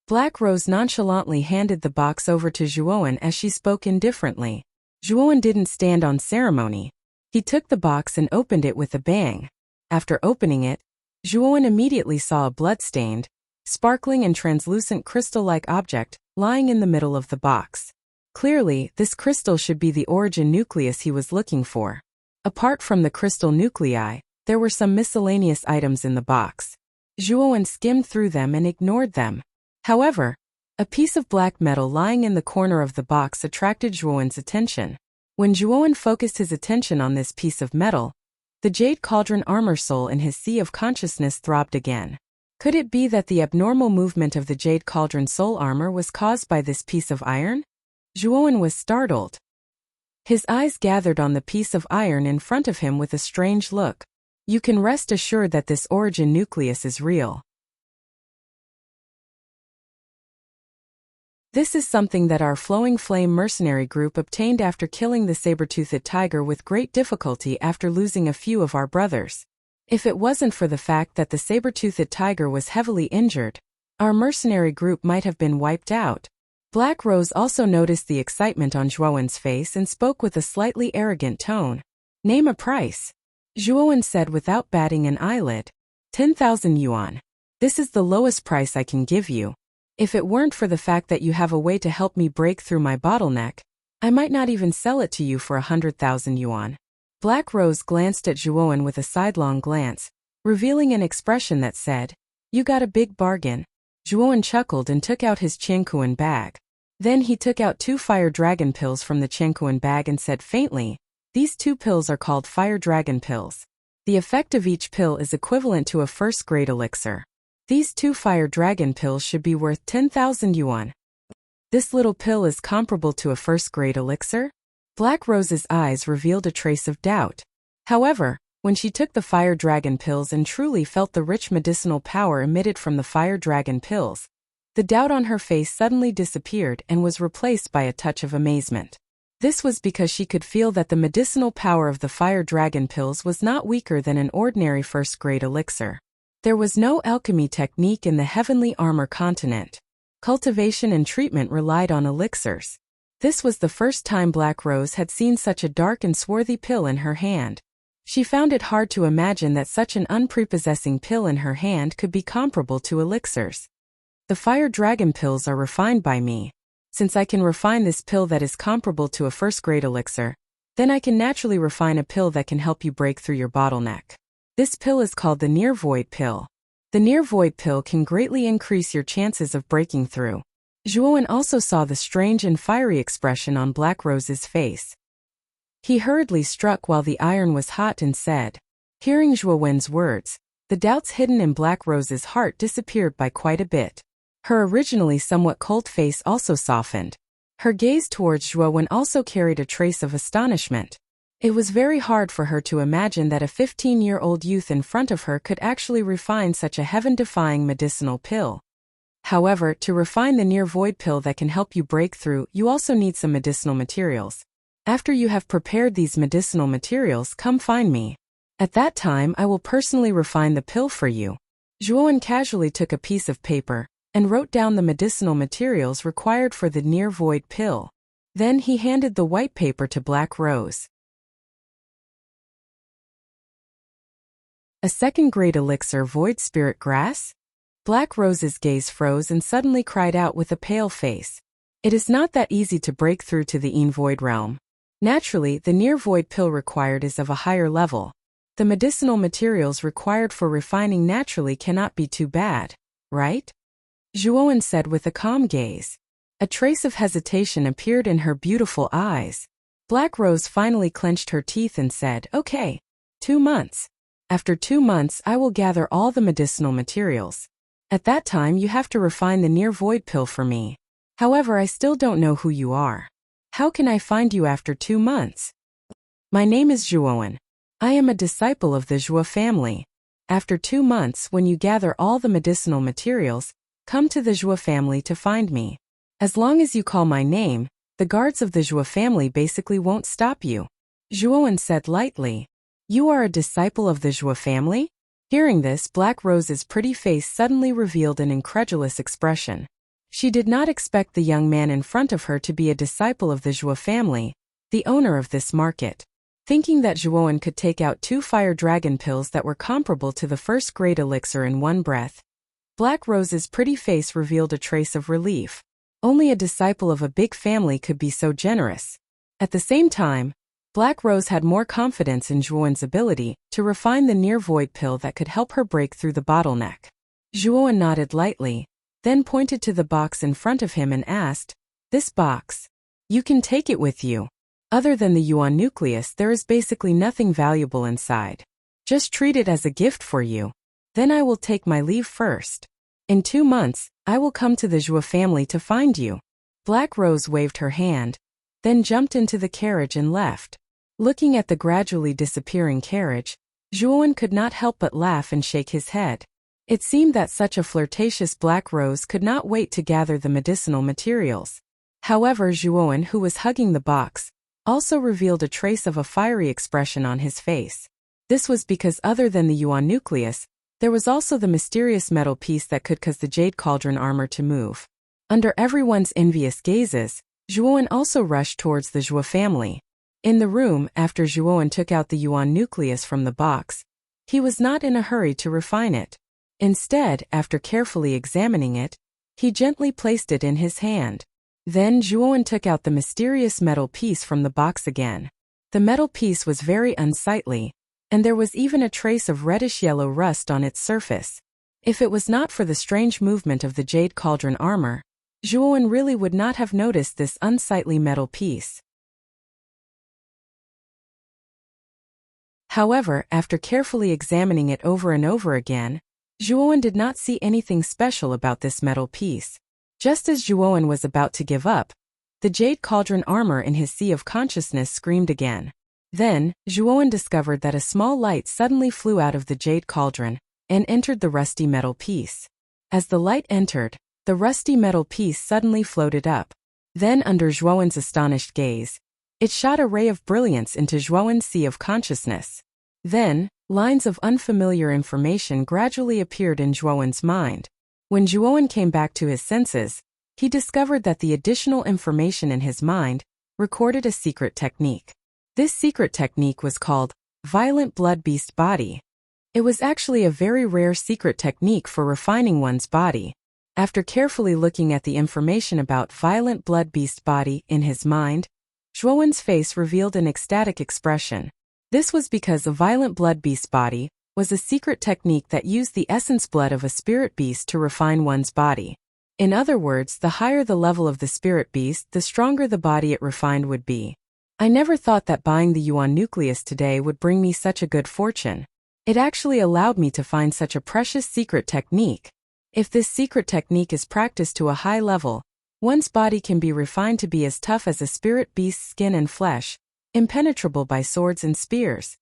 Black Rose nonchalantly handed the box over to Zhuowen as she spoke indifferently. Zhuowen didn't stand on ceremony. He took the box and opened it with a bang. After opening it, Zhuowen immediately saw a blood-stained, sparkling and translucent crystal-like object lying in the middle of the box. Clearly, this crystal should be the origin nucleus he was looking for. Apart from the crystal nuclei, there were some miscellaneous items in the box. Zhuowen skimmed through them and ignored them. However, a piece of black metal lying in the corner of the box attracted Zhuowen's attention. When Zhuowen focused his attention on this piece of metal, the jade cauldron armor soul in his sea of consciousness throbbed again. Could it be that the abnormal movement of the jade cauldron soul armor was caused by this piece of iron? Zhuowen was startled. His eyes gathered on the piece of iron in front of him with a strange look. You can rest assured that this origin nucleus is real. This is something that our Flowing Flame mercenary group obtained after killing the saber-toothed tiger with great difficulty after losing a few of our brothers. If it wasn't for the fact that the saber-toothed tiger was heavily injured, our mercenary group might have been wiped out. Black Rose also noticed the excitement on Zhuowen's face and spoke with a slightly arrogant tone. Name a price. Zhuowen said without batting an eyelid. 10,000 yuan. This is the lowest price I can give you. If it weren't for the fact that you have a way to help me break through my bottleneck, I might not even sell it to you for 100,000 yuan. Black Rose glanced at Zhuowen with a sidelong glance, revealing an expression that said, You got a big bargain. Zhuowen chuckled and took out his Qiankuan bag. Then he took out 2 fire dragon pills from the Qiankuan bag and said faintly, These 2 pills are called fire dragon pills. The effect of each pill is equivalent to a first-grade elixir. These 2 fire dragon pills should be worth 10,000 yuan. This little pill is comparable to a first-grade elixir? Black Rose's eyes revealed a trace of doubt. However, when she took the fire dragon pills and truly felt the rich medicinal power emitted from the fire dragon pills, the doubt on her face suddenly disappeared and was replaced by a touch of amazement. This was because she could feel that the medicinal power of the fire dragon pills was not weaker than an ordinary first-grade elixir. There was no alchemy technique in the heavenly armor continent. Cultivation and treatment relied on elixirs. This was the first time Black Rose had seen such a dark and swarthy pill in her hand. She found it hard to imagine that such an unprepossessing pill in her hand could be comparable to elixirs. The fire dragon pills are refined by me. Since I can refine this pill that is comparable to a first-grade elixir, then I can naturally refine a pill that can help you break through your bottleneck. This pill is called the Near Void pill. The Near Void pill can greatly increase your chances of breaking through. Zhuowen also saw the strange and fiery expression on Black Rose's face. He hurriedly struck while the iron was hot and said, Hearing Zhuowen's words, the doubts hidden in Black Rose's heart disappeared by quite a bit. Her originally somewhat cold face also softened. Her gaze towards Zhuowen also carried a trace of astonishment. It was very hard for her to imagine that a 15-year-old youth in front of her could actually refine such a heaven-defying medicinal pill. However, to refine the Near Void pill that can help you break through, you also need some medicinal materials. After you have prepared these medicinal materials, come find me. At that time I will personally refine the pill for you. Zhuowen casually took a piece of paper and wrote down the medicinal materials required for the near-void pill. Then he handed the white paper to Black Rose. A second-grade elixir, Void Spirit Grass? Black Rose's gaze froze and suddenly cried out with a pale face. It is not that easy to break through to the in-void realm. Naturally, the near-void pill required is of a higher level. The medicinal materials required for refining naturally cannot be too bad, right? Zhuowen said with a calm gaze. A trace of hesitation appeared in her beautiful eyes. Black Rose finally clenched her teeth and said, "Okay. 2 months. After 2 months I will gather all the medicinal materials. At that time you have to refine the near-void pill for me. However, I still don't know who you are. How can I find you after 2 months? My name is Zhuowen. I am a disciple of the Zhuo family. After 2 months, when you gather all the medicinal materials, come to the Zhuo family to find me. As long as you call my name, the guards of the Zhuo family basically won't stop you." Zhuowen said lightly. "You are a disciple of the Zhuo family?" Hearing this, Black Rose's pretty face suddenly revealed an incredulous expression. She did not expect the young man in front of her to be a disciple of the Zhuo family, the owner of this market. Thinking that Zhuowen could take out 2 fire dragon pills that were comparable to the first-grade elixir in one breath, Black Rose's pretty face revealed a trace of relief. Only a disciple of a big family could be so generous. At the same time, Black Rose had more confidence in Zhuowen's ability to refine the near-void pill that could help her break through the bottleneck. Zhuowen nodded lightly, then pointed to the box in front of him and asked, "This box? You can take it with you. Other than the yuan nucleus, there is basically nothing valuable inside. Just treat it as a gift for you. Then I will take my leave first. In 2 months, I will come to the Zhuo family to find you." Black Rose waved her hand, then jumped into the carriage and left. Looking at the gradually disappearing carriage, Zhuowen could not help but laugh and shake his head. It seemed that such a flirtatious Black Rose could not wait to gather the medicinal materials. However, Zhuowen, who was hugging the box, also revealed a trace of a fiery expression on his face. This was because other than the yuan nucleus, there was also the mysterious metal piece that could cause the jade cauldron armor to move. Under everyone's envious gazes, Zhuowen also rushed towards the Zhuo family. In the room, after Zhuowen took out the yuan nucleus from the box, he was not in a hurry to refine it. Instead, after carefully examining it, he gently placed it in his hand. Then Zhuowen took out the mysterious metal piece from the box again. The metal piece was very unsightly, and there was even a trace of reddish-yellow rust on its surface. If it was not for the strange movement of the jade cauldron armor, Zhuowen really would not have noticed this unsightly metal piece. However, after carefully examining it over and over again, Zhuowen did not see anything special about this metal piece. Just as Zhuowen was about to give up, the jade cauldron armor in his sea of consciousness screamed again. Then, Zhuowen discovered that a small light suddenly flew out of the jade cauldron and entered the rusty metal piece. As the light entered, the rusty metal piece suddenly floated up. Then, under Zhuowen's astonished gaze, it shot a ray of brilliance into Zhuowen's sea of consciousness. Then, lines of unfamiliar information gradually appeared in Zhuowen's mind. When Zhuowen came back to his senses, he discovered that the additional information in his mind recorded a secret technique. This secret technique was called Violent Blood Beast Body. It was actually a very rare secret technique for refining one's body. After carefully looking at the information about Violent Blood Beast Body in his mind, Zhuowen's face revealed an ecstatic expression. This was because a Violent Blood Beast Body was a secret technique that used the essence blood of a spirit beast to refine one's body. In other words, the higher the level of the spirit beast, the stronger the body it refined would be. I never thought that buying the yuan nucleus today would bring me such a good fortune. It actually allowed me to find such a precious secret technique. If this secret technique is practiced to a high level, one's body can be refined to be as tough as a spirit beast's skin and flesh, impenetrable by swords and spears.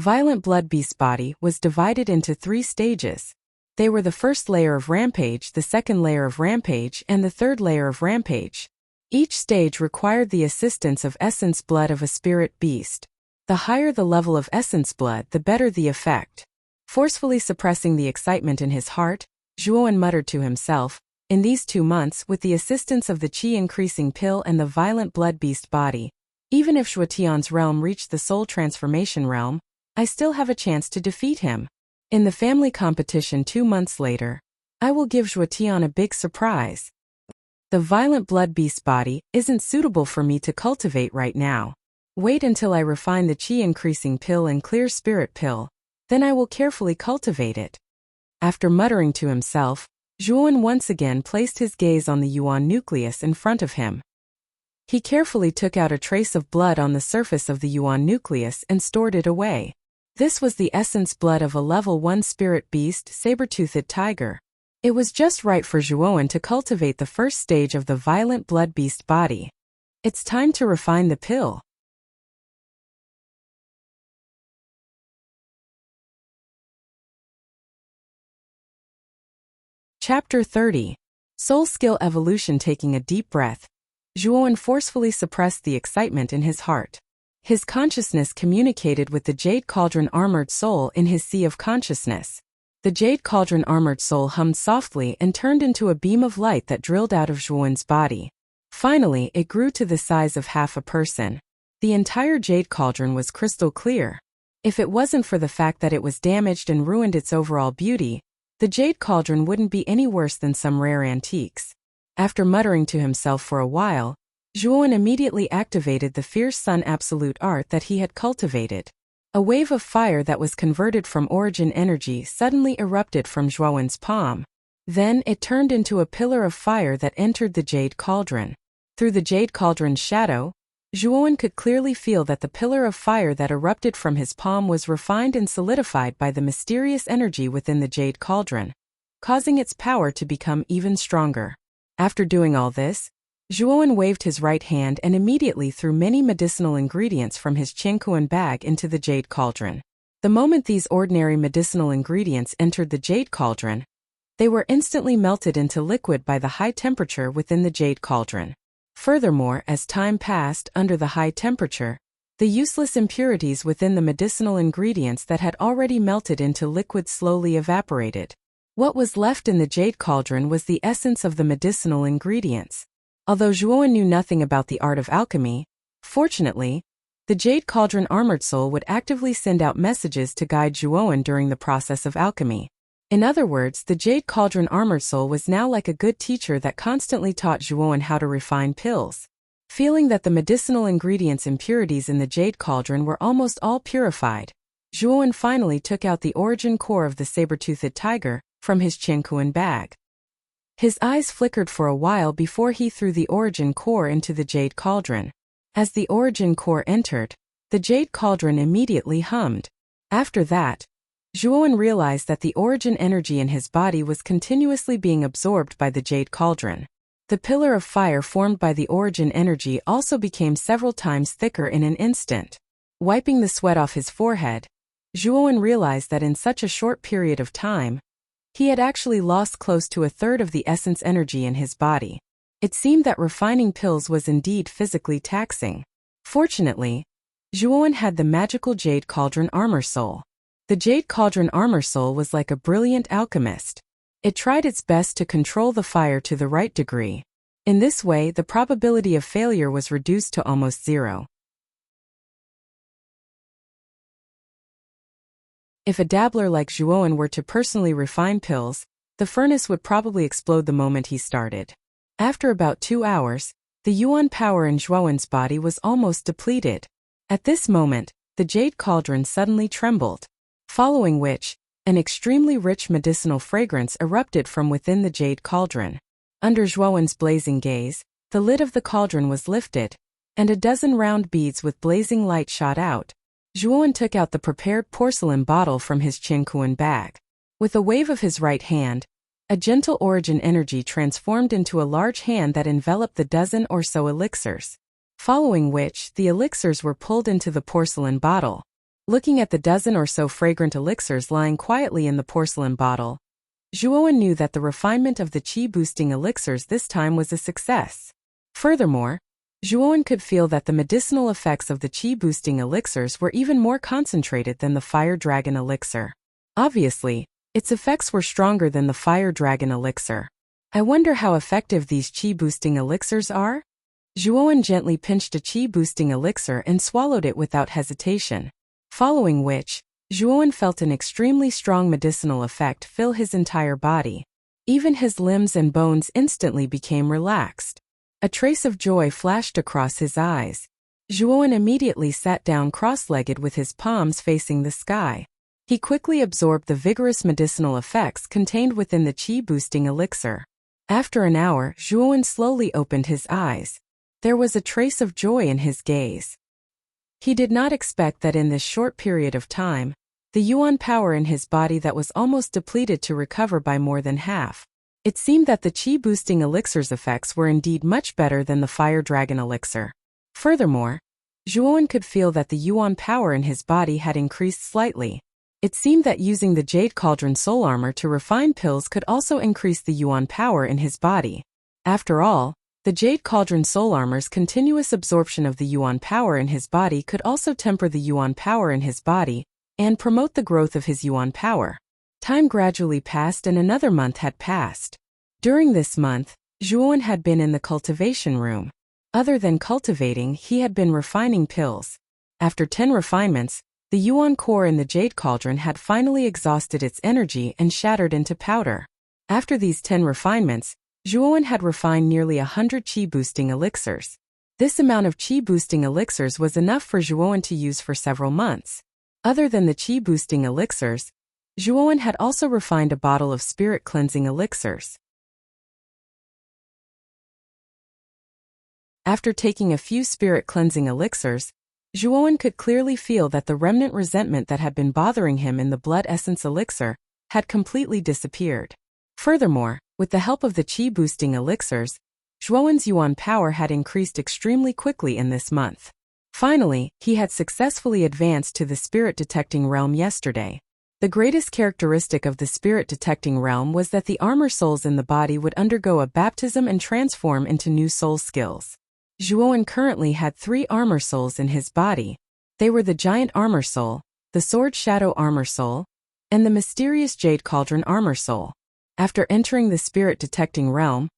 Violent Blood Beast Body was divided into 3 stages. They were the first layer of Rampage, the second layer of Rampage, and the third layer of Rampage. Each stage required the assistance of essence blood of a spirit beast. The higher the level of essence blood, the better the effect. Forcefully suppressing the excitement in his heart, Zhuowen muttered to himself, "In these 2 months, with the assistance of the qi-increasing pill and the violent blood beast body, even if Zhuotian's realm reached the soul transformation realm, I still have a chance to defeat him. In the family competition 2 months later, I will give Zhuotian a big surprise. The violent blood beast body isn't suitable for me to cultivate right now. Wait until I refine the qi-increasing pill and clear spirit pill, then I will carefully cultivate it." After muttering to himself, Zhuowen once again placed his gaze on the yuan nucleus in front of him. He carefully took out a trace of blood on the surface of the yuan nucleus and stored it away. This was the essence blood of a level 1 spirit beast saber-toothed tiger. It was just right for Zhuowen to cultivate the first stage of the violent blood beast body. It's time to refine the pill. Chapter 30. Soul Skill Evolution. Taking a deep breath, Zhuowen forcefully suppressed the excitement in his heart. His consciousness communicated with the Jade Cauldron Armored Soul in his sea of consciousness. The Jade Cauldron Armored Soul hummed softly and turned into a beam of light that drilled out of Zhuowen's body. Finally, it grew to the size of half a person. The entire Jade Cauldron was crystal clear. If it wasn't for the fact that it was damaged and ruined its overall beauty, the Jade Cauldron wouldn't be any worse than some rare antiques. After muttering to himself for a while, Zhuowen immediately activated the Fierce Sun Absolute Art that he had cultivated. A wave of fire that was converted from origin energy suddenly erupted from Zhuowen's palm. Then it turned into a pillar of fire that entered the Jade Cauldron. Through the Jade Cauldron's shadow, Zhuowen could clearly feel that the pillar of fire that erupted from his palm was refined and solidified by the mysterious energy within the Jade Cauldron, causing its power to become even stronger. After doing all this, Zhuowen waved his right hand and immediately threw many medicinal ingredients from his Qingkuan bag into the Jade Cauldron. The moment these ordinary medicinal ingredients entered the Jade Cauldron, they were instantly melted into liquid by the high temperature within the Jade Cauldron. Furthermore, as time passed under the high temperature, the useless impurities within the medicinal ingredients that had already melted into liquid slowly evaporated. What was left in the Jade Cauldron was the essence of the medicinal ingredients. Although Zhuowen knew nothing about the art of alchemy, fortunately, the Jade Cauldron Armored Soul would actively send out messages to guide Zhuowen during the process of alchemy. In other words, the Jade Cauldron Armored Soul was now like a good teacher that constantly taught Zhuowen how to refine pills. Feeling that the medicinal ingredients' impurities in the Jade Cauldron were almost all purified, Zhuowen finally took out the origin core of the saber-toothed tiger from his Qingkuan bag. His eyes flickered for a while before he threw the origin core into the Jade Cauldron. As the origin core entered, the Jade Cauldron immediately hummed. After that, Zhuowen realized that the origin energy in his body was continuously being absorbed by the Jade Cauldron. The pillar of fire formed by the origin energy also became several times thicker in an instant. Wiping the sweat off his forehead, Zhuowen realized that in such a short period of time, he had actually lost close to a third of the essence energy in his body. It seemed that refining pills was indeed physically taxing. Fortunately, Zhuowen had the magical Jade Cauldron Armor Soul. The Jade Cauldron Armor Soul was like a brilliant alchemist. It tried its best to control the fire to the right degree. In this way, the probability of failure was reduced to almost zero. If a dabbler like Zhuowen were to personally refine pills, the furnace would probably explode the moment he started. After about 2 hours, the yuan power in Zhuowen's body was almost depleted. At this moment, the Jade Cauldron suddenly trembled, following which, an extremely rich medicinal fragrance erupted from within the Jade Cauldron. Under Zhuowen's blazing gaze, the lid of the cauldron was lifted, and a dozen round beads with blazing light shot out. Zhuowen took out the prepared porcelain bottle from his Qingkuan bag. With a wave of his right hand, a gentle origin energy transformed into a large hand that enveloped the dozen or so elixirs. Following which, the elixirs were pulled into the porcelain bottle. Looking at the dozen or so fragrant elixirs lying quietly in the porcelain bottle, Zhuowen knew that the refinement of the qi-boosting elixirs this time was a success. Furthermore, Zhuowen could feel that the medicinal effects of the qi-boosting elixirs were even more concentrated than the Fire Dragon elixir. Obviously, its effects were stronger than the Fire Dragon elixir. I wonder how effective these qi-boosting elixirs are? Zhuowen gently pinched a qi-boosting elixir and swallowed it without hesitation, following which, Zhuowen felt an extremely strong medicinal effect fill his entire body. Even his limbs and bones instantly became relaxed. A trace of joy flashed across his eyes. Zhuowen immediately sat down cross-legged with his palms facing the sky. He quickly absorbed the vigorous medicinal effects contained within the qi-boosting elixir. After an hour, Zhuowen slowly opened his eyes. There was a trace of joy in his gaze. He did not expect that in this short period of time, the yuan power in his body that was almost depleted to recover by more than half. It seemed that the qi-boosting elixir's effects were indeed much better than the Fire Dragon elixir. Furthermore, Zhuowen could feel that the yuan power in his body had increased slightly. It seemed that using the Jade Cauldron Soul Armor to refine pills could also increase the yuan power in his body. After all, the Jade Cauldron Soul Armor's continuous absorption of the yuan power in his body could also temper the yuan power in his body and promote the growth of his yuan power. Time gradually passed and another month had passed. During this month, Zhuowen had been in the cultivation room. Other than cultivating, he had been refining pills. After 10 refinements, the yuan core in the Jade Cauldron had finally exhausted its energy and shattered into powder. After these 10 refinements, Zhuowen had refined nearly 100 qi-boosting elixirs. This amount of qi-boosting elixirs was enough for Zhuowen to use for several months. Other than the qi-boosting elixirs, Zhuowen had also refined a bottle of spirit cleansing elixirs. After taking a few spirit cleansing elixirs, Zhuowen could clearly feel that the remnant resentment that had been bothering him in the blood essence elixir had completely disappeared. Furthermore, with the help of the qi-boosting elixirs, Zhuowen's yuan power had increased extremely quickly in this month. Finally, he had successfully advanced to the spirit-detecting realm yesterday. The greatest characteristic of the spirit-detecting realm was that the armor souls in the body would undergo a baptism and transform into new soul skills. Zhuowen currently had 3 armor souls in his body. They were the Giant Armor Soul, the Sword Shadow Armor Soul, and the mysterious Jade Cauldron Armor Soul. After entering the spirit-detecting realm,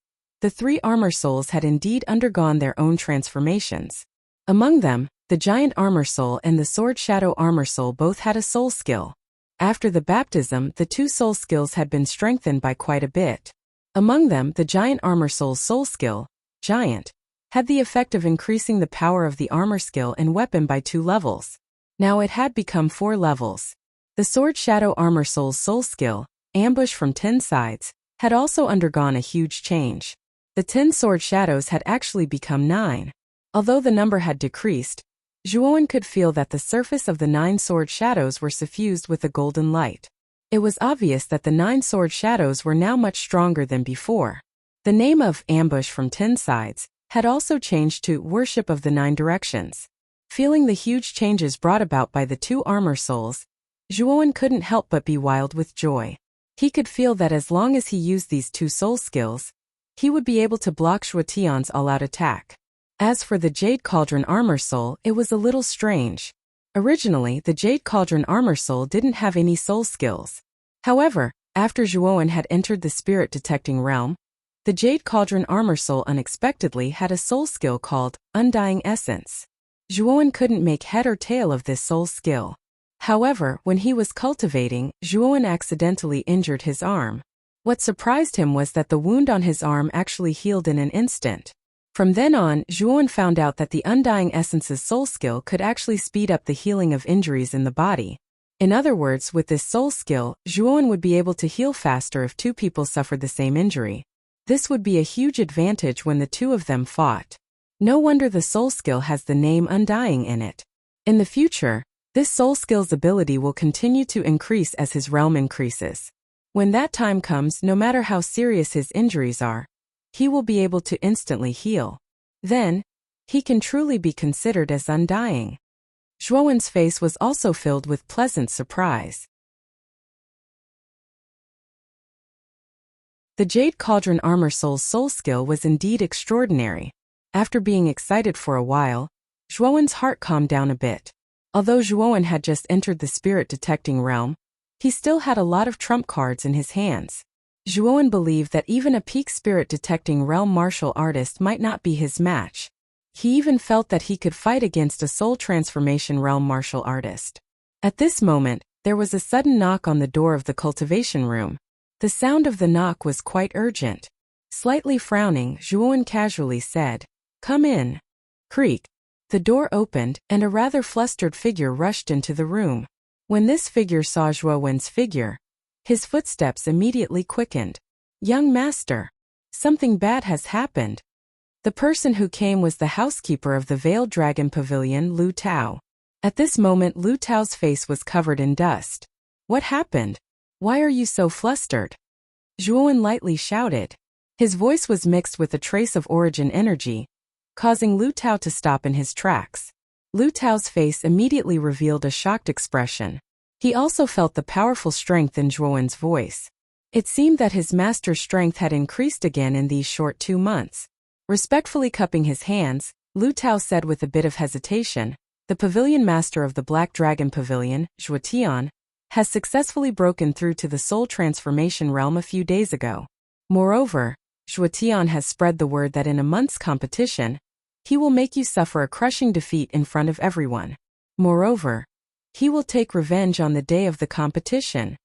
the 3 armor souls had indeed undergone their own transformations. Among them, the Giant Armor Soul and the Sword Shadow Armor Soul both had a soul skill. After the baptism, the 2 soul skills had been strengthened by quite a bit. Among them, the Giant Armor Soul's soul skill, Giant, had the effect of increasing the power of the armor skill and weapon by 2 levels. Now it had become 4 levels. The Sword Shadow Armor Soul's soul skill, Ambush from 10 sides, had also undergone a huge change. The 10 sword shadows had actually become 9. Although the number had decreased, Zhuowen could feel that the surface of the 9 sword shadows were suffused with a golden light. It was obvious that the 9 sword shadows were now much stronger than before. The name of Ambush from 10 sides had also changed to Worship of the 9 directions. Feeling the huge changes brought about by the 2 armor souls, Zhuowen couldn't help but be wild with joy. He could feel that as long as he used these 2 soul skills, he would be able to block Shuo Tian's all-out attack. As for the Jade Cauldron Armor Soul, it was a little strange. Originally, the Jade Cauldron Armor Soul didn't have any soul skills. However, after Zhuowen had entered the spirit-detecting realm, the Jade Cauldron Armor Soul unexpectedly had a soul skill called Undying Essence. Zhuowen couldn't make head or tail of this soul skill. However, when he was cultivating, Zhuowen accidentally injured his arm. What surprised him was that the wound on his arm actually healed in an instant. From then on, Zhuowen found out that the Undying Essence's soul skill could actually speed up the healing of injuries in the body. In other words, with this soul skill, Zhuowen would be able to heal faster if 2 people suffered the same injury. This would be a huge advantage when the 2 of them fought. No wonder the soul skill has the name Undying in it. In the future, this soul skill's ability will continue to increase as his realm increases. When that time comes, no matter how serious his injuries are, he will be able to instantly heal. Then, he can truly be considered as undying. Zhuowen's face was also filled with pleasant surprise. The Jade Cauldron Armor Soul's soul skill was indeed extraordinary. After being excited for a while, Zhuowen's heart calmed down a bit. Although Zhuowen had just entered the spirit detecting realm, he still had a lot of trump cards in his hands. Zhuowen believed that even a peak spirit detecting realm martial artist might not be his match. He even felt that he could fight against a soul transformation realm martial artist. At this moment, there was a sudden knock on the door of the cultivation room. The sound of the knock was quite urgent. Slightly frowning, Zhuowen casually said, "Come in." Creak. The door opened, and a rather flustered figure rushed into the room. When this figure saw Zhuowen's figure, his footsteps immediately quickened. "Young master, something bad has happened." The person who came was the housekeeper of the Veiled Dragon Pavilion, Lu Tao. At this moment, Lu Tao's face was covered in dust. "What happened? Why are you so flustered?" Zhuowen lightly shouted. His voice was mixed with a trace of origin energy, causing Lu Tao to stop in his tracks. Lu Tao's face immediately revealed a shocked expression. He also felt the powerful strength in Zhuowen's voice. It seemed that his master's strength had increased again in these short 2 months. Respectfully cupping his hands, Lu Tao said with a bit of hesitation, "The pavilion master of the Black Dragon Pavilion, Zhuotian, has successfully broken through to the soul transformation realm a few days ago. Moreover, Zhuotian has spread the word that in a month's competition, he will make you suffer a crushing defeat in front of everyone. Moreover, he will take revenge on the day of the competition."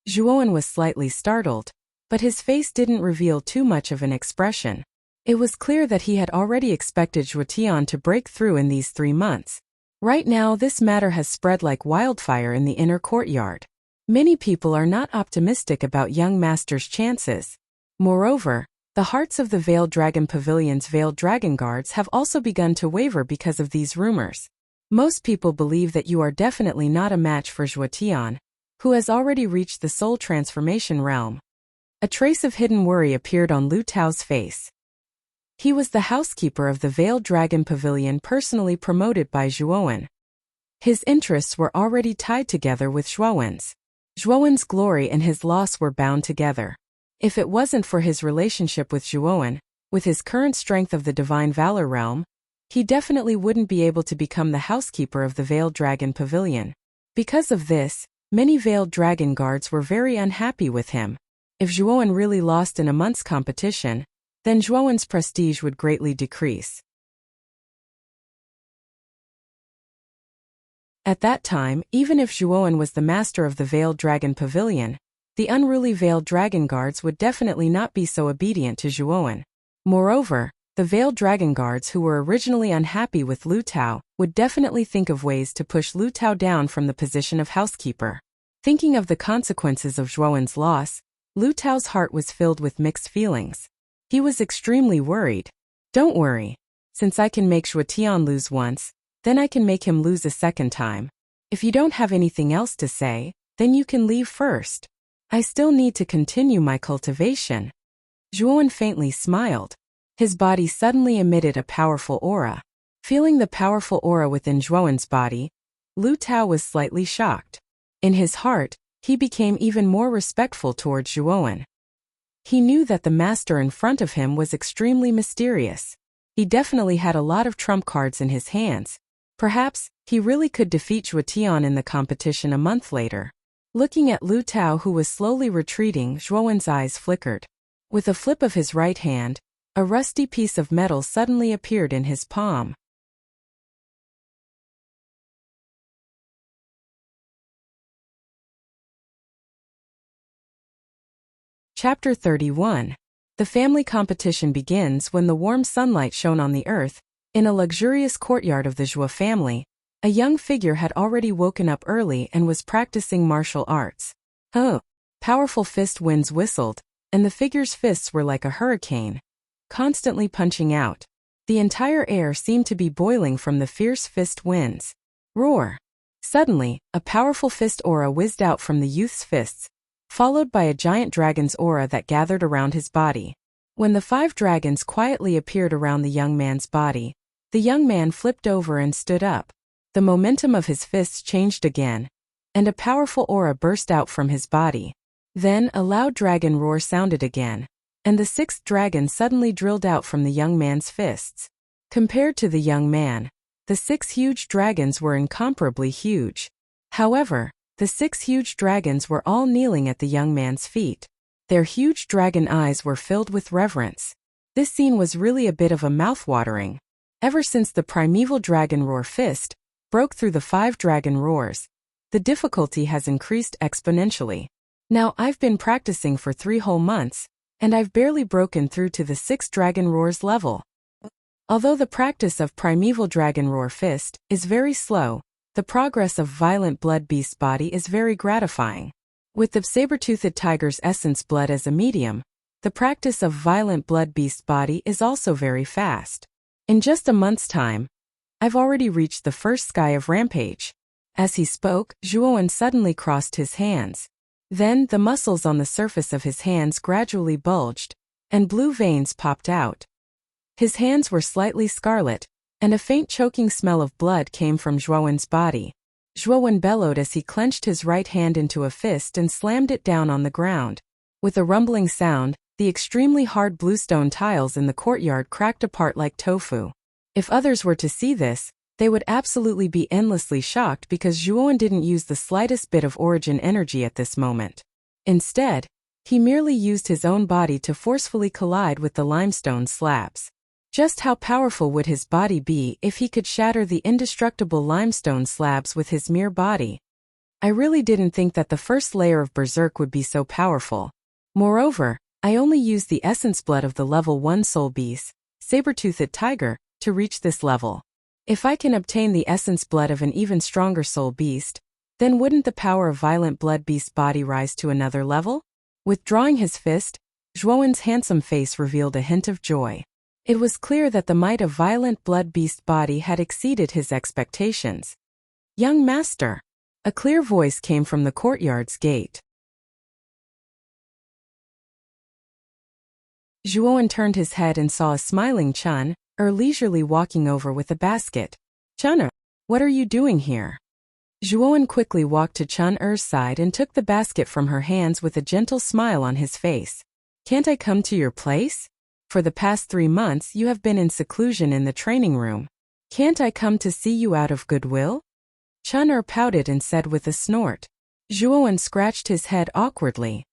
Zhuowen was slightly startled, but his face didn't reveal too much of an expression. It was clear that he had already expected Zhuotian to break through in these 3 months. Right now, this matter has spread like wildfire in the inner courtyard. Many people are not optimistic about young master's chances. Moreover, the hearts of the Veiled Dragon Pavilion's Veiled Dragon Guards have also begun to waver because of these rumors. Most people believe that you are definitely not a match for Zhuotian, who has already reached the soul transformation realm. A trace of hidden worry appeared on Lu Tao's face. He was the housekeeper of the Veiled Dragon Pavilion personally promoted by Zhuowen. His interests were already tied together with Zhuowen's. Zhuowen's glory and his loss were bound together. If it wasn't for his relationship with Zhuowen, with his current strength of the Divine Valor realm, he definitely wouldn't be able to become the housekeeper of the Veiled Dragon Pavilion. Because of this, many Veiled Dragon Guards were very unhappy with him. If Zhuowen really lost in a month's competition, then Zhuowen's prestige would greatly decrease. At that time, even if Zhuowen was the master of the Veiled Dragon Pavilion, the unruly Veiled Dragon Guards would definitely not be so obedient to Zhuowen. Moreover, the Veiled Dragon Guards who were originally unhappy with Lu Tao would definitely think of ways to push Lu Tao down from the position of housekeeper. Thinking of the consequences of Zhuowen's loss, Lu Tao's heart was filled with mixed feelings. He was extremely worried. "Don't worry. Since I can make Zhuotian lose once, then I can make him lose a second time. If you don't have anything else to say, then you can leave first. I still need to continue my cultivation." Zhuowen faintly smiled. His body suddenly emitted a powerful aura. Feeling the powerful aura within Zhuowen's body, Lu Tao was slightly shocked. In his heart, he became even more respectful towards Zhuowen. He knew that the master in front of him was extremely mysterious. He definitely had a lot of trump cards in his hands. Perhaps, he really could defeat Zhuotian in the competition a month later. Looking at Lu Tao who was slowly retreating, Zhuowen's eyes flickered. With a flip of his right hand, a rusty piece of metal suddenly appeared in his palm. Chapter 31. The family competition begins when the warm sunlight shone on the earth. In a luxurious courtyard of the Zhuo family, a young figure had already woken up early and was practicing martial arts. Powerful fist winds whistled, and the figure's fists were like a hurricane, constantly punching out. The entire air seemed to be boiling from the fierce fist winds. Roar! Suddenly, a powerful fist aura whizzed out from the youth's fists, followed by a giant dragon's aura that gathered around his body. When the 5 dragons quietly appeared around the young man's body, the young man flipped over and stood up. The momentum of his fists changed again, and a powerful aura burst out from his body. Then a loud dragon roar sounded again, and the 6th dragon suddenly drilled out from the young man's fists. Compared to the young man, the 6 huge dragons were incomparably huge. However, the 6 huge dragons were all kneeling at the young man's feet. Their huge dragon eyes were filled with reverence. This scene was really a bit of a mouth-watering. Ever since the primeval dragon roar fist broke through the 5 dragon roars, the difficulty has increased exponentially. Now I've been practicing for 3 whole months, and I've barely broken through to the 6 dragon roars level. Although the practice of primeval dragon roar fist is very slow, the progress of violent blood beast body is very gratifying. With the saber-toothed tiger's essence blood as a medium, the practice of violent blood beast body is also very fast. In just a month's time, I've already reached the first sky of rampage. As he spoke, Zhuowen suddenly crossed his hands. Then the muscles on the surface of his hands gradually bulged, and blue veins popped out. His hands were slightly scarlet, and a faint choking smell of blood came from Zhuowen's body. Zhuowen bellowed as he clenched his right hand into a fist and slammed it down on the ground. With a rumbling sound, the extremely hard bluestone tiles in the courtyard cracked apart like tofu. If others were to see this, they would absolutely be endlessly shocked because Zhuowen didn't use the slightest bit of origin energy at this moment. Instead, he merely used his own body to forcefully collide with the limestone slabs. Just how powerful would his body be if he could shatter the indestructible limestone slabs with his mere body? I really didn't think that the first layer of Berserk would be so powerful. Moreover, I only used the essence blood of the level 1 soul beast, saber-toothed tiger, to reach this level. If I can obtain the essence blood of an even stronger soul beast, then wouldn't the power of violent blood beast body rise to another level? Withdrawing his fist, Zhuowen's handsome face revealed a hint of joy. It was clear that the might of violent blood beast body had exceeded his expectations. "Young master!" A clear voice came from the courtyard's gate. Zhuowen turned his head and saw a smiling Chun leisurely walking over with a basket. "Chun, what are you doing here?" Zhuowen quickly walked to Chun-Er's side and took the basket from her hands with a gentle smile on his face. "Can't I come to your place? For the past 3 months you have been in seclusion in the training room. Can't I come to see you out of goodwill?" Chun-Er pouted and said with a snort. Zhuowen scratched his head awkwardly.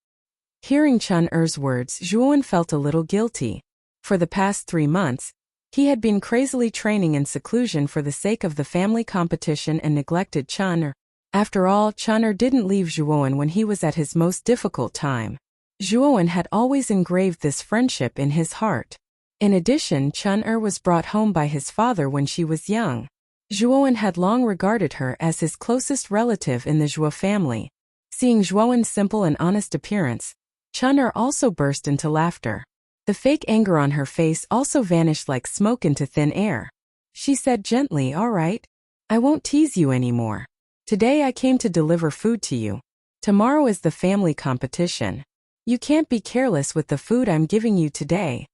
Hearing Chun-Er's words, Zhuowen felt a little guilty. For the past 3 months, he had been crazily training in seclusion for the sake of the family competition and neglected Chun-Er. After all, Chun-Er didn't leave Zhuowen when he was at his most difficult time. Zhuowen had always engraved this friendship in his heart. In addition, Chun-Er was brought home by his father when she was young. Zhuowen had long regarded her as his closest relative in the Zhuo family. Seeing Zhuowen's simple and honest appearance, Chun-Er also burst into laughter. The fake anger on her face also vanished like smoke into thin air. She said gently, "All right. I won't tease you anymore. Today I came to deliver food to you. Tomorrow is the family competition. You can't be careless with the food I'm giving you today."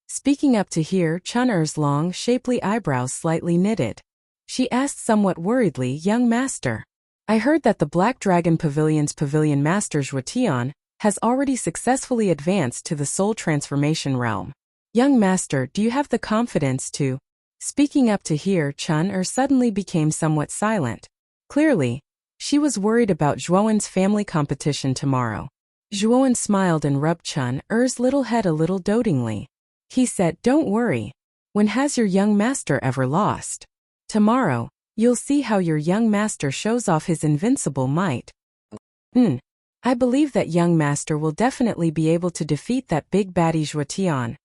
Speaking up to hear, Chun-Er's long, shapely eyebrows slightly knitted. She asked somewhat worriedly, "Young master, I heard that the Black Dragon Pavilion's pavilion master Zhuotian has already successfully advanced to the soul transformation realm. Young master, do you have the confidence to—" Speaking up to hear, Chun-Er suddenly became somewhat silent. Clearly, she was worried about Zhuowen's family competition tomorrow. Zhuowen smiled and rubbed Chun-Er's little head a little dotingly. He said, "Don't worry. When has your young master ever lost? Tomorrow, you'll see how your young master shows off his invincible might. I believe that young master will definitely be able to defeat that big baddie Zhuotian."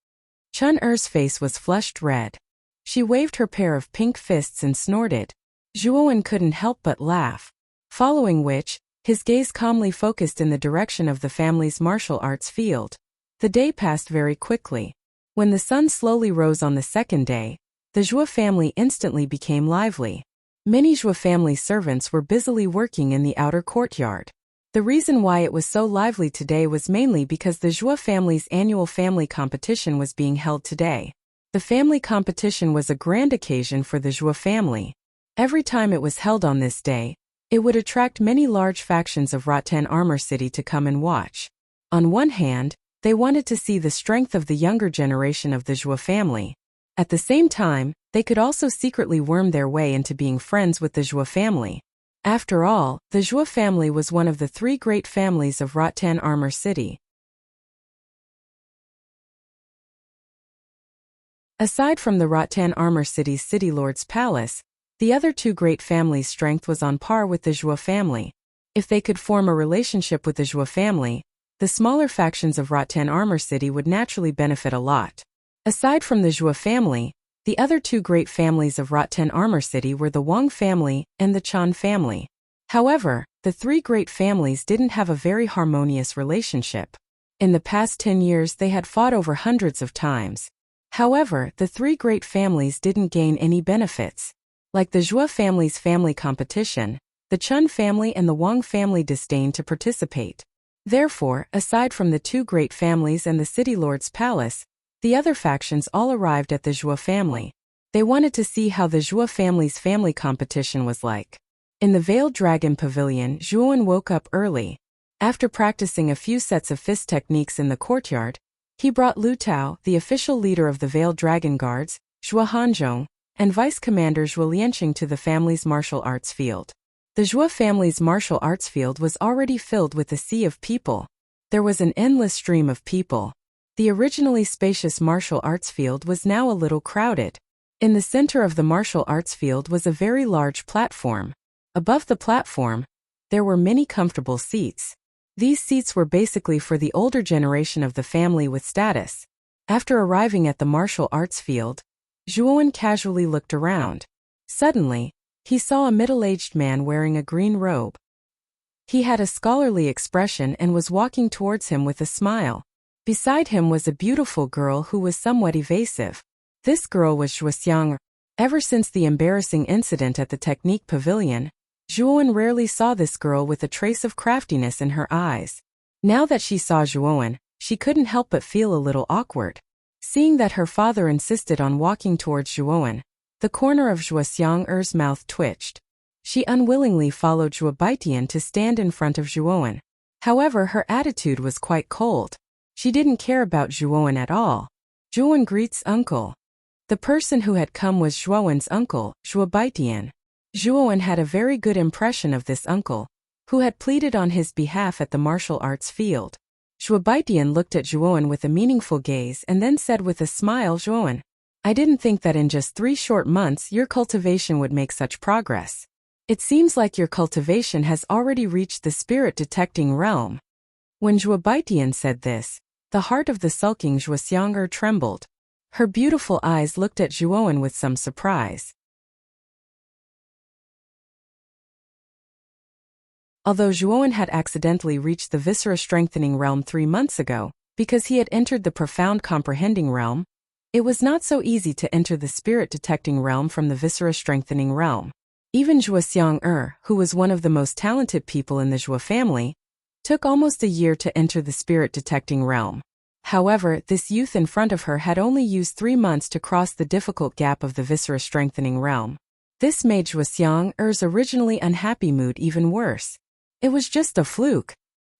Chun-Er's face was flushed red. She waved her pair of pink fists and snorted. Zhuowen couldn't help but laugh. Following which, his gaze calmly focused in the direction of the family's martial arts field. The day passed very quickly. When the sun slowly rose on the second day, the Zhuo family instantly became lively. Many Zhuo family servants were busily working in the outer courtyard. The reason why it was so lively today was mainly because the Zhuo family's annual family competition was being held today. The family competition was a grand occasion for the Zhuo family. Every time it was held on this day, it would attract many large factions of Rattan Armor City to come and watch. On one hand, they wanted to see the strength of the younger generation of the Zhuo family. At the same time, they could also secretly worm their way into being friends with the Zhua family. After all, the Zhua family was one of the three great families of Rattan Armor City. Aside from the Rattan Armor City's City Lord's palace, the other two great families' strength was on par with the Zhua family. If they could form a relationship with the Zhua family, the smaller factions of Rattan Armor City would naturally benefit a lot. Aside from the Zhua family, the other two great families of Rattan Armor City were the Wang family and the Chan family. However, the three great families didn't have a very harmonious relationship. In the past 10 years they had fought over hundreds of times. However, the three great families didn't gain any benefits. Like the Zhua family's family competition, the Chun family and the Wang family disdained to participate. Therefore, aside from the two great families and the City Lord's palace, the other factions all arrived at the Zhua family. They wanted to see how the Zhua family's family competition was like. In the Veiled Dragon Pavilion, Zhuowen woke up early. After practicing a few sets of fist techniques in the courtyard, he brought Lu Tao, the official leader of the Veiled Dragon Guards, Zhua Hanzhong, and Vice Commander Zhua Lianqing to the family's martial arts field. The Zhua family's martial arts field was already filled with a sea of people. There was an endless stream of people. The originally spacious martial arts field was now a little crowded. In the center of the martial arts field was a very large platform. Above the platform, there were many comfortable seats. These seats were basically for the older generation of the family with status. After arriving at the martial arts field, Zhuowen casually looked around. Suddenly, he saw a middle-aged man wearing a green robe. He had a scholarly expression and was walking towards him with a smile. Beside him was a beautiful girl who was somewhat evasive. This girl was Zhuoxiang. Ever since the embarrassing incident at the Technique Pavilion, Zhuowen rarely saw this girl with a trace of craftiness in her eyes. Now that she saw Zhuowen, she couldn't help but feel a little awkward. Seeing that her father insisted on walking towards Zhuowen, the corner of Zhuoxiang's mouth twitched. She unwillingly followed Zhua Baitian to stand in front of Zhuowen. However, her attitude was quite cold. She didn't care about Zhuowen at all. Zhuowen greets uncle. The person who had come was Zhuowen's uncle, Zhua Baitian. Zhuowen had a very good impression of this uncle, who had pleaded on his behalf at the martial arts field. Zhua Baitian looked at Zhuowen with a meaningful gaze and then said with a smile, "Zhuowen, I didn't think that in just 3 short months your cultivation would make such progress. It seems like your cultivation has already reached the spirit-detecting realm." When Zhua Baitian said this, the heart of the sulking Zhuoxiang trembled. Her beautiful eyes looked at Zhuowen with some surprise. Although Zhuowen had accidentally reached the viscera-strengthening realm 3 months ago, because he had entered the profound comprehending realm, it was not so easy to enter the spirit-detecting realm from the viscera-strengthening realm. Even Zhuoxiang, who was one of the most talented people in the Zhua family, took almost a year to enter the spirit-detecting realm. However, this youth in front of her had only used 3 months to cross the difficult gap of the viscera-strengthening realm. This made Zhuoxiang's originally unhappy mood even worse. It was just a fluke.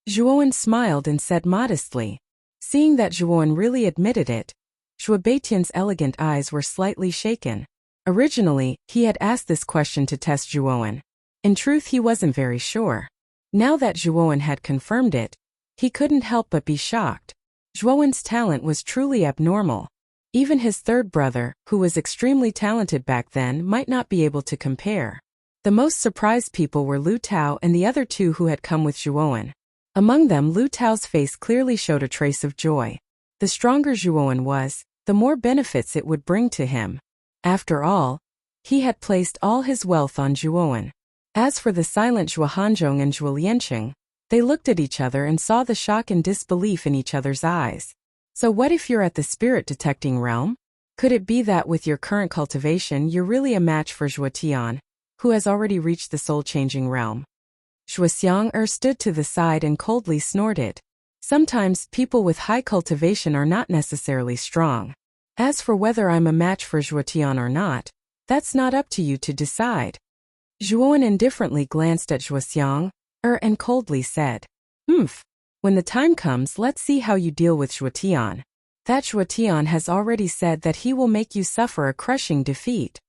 Zhuowen smiled and said modestly. Seeing that Zhuowen really admitted it, Zhua Baitian's elegant eyes were slightly shaken. Originally, he had asked this question to test Zhuowen. In truth, he wasn't very sure. Now that Zhuowen had confirmed it, he couldn't help but be shocked. Zhuowen's talent was truly abnormal. Even his third brother, who was extremely talented back then, might not be able to compare. The most surprised people were Lu Tao and the other two who had come with Zhuowen. Among them, Lu Tao's face clearly showed a trace of joy. The stronger Zhuowen was, the more benefits it would bring to him. After all, he had placed all his wealth on Zhuowen. As for the silent Zhua Hanzhong and Zhua Lianqing, they looked at each other and saw the shock and disbelief in each other's eyes. So what if you're at the spirit-detecting realm? Could it be that with your current cultivation you're really a match for Zhuo Tian, who has already reached the soul-changing realm? Zhuoxiang stood to the side and coldly snorted. Sometimes people with high cultivation are not necessarily strong. As for whether I'm a match for Zhuo Tian or not, that's not up to you to decide. Zhuowen indifferently glanced at Zhuoxiang and coldly said, When the time comes, let's see how you deal with Zhuo Tian." That Zhuo Tian has already said that he will make you suffer a crushing defeat.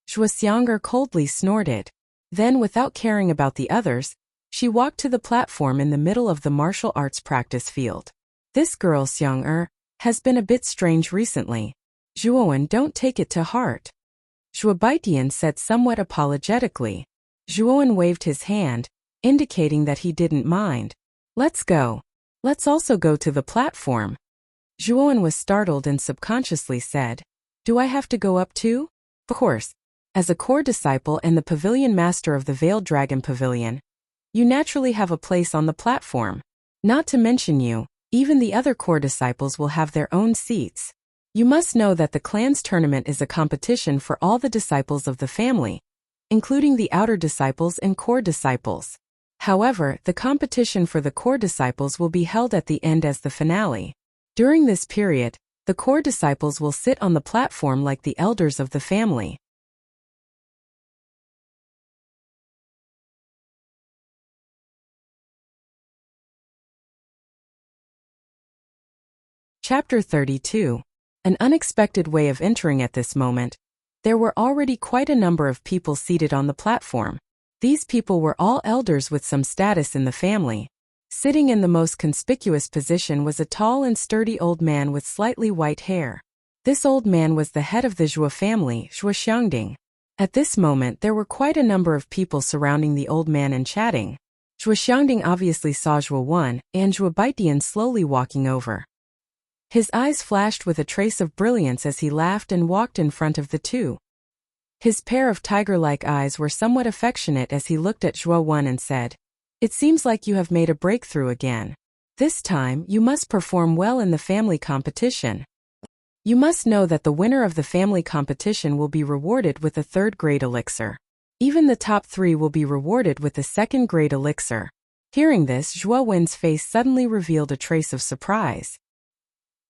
Zhuo Xiang'er coldly snorted. Then, without caring about the others, she walked to the platform in the middle of the martial arts practice field. This girl, Xiang'er, has been a bit strange recently. Zhuowen, don't take it to heart. Zhuo Baitian said somewhat apologetically. Zhuowen waved his hand, indicating that he didn't mind. Let's go. Let's also go to the platform. Zhuowen was startled and subconsciously said, Do I have to go up too? Of course. As a core disciple and the pavilion master of the Veiled Dragon Pavilion, you naturally have a place on the platform. Not to mention you, even the other core disciples will have their own seats. You must know that the clan's tournament is a competition for all the disciples of the family, including the outer disciples and core disciples. However, the competition for the core disciples will be held at the end as the finale. During this period, the core disciples will sit on the platform like the elders of the family. Chapter 32. An unexpected way of entering. At this moment, there were already quite a number of people seated on the platform. These people were all elders with some status in the family. Sitting in the most conspicuous position was a tall and sturdy old man with slightly white hair. This old man was the head of the Zhuo family, Zhuo Xiangding. At this moment there were quite a number of people surrounding the old man and chatting. Zhuo Xiangding obviously saw Zhuo Wen and Zhuo Baitian slowly walking over. His eyes flashed with a trace of brilliance as he laughed and walked in front of the two. His pair of tiger-like eyes were somewhat affectionate as he looked at Zhuo Wen and said, It seems like you have made a breakthrough again. This time, you must perform well in the family competition. You must know that the winner of the family competition will be rewarded with a third-grade elixir. Even the top 3 will be rewarded with a second-grade elixir. Hearing this, Zhuo Wen's face suddenly revealed a trace of surprise.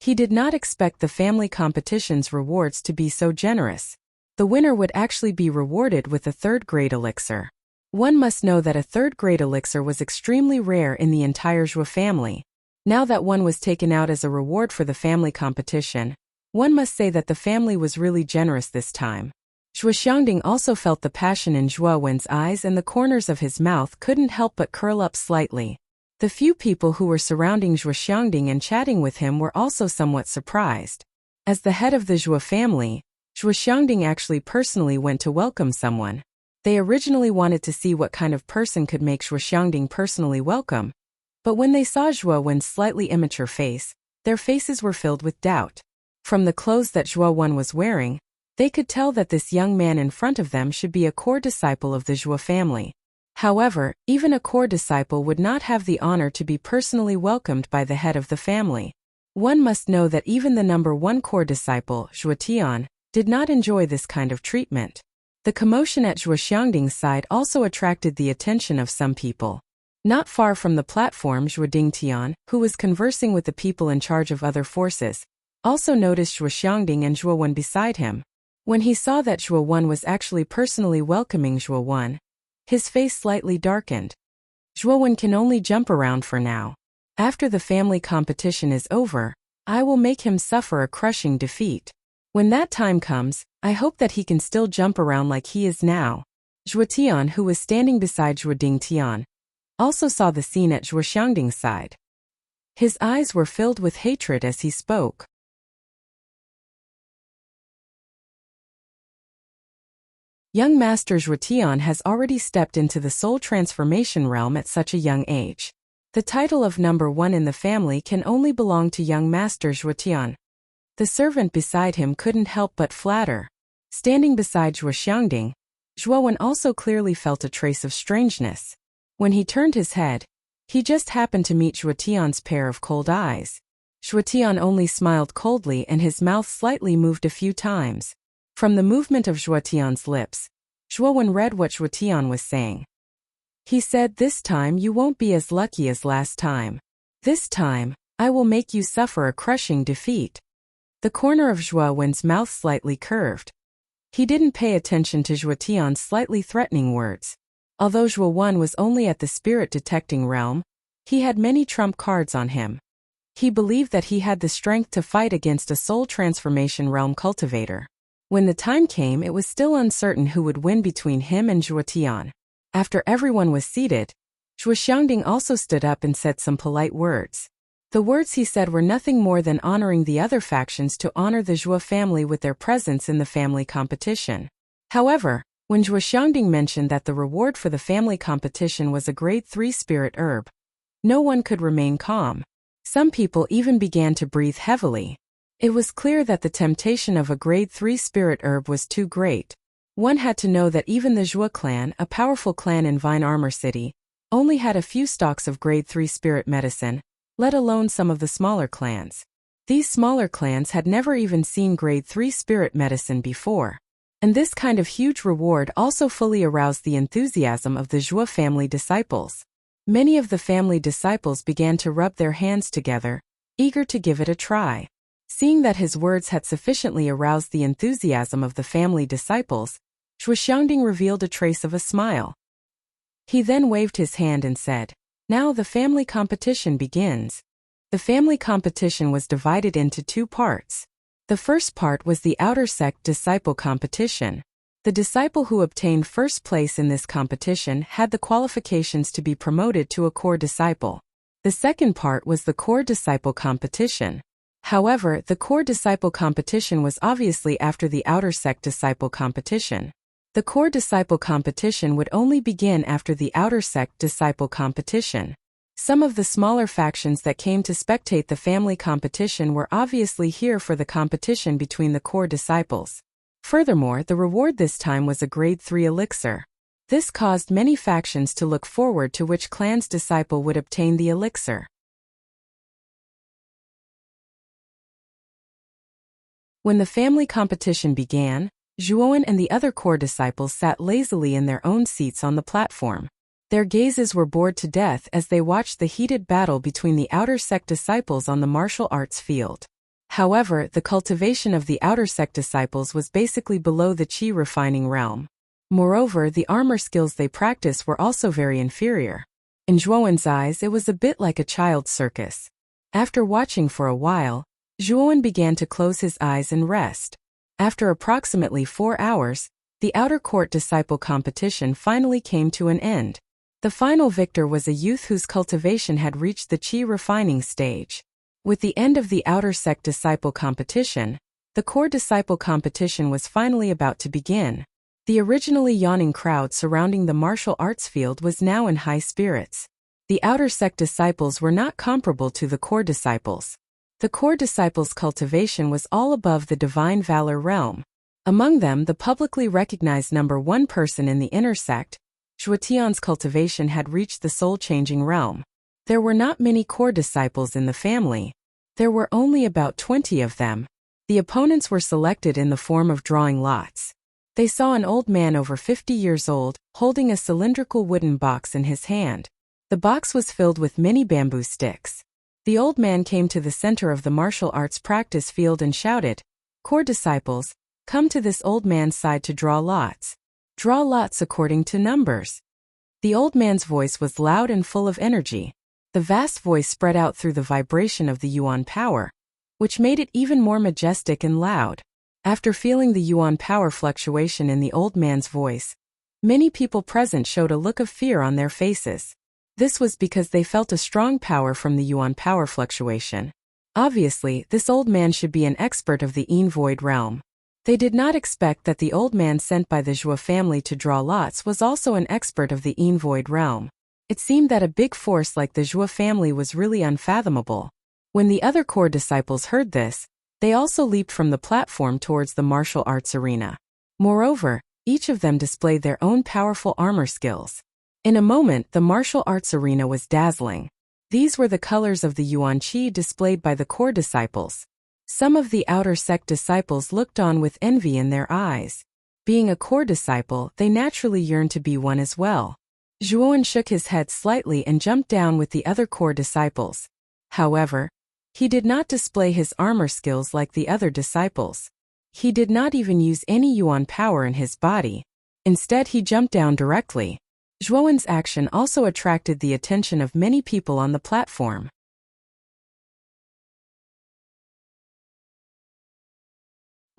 He did not expect the family competition's rewards to be so generous. The winner would actually be rewarded with a third-grade elixir. One must know that a third-grade elixir was extremely rare in the entire Zhuo family. Now that one was taken out as a reward for the family competition, one must say that the family was really generous this time. Zhuo Xiangding also felt the passion in Zhuo Wen's eyes, and the corners of his mouth couldn't help but curl up slightly. The few people who were surrounding Zhuo Xiangding and chatting with him were also somewhat surprised. As the head of the Zhuo family, Zhuo Xiangding actually personally went to welcome someone. They originally wanted to see what kind of person could make Zhuo Xiangding personally welcome. But when they saw Zhuo Wen's slightly immature face, their faces were filled with doubt. From the clothes that Zhuo Wen was wearing, they could tell that this young man in front of them should be a core disciple of the Zhuo family. However, even a core disciple would not have the honor to be personally welcomed by the head of the family. One must know that even the number 1 core disciple, Zhuo Tian, did not enjoy this kind of treatment. The commotion at Zhuo Xiangding's side also attracted the attention of some people. Not far from the platform, Zhuo Dingtian, who was conversing with the people in charge of other forces, also noticed Zhuo Xiangding and Zhuo Wen beside him. When he saw that Zhuo Wen was actually personally welcoming Zhuo Wen, his face slightly darkened. Zhuo Wen can only jump around for now. After the family competition is over, I will make him suffer a crushing defeat. When that time comes, I hope that he can still jump around like he is now. Zhuo Tian, who was standing beside Zhuo Dingtian, also saw the scene at Zhuo Xiangding's side. His eyes were filled with hatred as he spoke. Young Master Zhuo Tian has already stepped into the soul transformation realm at such a young age. The title of number 1 in the family can only belong to young Master Zhuo Tian. The servant beside him couldn't help but flatter. Standing beside Zhuo Xiangding, Zhuo Wen also clearly felt a trace of strangeness. When he turned his head, he just happened to meet Zhuo Tian's pair of cold eyes. Zhuo Tian only smiled coldly and his mouth slightly moved a few times. From the movement of Zhuo Tian's lips, Zhuo Wen read what Zhuo Tian was saying. He said, This time you won't be as lucky as last time. This time, I will make you suffer a crushing defeat. The corner of Zhuo Wen's mouth slightly curved. He didn't pay attention to Zhuo Tian's slightly threatening words. Although Zhuo Wen was only at the spirit detecting realm, he had many trump cards on him. He believed that he had the strength to fight against a soul transformation realm cultivator. When the time came, it was still uncertain who would win between him and Zhuo Tian. After everyone was seated, Zhuo Xiangding also stood up and said some polite words. The words he said were nothing more than honoring the other factions to honor the Zhuo family with their presence in the family competition. However, when Zhuo Xiangding mentioned that the reward for the family competition was a grade 3 spirit herb, no one could remain calm. Some people even began to breathe heavily. It was clear that the temptation of a grade 3 spirit herb was too great. One had to know that even the Zhuo clan, a powerful clan in Vine Armor City, only had a few stocks of grade 3 spirit medicine, let alone some of the smaller clans. These smaller clans had never even seen grade 3 spirit medicine before. And this kind of huge reward also fully aroused the enthusiasm of the Zhuo family disciples. Many of the family disciples began to rub their hands together, eager to give it a try. Seeing that his words had sufficiently aroused the enthusiasm of the family disciples, Zhuo Xiangding revealed a trace of a smile. He then waved his hand and said, "Now the family competition begins." The family competition was divided into two parts. The first part was the outer sect disciple competition. The disciple who obtained first place in this competition had the qualifications to be promoted to a core disciple. The second part was the core disciple competition. However, the core disciple competition was obviously after the outer sect disciple competition. The core disciple competition would only begin after the outer sect disciple competition. Some of the smaller factions that came to spectate the family competition were obviously here for the competition between the core disciples. Furthermore, the reward this time was a grade 3 elixir. This caused many factions to look forward to which clan's disciple would obtain the elixir. When the family competition began, Zhuowen and the other core disciples sat lazily in their own seats on the platform. Their gazes were bored to death as they watched the heated battle between the outer sect disciples on the martial arts field. However, the cultivation of the outer sect disciples was basically below the qi refining realm. Moreover, the armor skills they practiced were also very inferior. In Zhuowen's eyes, it was a bit like a child's circus. After watching for a while, Zhuowen began to close his eyes and rest. After approximately 4 hours, the outer court disciple competition finally came to an end. The final victor was a youth whose cultivation had reached the qi refining stage. With the end of the outer sect disciple competition, the core disciple competition was finally about to begin. The originally yawning crowd surrounding the martial arts field was now in high spirits. The outer sect disciples were not comparable to the core disciples. The core disciples' cultivation was all above the divine valor realm. Among them, the publicly recognized number one person in the inner sect, Zhuo Tian's cultivation had reached the soul-changing realm. There were not many core disciples in the family. There were only about 20 of them. The opponents were selected in the form of drawing lots. They saw an old man over 50 years old, holding a cylindrical wooden box in his hand. The box was filled with many bamboo sticks. The old man came to the center of the martial arts practice field and shouted, "Core disciples, come to this old man's side to draw lots. Draw lots according to numbers." The old man's voice was loud and full of energy. The vast voice spread out through the vibration of the yuan power, which made it even more majestic and loud. After feeling the yuan power fluctuation in the old man's voice, many people present showed a look of fear on their faces. This was because they felt a strong power from the yuan power fluctuation. Obviously, this old man should be an expert of the Yin Void realm. They did not expect that the old man sent by the Zhuo family to draw lots was also an expert of the Yin Void realm. It seemed that a big force like the Zhuo family was really unfathomable. When the other core disciples heard this, they also leaped from the platform towards the martial arts arena. Moreover, each of them displayed their own powerful armor skills. In a moment, the martial arts arena was dazzling. These were the colors of the Yuan Qi displayed by the core disciples. Some of the outer sect disciples looked on with envy in their eyes. Being a core disciple, they naturally yearned to be one as well. Zhuowen shook his head slightly and jumped down with the other core disciples. However, he did not display his armor skills like the other disciples. He did not even use any yuan power in his body. Instead, he jumped down directly. Zhuowen's action also attracted the attention of many people on the platform.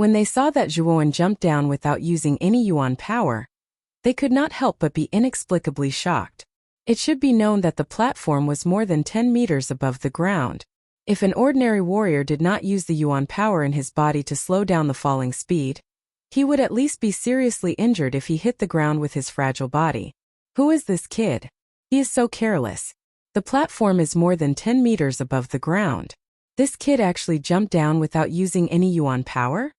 When they saw that Zhuowen jumped down without using any yuan power, they could not help but be inexplicably shocked. It should be known that the platform was more than 10 meters above the ground. If an ordinary warrior did not use the yuan power in his body to slow down the falling speed, he would at least be seriously injured if he hit the ground with his fragile body. Who is this kid? He is so careless. The platform is more than 10 meters above the ground. This kid actually jumped down without using any yuan power?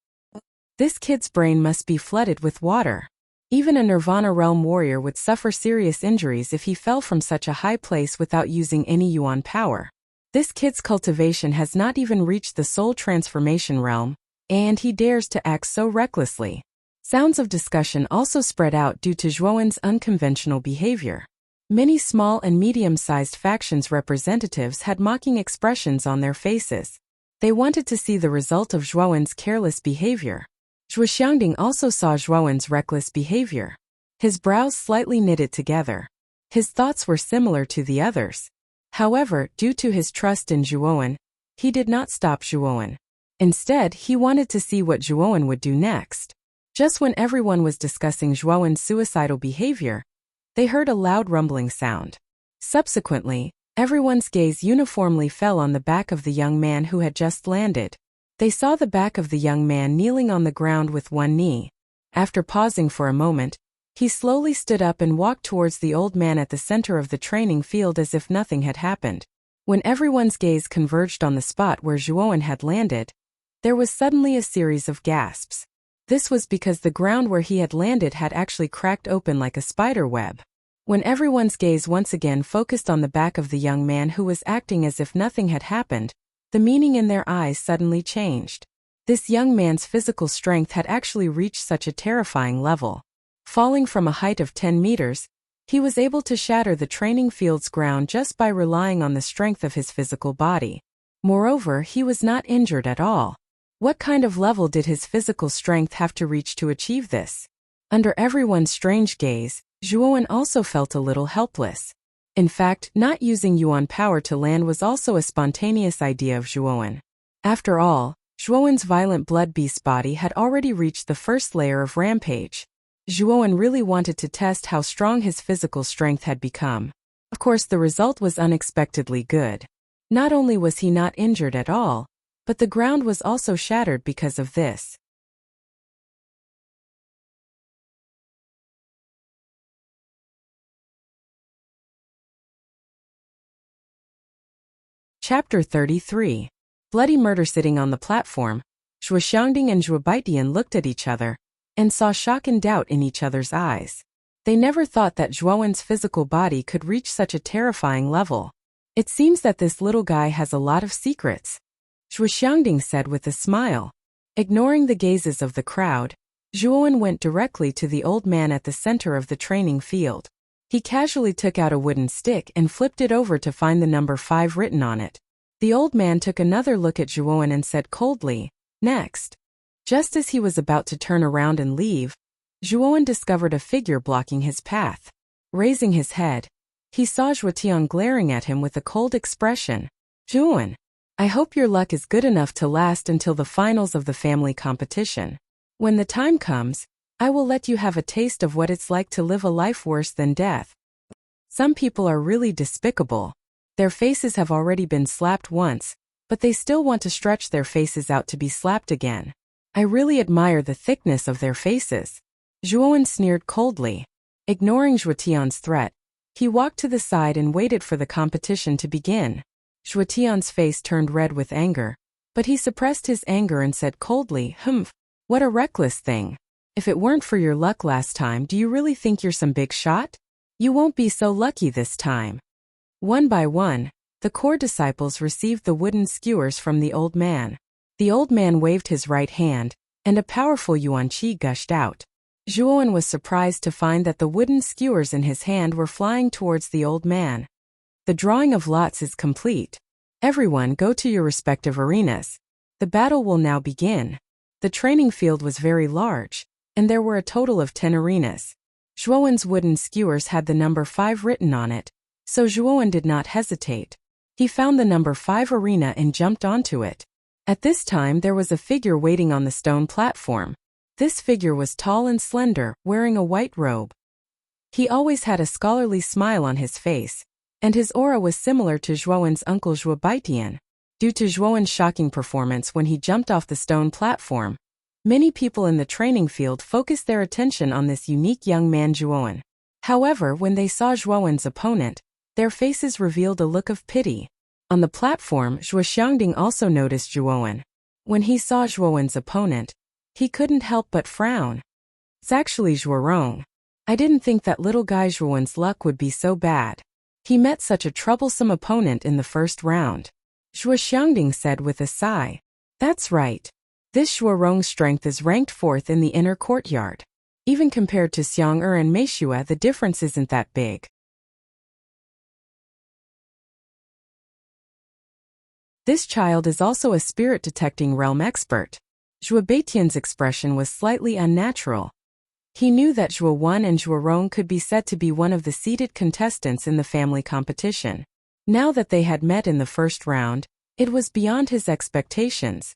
This kid's brain must be flooded with water. Even a Nirvana realm warrior would suffer serious injuries if he fell from such a high place without using any yuan power. This kid's cultivation has not even reached the soul transformation realm, and he dares to act so recklessly. Sounds of discussion also spread out due to Zhuowen's unconventional behavior. Many small and medium-sized factions representatives had mocking expressions on their faces. They wanted to see the result of Zhuowen's careless behavior. Zhuo Xiangding also saw Zhuowen's reckless behavior. His brows slightly knitted together. His thoughts were similar to the others. However, due to his trust in Zhuowen, he did not stop Zhuowen. Instead, he wanted to see what Zhuowen would do next. Just when everyone was discussing Zhuowen's suicidal behavior, they heard a loud rumbling sound. Subsequently, everyone's gaze uniformly fell on the back of the young man who had just landed. They saw the back of the young man kneeling on the ground with one knee. After pausing for a moment, he slowly stood up and walked towards the old man at the center of the training field as if nothing had happened. When everyone's gaze converged on the spot where Zhuowen had landed, there was suddenly a series of gasps. This was because the ground where he had landed had actually cracked open like a spider web. When everyone's gaze once again focused on the back of the young man who was acting as if nothing had happened, the meaning in their eyes suddenly changed. This young man's physical strength had actually reached such a terrifying level. Falling from a height of 10 meters, he was able to shatter the training field's ground just by relying on the strength of his physical body. Moreover, he was not injured at all. What kind of level did his physical strength have to reach to achieve this? Under everyone's strange gaze, Zhuowen also felt a little helpless. In fact, not using yuan power to land was also a spontaneous idea of Zhuowen. After all, Zhuowen's violent blood beast body had already reached the first layer of rampage. Zhuowen really wanted to test how strong his physical strength had become. Of course, the result was unexpectedly good. Not only was he not injured at all, but the ground was also shattered because of this. Chapter 33. Bloody murder. Sitting on the platform, Zhuo Xiangding and Zhuo Baitian looked at each other and saw shock and doubt in each other's eyes. They never thought that Zhuowen's physical body could reach such a terrifying level. It seems that this little guy has a lot of secrets, Zhuo Xiangding said with a smile. Ignoring the gazes of the crowd, Zhuowen went directly to the old man at the center of the training field. He casually took out a wooden stick and flipped it over to find the number 5 written on it. The old man took another look at Zhuowen and said coldly, "Next." Just as he was about to turn around and leave, Zhuowen discovered a figure blocking his path. Raising his head, he saw Zhuotian glaring at him with a cold expression. "Zhuowen, I hope your luck is good enough to last until the finals of the family competition. When the time comes, I will let you have a taste of what it's like to live a life worse than death." Some people are really despicable. Their faces have already been slapped once, but they still want to stretch their faces out to be slapped again. I really admire the thickness of their faces. Zhuowen sneered coldly. Ignoring Zhuotian's threat, he walked to the side and waited for the competition to begin. Zhuotian's face turned red with anger, but he suppressed his anger and said coldly, "What a reckless thing. If it weren't for your luck last time, do you really think you're some big shot? You won't be so lucky this time." One by one, the core disciples received the wooden skewers from the old man. The old man waved his right hand, and a powerful yuan qi gushed out. Zhuowen was surprised to find that the wooden skewers in his hand were flying towards the old man. The drawing of lots is complete. Everyone go to your respective arenas. The battle will now begin. The training field was very large, and there were a total of 10 arenas. Zhuowen's wooden skewers had the number 5 written on it, so Zhuowen did not hesitate. He found the number 5 arena and jumped onto it. At this time there was a figure waiting on the stone platform. This figure was tall and slender, wearing a white robe. He always had a scholarly smile on his face, and his aura was similar to Zhuowen's uncle Zhuo Baitian. Due to Zhuowen's shocking performance when he jumped off the stone platform, many people in the training field focused their attention on this unique young man Zhuowen. However, when they saw Zhuowen's opponent, their faces revealed a look of pity. On the platform, Zhuo Xiangding also noticed Zhuowen. When he saw Zhuowen's opponent, he couldn't help but frown. It's actually Zhuorong. I didn't think that little guy Zhuowen's luck would be so bad. He met such a troublesome opponent in the first round. Zhuo Xiangding said with a sigh. That's right. This Zhuorong's strength is ranked 4th in the inner courtyard. Even compared to Xiang and Meishua, the difference isn't that big. This child is also a spirit-detecting realm expert. Zhuo Baitian's expression was slightly unnatural. He knew that Zhuo Wen and Zhuorong could be said to be one of the seeded contestants in the family competition. Now that they had met in the first round, it was beyond his expectations.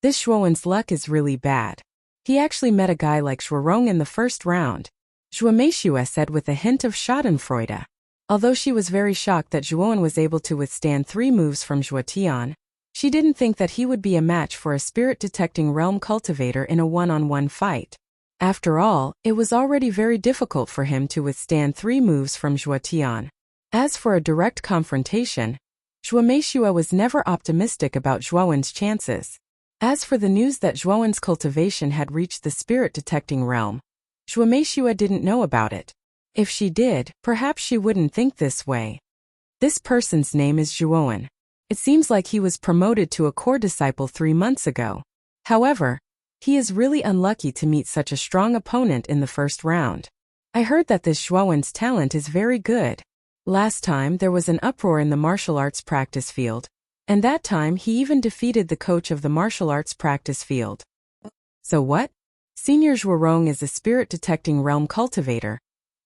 This Zhuowen's luck is really bad. He actually met a guy like Zhuorong in the first round. Zhuo Meishua said with a hint of schadenfreude. Although she was very shocked that Zhuowen was able to withstand 3 moves from Zhuo Tian, she didn't think that he would be a match for a spirit-detecting realm cultivator in a one-on-one fight. After all, it was already very difficult for him to withstand 3 moves from Zhuo Tian. As for a direct confrontation, Zhuo Meishua was never optimistic about Zhuowen's chances. As for the news that Zhuowen's cultivation had reached the spirit-detecting realm, Zhuo Meishua didn't know about it. If she did, perhaps she wouldn't think this way. This person's name is Zhuowen. It seems like he was promoted to a core disciple 3 months ago. However, he is really unlucky to meet such a strong opponent in the first round. I heard that this Zhuowen's talent is very good. Last time there was an uproar in the martial arts practice field, and that time he even defeated the coach of the martial arts practice field. So what? Senior Zhuorong is a spirit-detecting realm cultivator.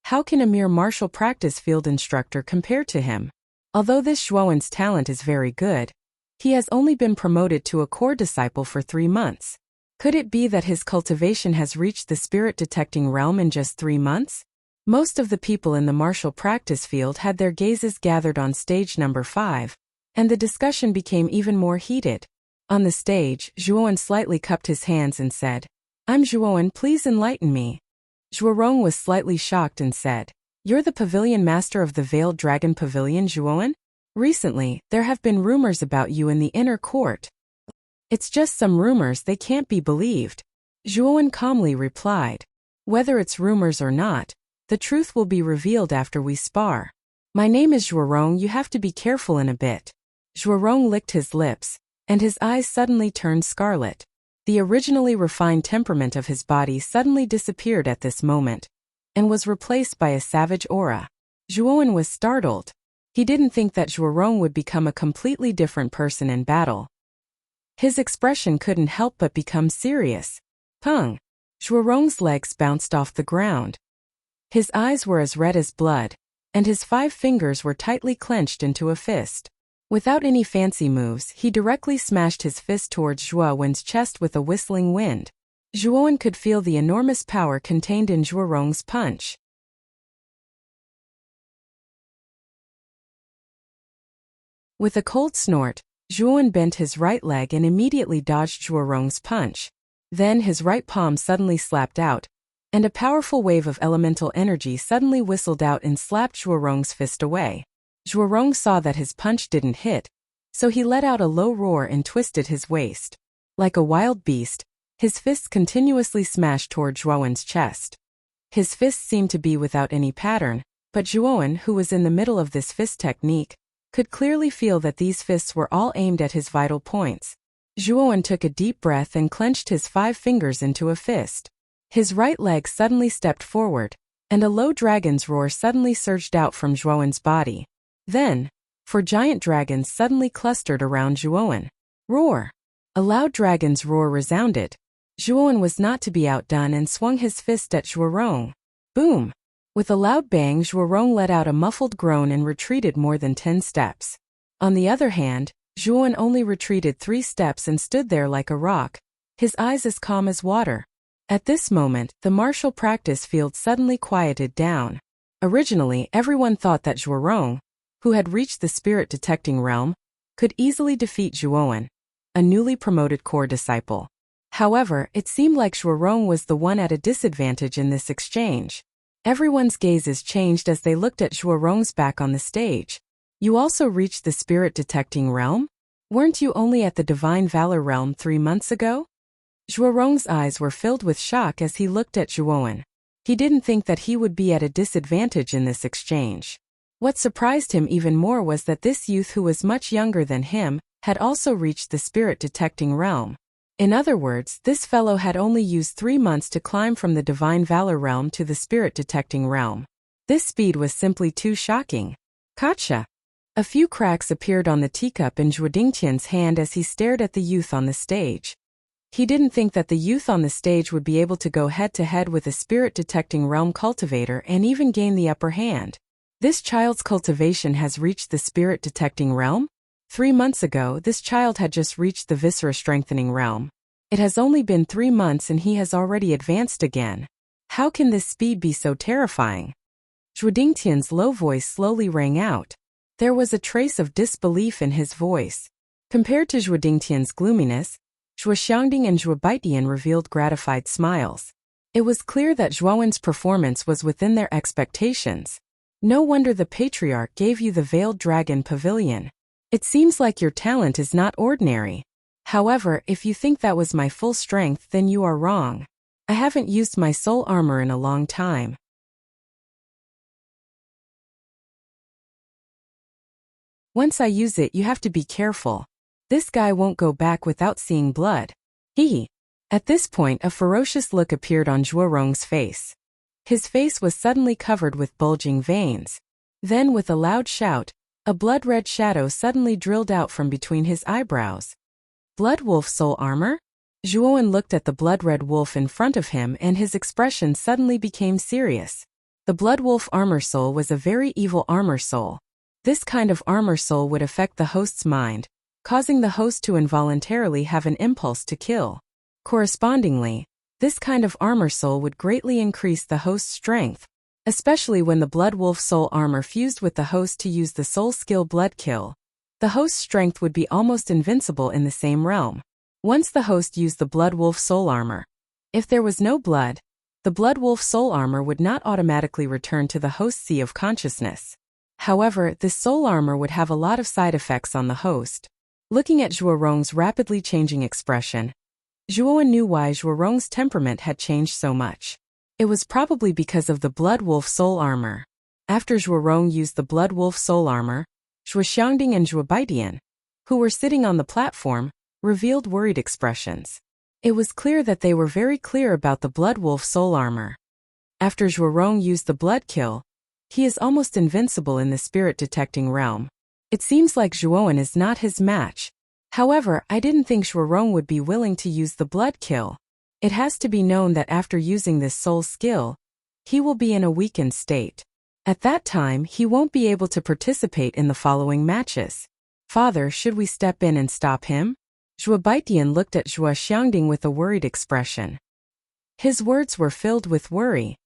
How can a mere martial practice field instructor compare to him? Although this Zhuowen's talent is very good, he has only been promoted to a core disciple for 3 months. Could it be that his cultivation has reached the spirit-detecting realm in just 3 months? Most of the people in the martial practice field had their gazes gathered on stage number 5, and the discussion became even more heated. On the stage, Zhuowen slightly cupped his hands and said, "I'm Zhuowen, please enlighten me." Zhuorong was slightly shocked and said, "You're the pavilion master of the Veiled Dragon Pavilion, Zhuowen? Recently, there have been rumors about you in the inner court." "It's just some rumors, they can't be believed," Zhuowen calmly replied. "Whether it's rumors or not, the truth will be revealed after we spar. My name is Zhuorong, you have to be careful in a bit." Zhuorong licked his lips, and his eyes suddenly turned scarlet. The originally refined temperament of his body suddenly disappeared at this moment, and was replaced by a savage aura. Zhuowen was startled. He didn't think that Zhuorong would become a completely different person in battle. His expression couldn't help but become serious. Pung! Zhuorong's legs bounced off the ground. His eyes were as red as blood, and his 5 fingers were tightly clenched into a fist. Without any fancy moves, he directly smashed his fist towards Zhuowen's chest with a whistling wind. Zhuowen could feel the enormous power contained in Zhuorong's punch. With a cold snort, Zhuowen bent his right leg and immediately dodged Zhuorong's punch. Then his right palm suddenly slapped out, and a powerful wave of elemental energy suddenly whistled out and slapped Zhuorong's fist away. Zhuorong saw that his punch didn't hit, so he let out a low roar and twisted his waist. Like a wild beast, his fists continuously smashed toward Zhuowen's chest. His fists seemed to be without any pattern, but Zhuowen, who was in the middle of this fist technique, could clearly feel that these fists were all aimed at his vital points. Zhuowen took a deep breath and clenched his 5 fingers into a fist. His right leg suddenly stepped forward, and a low dragon's roar suddenly surged out from Zhuowen's body. Then, 4 giant dragons suddenly clustered around Zhuowen. Roar! A loud dragon's roar resounded. Zhuowen was not to be outdone and swung his fist at Zhuorong. Boom! With a loud bang, Zhuorong let out a muffled groan and retreated more than 10 steps. On the other hand, Zhuowen only retreated 3 steps and stood there like a rock, his eyes as calm as water. At this moment, the martial practice field suddenly quieted down. Originally, everyone thought that Zhuorong, who had reached the spirit-detecting realm, could easily defeat Zhuowen, a newly promoted core disciple. However, it seemed like Zhuorong was the one at a disadvantage in this exchange. Everyone's gazes changed as they looked at Zhuorong's back on the stage. You also reached the spirit-detecting realm? Weren't you only at the Divine Valor realm 3 months ago? Zhuorong's eyes were filled with shock as he looked at Zhuowen. He didn't think that he would be at a disadvantage in this exchange. What surprised him even more was that this youth who was much younger than him had also reached the spirit-detecting realm. In other words, this fellow had only used 3 months to climb from the Divine Valor realm to the spirit-detecting realm. This speed was simply too shocking. Gotcha! A few cracks appeared on the teacup in Zhuo Dingtian's hand as he stared at the youth on the stage. He didn't think that the youth on the stage would be able to go head-to-head with a spirit-detecting realm cultivator and even gain the upper hand. This child's cultivation has reached the spirit-detecting realm? 3 months ago, this child had just reached the viscera-strengthening realm. It has only been 3 months and he has already advanced again. How can this speed be so terrifying? Zhuo Dingtian's low voice slowly rang out. There was a trace of disbelief in his voice. Compared to Zhuo Dingtian's gloominess, Zhuo Xiangding and Zhuo Baitian revealed gratified smiles. It was clear that Zhuowen's performance was within their expectations. No wonder the patriarch gave you the Veiled Dragon Pavilion. It seems like your talent is not ordinary. However, if you think that was my full strength, then you are wrong. I haven't used my soul armor in a long time. Once I use it, you have to be careful. This guy won't go back without seeing blood. Hee. At this point, a ferocious look appeared on Zhuorong's face. His face was suddenly covered with bulging veins. Then, with a loud shout, a blood-red shadow suddenly drilled out from between his eyebrows. Blood Wolf Soul Armor? Zhuowen looked at the blood-red wolf in front of him and his expression suddenly became serious. The Blood Wolf Armor Soul was a very evil armor soul. This kind of armor soul would affect the host's mind, causing the host to involuntarily have an impulse to kill. Correspondingly, this kind of armor soul would greatly increase the host's strength, especially when the Blood Wolf Soul Armor fused with the host to use the soul skill Blood Kill. The host's strength would be almost invincible in the same realm. Once the host used the Blood Wolf Soul Armor, if there was no blood, the Blood Wolf Soul Armor would not automatically return to the host's sea of consciousness. However, this soul armor would have a lot of side effects on the host. Looking at Zhuorong's rapidly changing expression, Zhuowen knew why Zhuorong's temperament had changed so much. It was probably because of the Blood Wolf Soul Armor. After Zhuorong used the Blood Wolf Soul Armor, Zhuo Xiangding and Zhuo Baitian, who were sitting on the platform, revealed worried expressions. It was clear that they were very clear about the Blood Wolf Soul Armor. After Zhuorong used the Blood Kill, he is almost invincible in the spirit-detecting realm. It seems like Zhuowen is not his match. However, I didn't think Zhuorong would be willing to use the Blood Kill. It has to be known that after using this soul skill, he will be in a weakened state. At that time, he won't be able to participate in the following matches. Father, should we step in and stop him? Zhuo Baitian looked at Zhuo Xiangding with a worried expression. His words were filled with worry.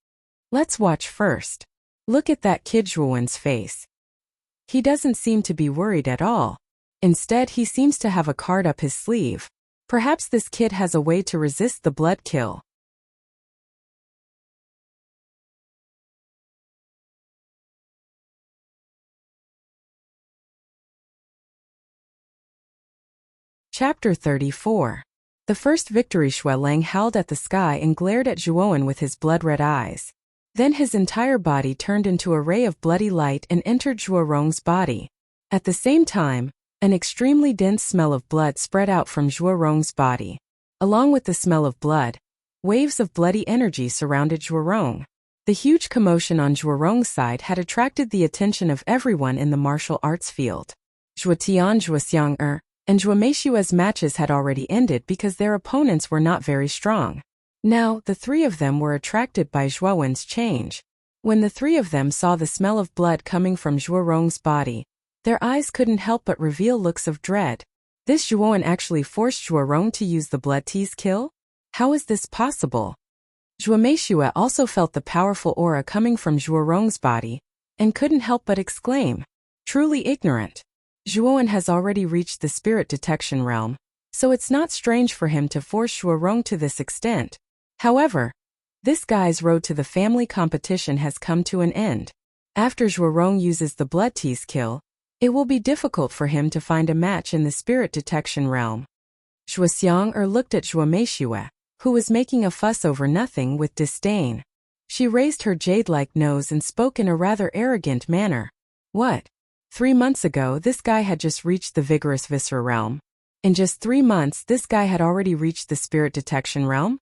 Let's watch first. Look at that kid Zhuowen's face. He doesn't seem to be worried at all. Instead, he seems to have a card up his sleeve. Perhaps this kid has a way to resist the Blood Kill. Chapter 34. The first victory. Xue Lang howled at the sky and glared at Zhuowen with his blood-red eyes. Then his entire body turned into a ray of bloody light and entered Zhuorong's body. At the same time, an extremely dense smell of blood spread out from Zhuorong's body. Along with the smell of blood, waves of bloody energy surrounded Zhuorong. The huge commotion on Zhuorong's side had attracted the attention of everyone in the martial arts field. Zhuo Tian, Zhuo Xiang'er, and Zhuo Meishua's matches had already ended because their opponents were not very strong. Now, the 3 of them were attracted by Zhuowen's change. When the 3 of them saw the smell of blood coming from Zhuorong's body, Their eyes couldn't help but reveal looks of dread. This Zhuowen actually forced Zhuorong to use the blood tease kill? How is this possible? Zhuomeishue also felt the powerful aura coming from Zhuorong's body, and couldn't help but exclaim, truly ignorant. Zhuowen has already reached the spirit detection realm, so it's not strange for him to force Zhuorong to this extent. However, this guy's road to the family competition has come to an end. After Zhuorong uses the blood tease kill, it will be difficult for him to find a match in the spirit detection realm. Zhuoxiang looked at Zhuomeishue, who was making a fuss over nothing, with disdain. She raised her jade-like nose and spoke in a rather arrogant manner. What? 3 months ago this guy had just reached the vigorous viscera realm. In just 3 months this guy had already reached the spirit detection realm?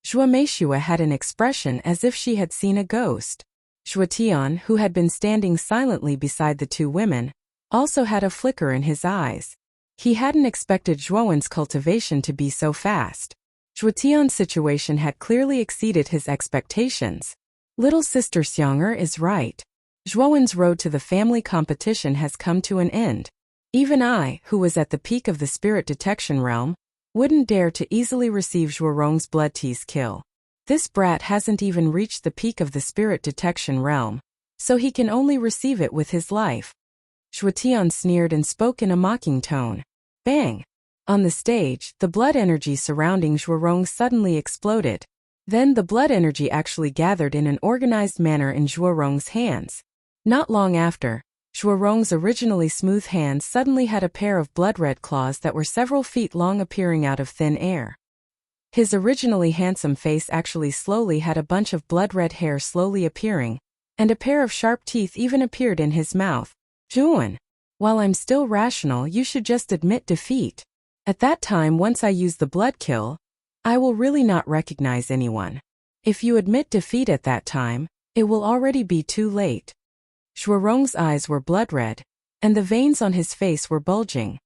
Zhuomeishue had an expression as if she had seen a ghost. Zhuotian, who had been standing silently beside the two women, also had a flicker in his eyes. He hadn't expected Zhuowen's cultivation to be so fast. Zhuotian's situation had clearly exceeded his expectations. Little sister Xiang'er is right. Zhuowen's road to the family competition has come to an end. Even I, who was at the peak of the spirit detection realm, wouldn't dare to easily receive Zhuorong's blood tease kill. This brat hasn't even reached the peak of the spirit detection realm, so he can only receive it with his life. Zhuotian sneered and spoke in a mocking tone. Bang! On the stage, the blood energy surrounding Zhuorong suddenly exploded. Then the blood energy actually gathered in an organized manner in Zhuorong's hands. Not long after, Zhuorong's originally smooth hands suddenly had a pair of blood-red claws that were several feet long appearing out of thin air. His originally handsome face actually slowly had a bunch of blood-red hair slowly appearing, and a pair of sharp teeth even appeared in his mouth. Zhuowen, while I'm still rational, you should just admit defeat. At that time, once I use the blood kill, I will really not recognize anyone. If you admit defeat at that time, it will already be too late. Zhuorong's eyes were blood-red, and the veins on his face were bulging.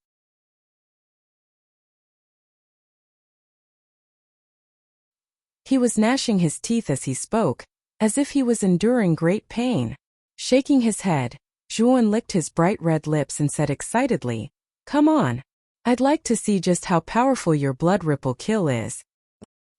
He was gnashing his teeth as he spoke, as if he was enduring great pain. Shaking his head, Zhuowen licked his bright red lips and said excitedly, "Come on. I'd like to see just how powerful your blood ripple kill is."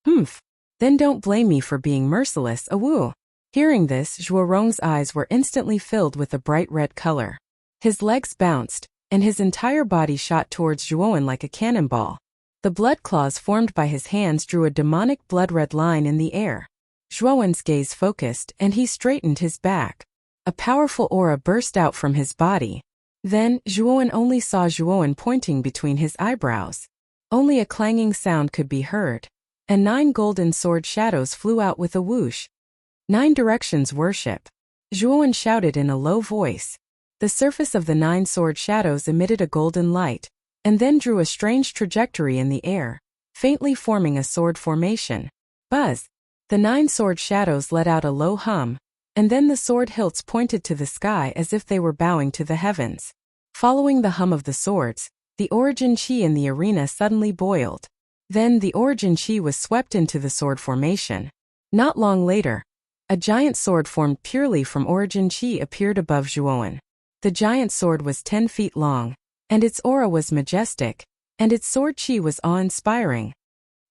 Humph. Then don't blame me for being merciless, awoo. Hearing this, Zhuorong's eyes were instantly filled with a bright red color. His legs bounced, and his entire body shot towards Zhuowen like a cannonball. The blood claws formed by his hands drew a demonic blood-red line in the air. Zhuowen's gaze focused, and he straightened his back. A powerful aura burst out from his body. Then, Zhuowen only saw Zhuowen pointing between his eyebrows. Only a clanging sound could be heard, and 9 golden sword shadows flew out with a whoosh. 9 directions worship. Zhuowen shouted in a low voice. The surface of the 9 sword shadows emitted a golden light, and then drew a strange trajectory in the air, faintly forming a sword formation. Buzz! The 9 sword shadows let out a low hum, and then the sword hilts pointed to the sky as if they were bowing to the heavens. Following the hum of the swords, the origin chi in the arena suddenly boiled. Then the origin chi was swept into the sword formation. Not long later, a giant sword formed purely from origin chi appeared above Zhuowen. The giant sword was 10 feet long, and its aura was majestic, and its sword chi was awe-inspiring.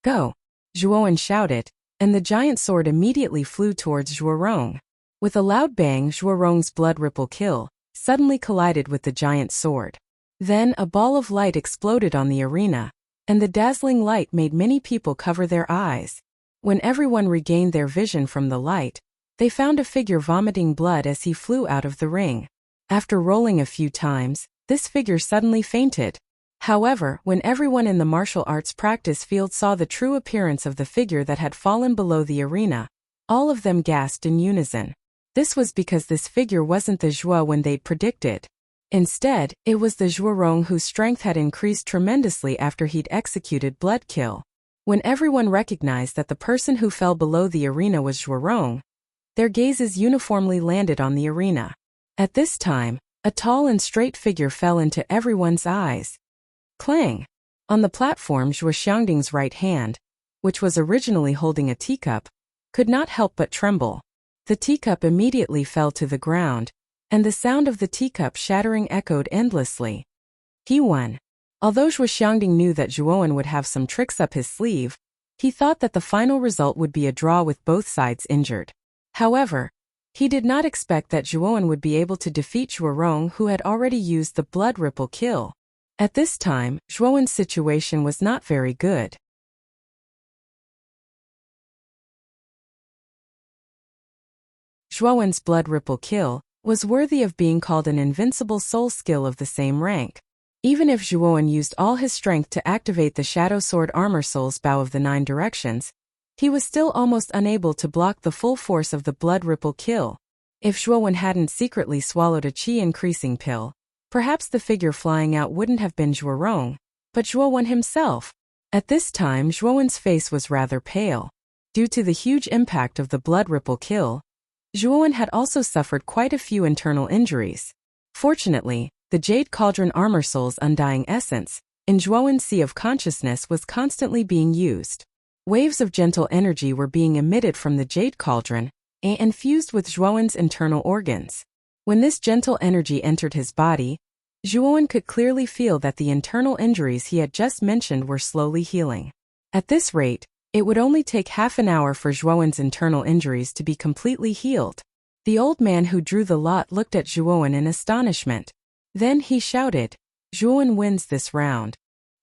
Go! Zhuowen shouted, and the giant sword immediately flew towards Zhuorong. With a loud bang, Zhuorong's blood ripple kill suddenly collided with the giant sword. Then a ball of light exploded on the arena, and the dazzling light made many people cover their eyes. When everyone regained their vision from the light, they found a figure vomiting blood as he flew out of the ring. After rolling a few times, this figure suddenly fainted. However, when everyone in the martial arts practice field saw the true appearance of the figure that had fallen below the arena, all of them gasped in unison. This was because this figure wasn't the Zhuowen they'd predicted. Instead, it was the Zhuorong whose strength had increased tremendously after he'd executed blood kill. When everyone recognized that the person who fell below the arena was Zhuorong, their gazes uniformly landed on the arena. At this time, a tall and straight figure fell into everyone's eyes. Clang! On the platform, Zhuo Xiangding's right hand, which was originally holding a teacup, could not help but tremble. The teacup immediately fell to the ground, and the sound of the teacup shattering echoed endlessly. He won. Although Zhuo Xiangding knew that Zhuowen would have some tricks up his sleeve, he thought that the final result would be a draw with both sides injured. However, he did not expect that Zhuowen would be able to defeat Zhuorong, who had already used the blood ripple kill. At this time, Zhuowen's situation was not very good. Zhuowen's blood ripple kill was worthy of being called an invincible soul skill of the same rank. Even if Zhuowen used all his strength to activate the Shadow Sword Armor Soul's Bow of the Nine Directions, he was still almost unable to block the full force of the blood ripple kill. If Zhuowen hadn't secretly swallowed a qi-increasing pill, perhaps the figure flying out wouldn't have been Zhuorong, but Zhuowen himself. At this time, Zhuowen's face was rather pale. Due to the huge impact of the blood ripple kill, Zhuowen had also suffered quite a few internal injuries. Fortunately, the Jade Cauldron Armor Soul's undying essence, in Zhuowen's sea of consciousness, was constantly being used. Waves of gentle energy were being emitted from the Jade Cauldron and fused with Zhuowen's internal organs. When this gentle energy entered his body, Zhuowen could clearly feel that the internal injuries he had just mentioned were slowly healing. At this rate, it would only take half an hour for Zhuowen's internal injuries to be completely healed. The old man who drew the lot looked at Zhuowen in astonishment. Then he shouted, "Zhuowen wins this round."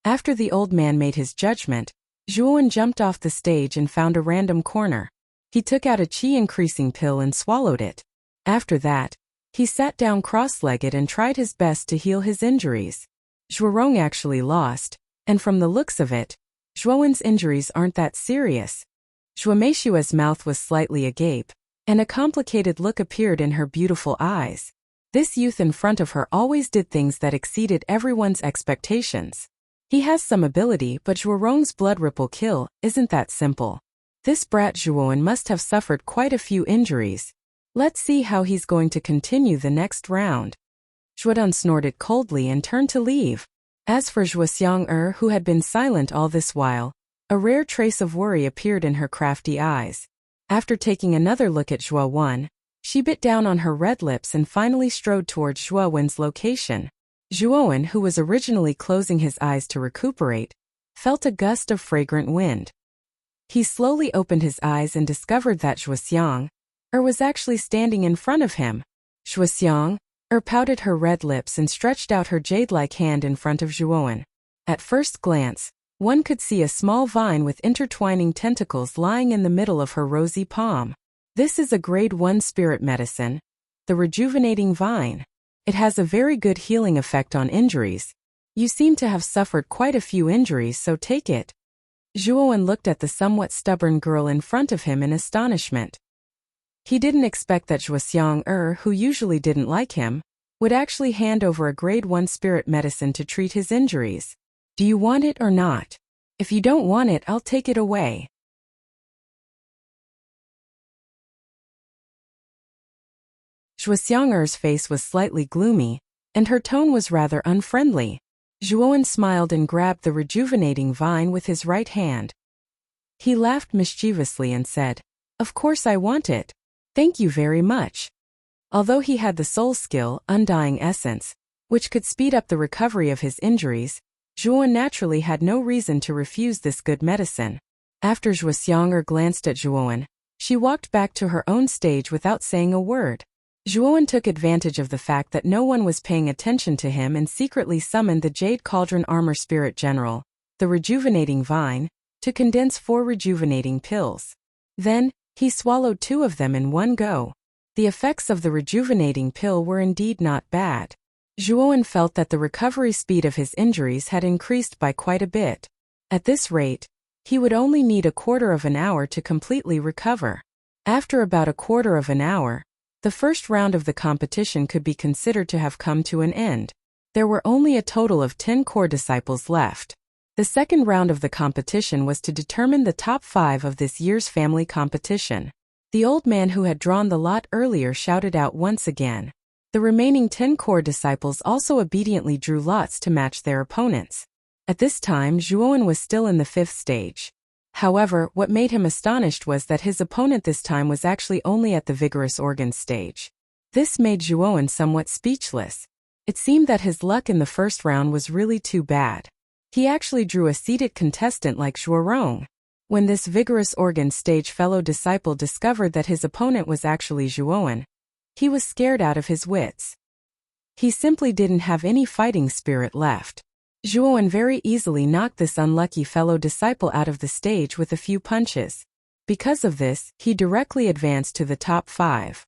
After the old man made his judgment, Zhuowen jumped off the stage and found a random corner. He took out a qi-increasing pill and swallowed it. After that, he sat down cross-legged and tried his best to heal his injuries. Zhuorong actually lost, and from the looks of it, Zhuowen's injuries aren't that serious. Zhuo Meishua's mouth was slightly agape, and a complicated look appeared in her beautiful eyes. This youth in front of her always did things that exceeded everyone's expectations. He has some ability, but Zhuorong's blood ripple kill isn't that simple. This brat Zhuowen must have suffered quite a few injuries. Let's see how he's going to continue the next round. Zhuodun snorted coldly and turned to leave. As for Zhuo Xiang'er, who had been silent all this while, a rare trace of worry appeared in her crafty eyes. After taking another look at Zhuowen, she bit down on her red lips and finally strode towards Zhuowen's location. Zhuowen, who was originally closing his eyes to recuperate, felt a gust of fragrant wind. He slowly opened his eyes and discovered that Zhuo Xiang'er was actually standing in front of him. Zhuo Xiang'er pouted her red lips and stretched out her jade-like hand in front of Zhuowen. At first glance, one could see a small vine with intertwining tentacles lying in the middle of her rosy palm. This is a grade 1 spirit medicine, the rejuvenating vine. It has a very good healing effect on injuries. You seem to have suffered quite a few injuries, so take it. Zhuowen looked at the somewhat stubborn girl in front of him in astonishment. He didn't expect that Zhuo Xiang'er, who usually didn't like him, would actually hand over a grade 1 spirit medicine to treat his injuries. Do you want it or not? If you don't want it, I'll take it away. Zhuo Xiang'er's face was slightly gloomy, and her tone was rather unfriendly. Zhuowen smiled and grabbed the rejuvenating vine with his right hand. He laughed mischievously and said, "Of course I want it. Thank you very much." Although he had the soul skill, Undying Essence, which could speed up the recovery of his injuries, Zhuowen naturally had no reason to refuse this good medicine. After Zhuo Xiang'er glanced at Zhuowen, she walked back to her own stage without saying a word. Zhuowen took advantage of the fact that no one was paying attention to him and secretly summoned the Jade Cauldron Armor Spirit General, the rejuvenating vine, to condense 4 rejuvenating pills. Then, he swallowed 2 of them in one go. The effects of the rejuvenating pill were indeed not bad. Zhuowen felt that the recovery speed of his injuries had increased by quite a bit. At this rate, he would only need a quarter of an hour to completely recover. After about a quarter of an hour, the first round of the competition could be considered to have come to an end. There were only a total of 10 core disciples left. The second round of the competition was to determine the top 5 of this year's family competition. The old man who had drawn the lot earlier shouted out once again. The remaining 10 core disciples also obediently drew lots to match their opponents. At this time, Zhuowen was still in the 5th stage. However, what made him astonished was that his opponent this time was actually only at the vigorous organs stage. This made Zhuowen somewhat speechless. It seemed that his luck in the first round was really too bad. He actually drew a seated contestant like Zhuorong. When this vigorous organ stage fellow disciple discovered that his opponent was actually Zhuowen, he was scared out of his wits. He simply didn't have any fighting spirit left. Zhuowen very easily knocked this unlucky fellow disciple out of the stage with a few punches. Because of this, he directly advanced to the top 5.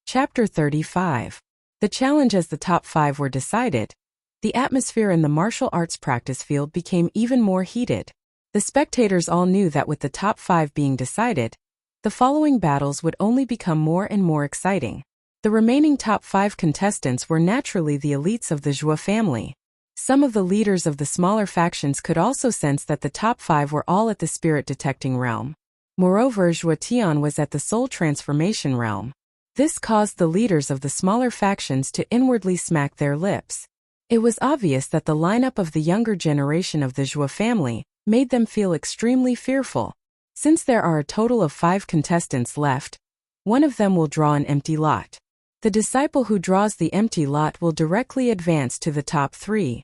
Chapter 35. The challenge. As the top 5 were decided, the atmosphere in the martial arts practice field became even more heated. The spectators all knew that with the top 5 being decided, the following battles would only become more and more exciting. The remaining top 5 contestants were naturally the elites of the Zhuo family. Some of the leaders of the smaller factions could also sense that the top 5 were all at the spirit detecting realm. Moreover, Zhuo Tian was at the soul transformation realm. This caused the leaders of the smaller factions to inwardly smack their lips. It was obvious that the lineup of the younger generation of the Zhuo family made them feel extremely fearful. Since there are a total of 5 contestants left, one of them will draw an empty lot. The disciple who draws the empty lot will directly advance to the top 3.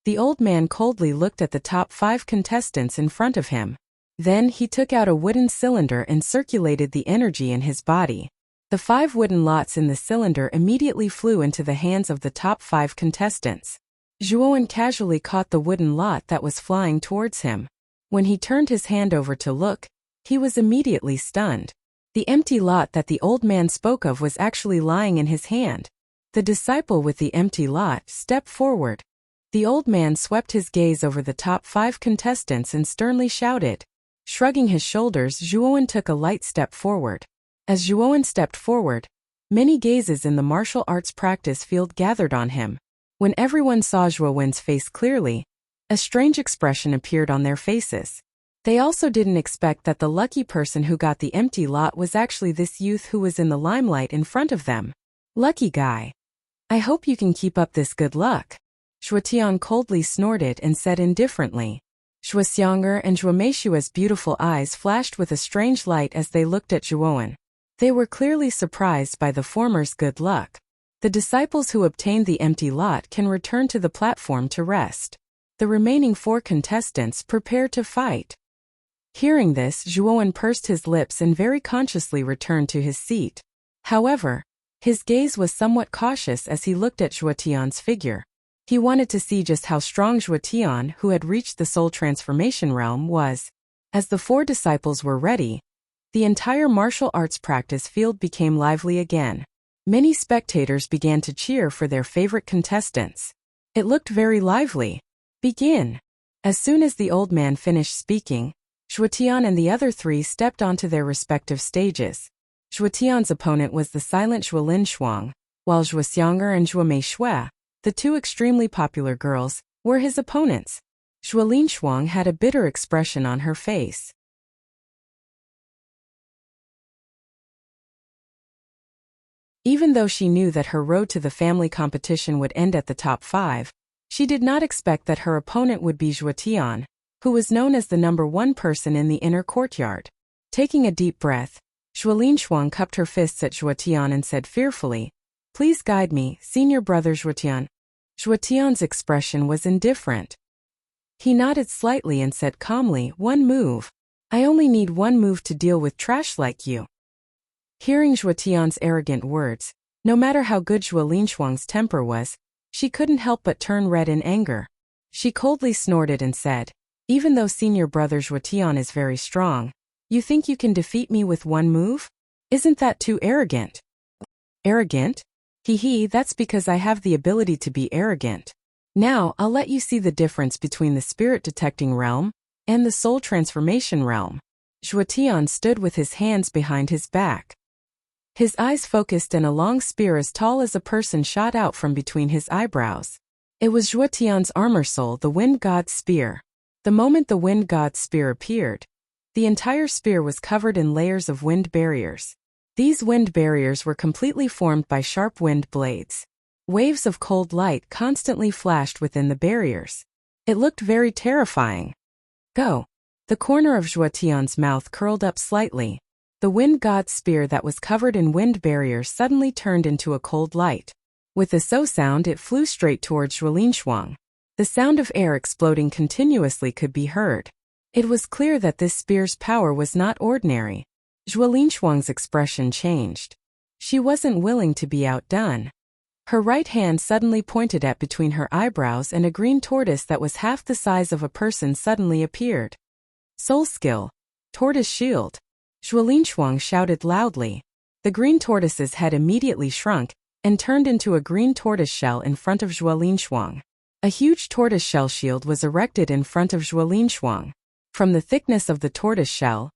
The old man coldly looked at the top 5 contestants in front of him. Then he took out a wooden cylinder and circulated the energy in his body. The 5 wooden lots in the cylinder immediately flew into the hands of the top 5 contestants. Zhuowen casually caught the wooden lot that was flying towards him. When he turned his hand over to look, he was immediately stunned. The empty lot that the old man spoke of was actually lying in his hand. The disciple with the empty lot stepped forward. The old man swept his gaze over the top 5 contestants and sternly shouted. Shrugging his shoulders, Zhuowen took a light step forward. As Zhuowen stepped forward, many gazes in the martial arts practice field gathered on him. When everyone saw Zhuowen's face clearly, a strange expression appeared on their faces. They also didn't expect that the lucky person who got the empty lot was actually this youth who was in the limelight in front of them. Lucky guy. I hope you can keep up this good luck. Zhuotian coldly snorted and said indifferently. Zhuoxianger and Zhuomeixiu's beautiful eyes flashed with a strange light as they looked at Zhuowen. They were clearly surprised by the former's good luck. The disciples who obtained the empty lot can return to the platform to rest. The remaining 4 contestants prepare to fight. Hearing this, Zhuowen pursed his lips and very consciously returned to his seat. However, his gaze was somewhat cautious as he looked at Zhuotian's figure. He wanted to see just how strong Zhuotian, who had reached the soul transformation realm, was. As the 4 disciples were ready, the entire martial arts practice field became lively again. Many spectators began to cheer for their favorite contestants. It looked very lively. Begin. As soon as the old man finished speaking, Zhuotian and the other 3 stepped onto their respective stages. Zhuotian's opponent was the silent Zhuolin Shuang, while Zhuoxianger and Zhuomeixiu, the 2 extremely popular girls, were his opponents. Zhuolin Shuang had a bitter expression on her face. Even though she knew that her road to the family competition would end at the top 5, she did not expect that her opponent would be Zhuotian, who was known as the number 1 person in the inner courtyard. Taking a deep breath, Zhuolin Shuang cupped her fists at Zhuotian and said fearfully, "Please guide me, senior brother Zhuotian." Zhuotian's expression was indifferent. He nodded slightly and said calmly, "1 move. I only need 1 move to deal with trash like you." Hearing Zhuotian's arrogant words, no matter how good Zhuolin Shuang's temper was, she couldn't help but turn red in anger. She coldly snorted and said, "Even though senior brother Zhuotian is very strong, you think you can defeat me with 1 move? Isn't that too arrogant?" "Arrogant? Hee, that's because I have the ability to be arrogant. Now, I'll let you see the difference between the spirit detecting realm and the soul transformation realm." Zhuotian stood with his hands behind his back. His eyes focused and a long spear as tall as a person shot out from between his eyebrows. It was Zhuotian's armor soul, the Wind God's spear. The moment the Wind God's spear appeared, the entire spear was covered in layers of wind barriers. These wind barriers were completely formed by sharp wind blades. Waves of cold light constantly flashed within the barriers. It looked very terrifying. Go. The corner of Zhuo Tian's mouth curled up slightly. The wind god's spear that was covered in wind barriers suddenly turned into a cold light. With a so sound, it flew straight towards Zhuo Linshuang. The sound of air exploding continuously could be heard. It was clear that this spear's power was not ordinary. Zhuo Linshuang's expression changed. She wasn't willing to be outdone. Her right hand suddenly pointed at between her eyebrows, and a green tortoise that was half the size of a person suddenly appeared. Soul skill. Tortoise shield. Zhuo Linshuang shouted loudly. The green tortoise's head immediately shrunk and turned into a green tortoise shell in front of Zhuo Linshuang. A huge tortoise shell shield was erected in front of Zhuo Linshuang. From the thickness of the tortoise shell,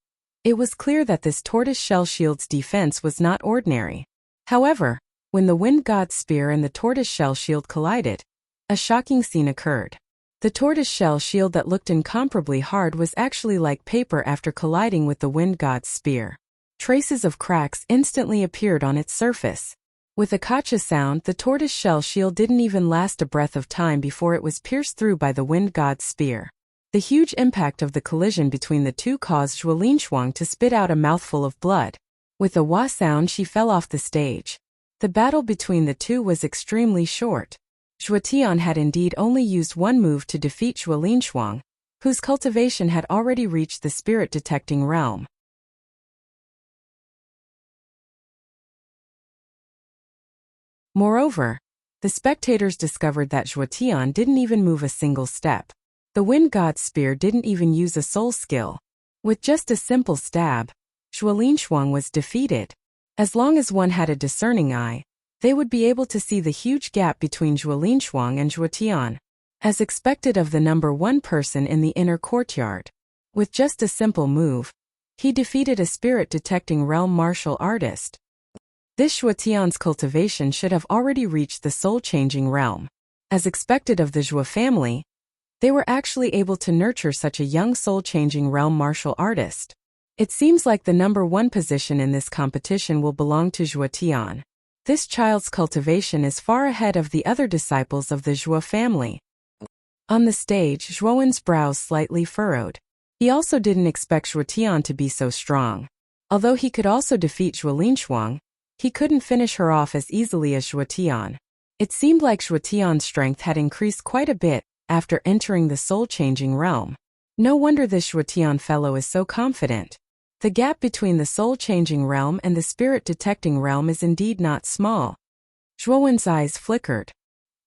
it was clear that this tortoise shell shield's defense was not ordinary. However, when the wind god's spear and the tortoise shell shield collided, a shocking scene occurred. The tortoise shell shield that looked incomparably hard was actually like paper after colliding with the wind god's spear. Traces of cracks instantly appeared on its surface. With a kacha sound, the tortoise shell shield didn't even last a breath of time before it was pierced through by the wind god's spear. The huge impact of the collision between the two caused Zhuo Linshuang to spit out a mouthful of blood. With a wah sound, she fell off the stage. The battle between the two was extremely short. Zhuo Tian had indeed only used one move to defeat Zhuo Linshuang, whose cultivation had already reached the spirit-detecting realm. Moreover, the spectators discovered that Zhuo Tian didn't even move a single step. The wind god's spear didn't even use a soul skill. With just a simple stab, Zhuo Linshuang was defeated. As long as one had a discerning eye, they would be able to see the huge gap between Zhuo Linshuang and Zhuo Tian, as expected of the number one person in the inner courtyard. With just a simple move, he defeated a spirit-detecting realm martial artist. This Zhuo Tian's cultivation should have already reached the soul-changing realm. As expected of the Zhuo family, they were actually able to nurture such a young soul-changing realm martial artist. It seems like the number one position in this competition will belong to Zhuo Tian. This child's cultivation is far ahead of the other disciples of the Zhuo family. On the stage, Zhuowen's brows slightly furrowed. He also didn't expect Zhuo Tian to be so strong. Although he could also defeat Zhuo Linshuang, he couldn't finish her off as easily as Zhuo Tian. It seemed like Zhuo Tian's strength had increased quite a bit after entering the soul-changing realm. No wonder this Zhuo Tian fellow is so confident. The gap between the soul-changing realm and the spirit-detecting realm is indeed not small. Zhuowen's eyes flickered.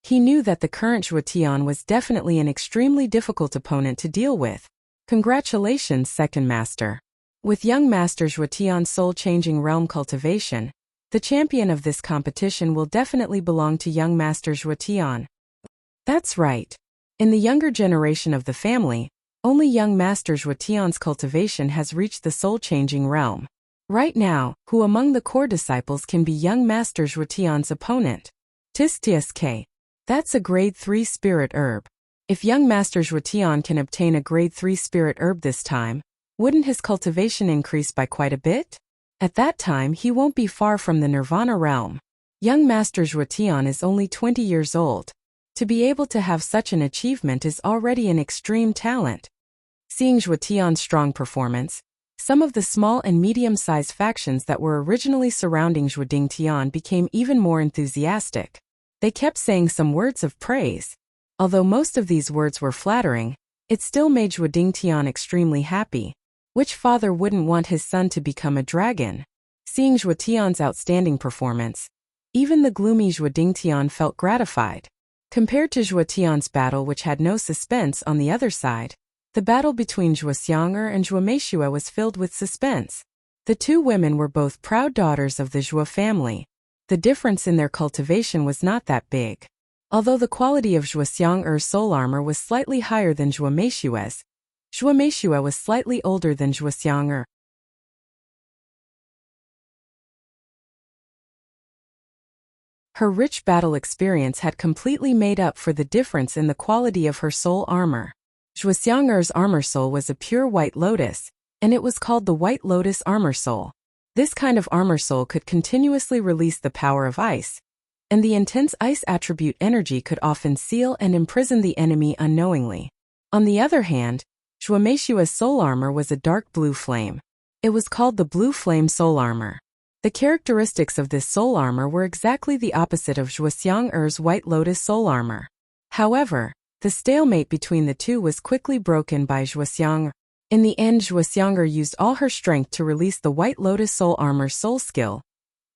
He knew that the current Zhuo Tian was definitely an extremely difficult opponent to deal with. Congratulations, second master. With young master Zhuo Tian's soul-changing realm cultivation, the champion of this competition will definitely belong to young master Zhuo Tian. That's right. In the younger generation of the family, only young master Zhuo Tian's cultivation has reached the soul-changing realm. Right now, who among the core disciples can be young master Zhuo Tian's opponent? Tsk. That's a grade 3 spirit herb. If young master Zhuo Tian can obtain a grade 3 spirit herb this time, wouldn't his cultivation increase by quite a bit? At that time, he won't be far from the Nirvana realm. Young master Zhuo Tian is only 20 years old. To be able to have such an achievement is already an extreme talent. Seeing Zhuo Tian's strong performance, some of the small and medium-sized factions that were originally surrounding Zhuo Dingtian became even more enthusiastic. They kept saying some words of praise. Although most of these words were flattering, it still made Zhuo Dingtian extremely happy. Which father wouldn't want his son to become a dragon? Seeing Zhuo Tian's outstanding performance, even the gloomy Zhuo Dingtian felt gratified. Compared to Zhuo Tian's battle, which had no suspense on the other side, the battle between Zhuo Xiang'er and Zhuo Meishue was filled with suspense. The two women were both proud daughters of the Zhuo family. The difference in their cultivation was not that big. Although the quality of Zhuo Xiang'er's soul armor was slightly higher than Zhuo Meishue's, Zhuo Meishue was slightly older than Zhuo Xiang'er. Her rich battle experience had completely made up for the difference in the quality of her soul armor. Zhuo Xiang'er's armor soul was a pure white lotus, and it was called the White Lotus Armor Soul. This kind of armor soul could continuously release the power of ice. and the intense ice attribute energy could often seal and imprison the enemy unknowingly. On the other hand, Zhuomeishua's soul armor was a dark blue flame. It was called the Blue Flame Soul Armor. The characteristics of this soul armor were exactly the opposite of Zhuoxiang White Lotus soul armor. However, the stalemate between the two was quickly broken by Zhuoxiang. In the end, Zhuoxiang used all her strength to release the White Lotus soul armor's soul skill,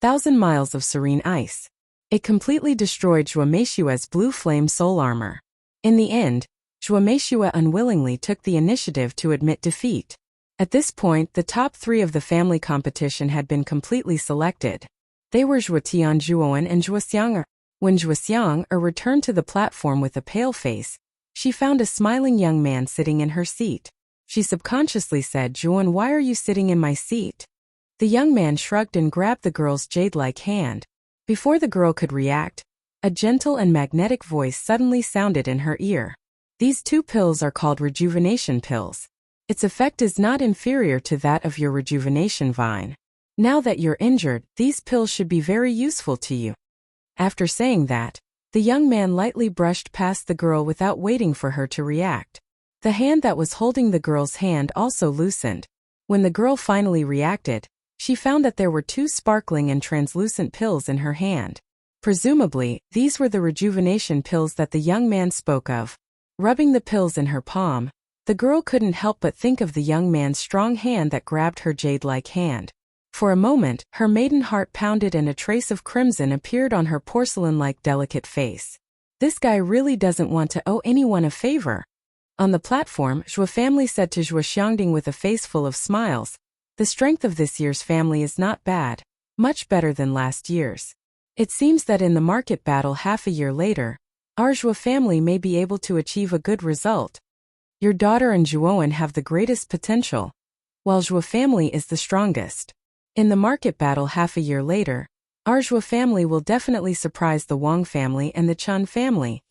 1,000 miles of serene ice. It completely destroyed Zhuomeishua's Blue Flame soul armor. In the end, Zhuomeishua unwillingly took the initiative to admit defeat. At this point, the top 3 of the family competition had been completely selected. They were Zhuotian Zhuowen and Zhuoxiang. When Zhuoxiang returned to the platform with a pale face, she found a smiling young man sitting in her seat. She subconsciously said, "Zhuowen, why are you sitting in my seat?" The young man shrugged and grabbed the girl's jade-like hand. Before the girl could react, a gentle and magnetic voice suddenly sounded in her ear. These 2 pills are called rejuvenation pills. Its effect is not inferior to that of your rejuvenation vine. Now that you're injured, these pills should be very useful to you. After saying that, the young man lightly brushed past the girl without waiting for her to react. The hand that was holding the girl's hand also loosened. When the girl finally reacted, she found that there were 2 sparkling and translucent pills in her hand. Presumably, these were the rejuvenation pills that the young man spoke of. Rubbing the pills in her palm, the girl couldn't help but think of the young man's strong hand that grabbed her jade-like hand. For a moment, her maiden heart pounded and a trace of crimson appeared on her porcelain-like delicate face. This guy really doesn't want to owe anyone a favor. On the platform, Zhuo family said to Zhuoxiang with a face full of smiles, "The strength of this year's family is not bad, much better than last year's. It seems that in the market battle half a year later, our Zhuo family may be able to achieve a good result. Your daughter and Zhuowen have the greatest potential, while Zhuo family is the strongest. In the market battle half a year later, our Zhuo family will definitely surprise the Wang family and the Chun family."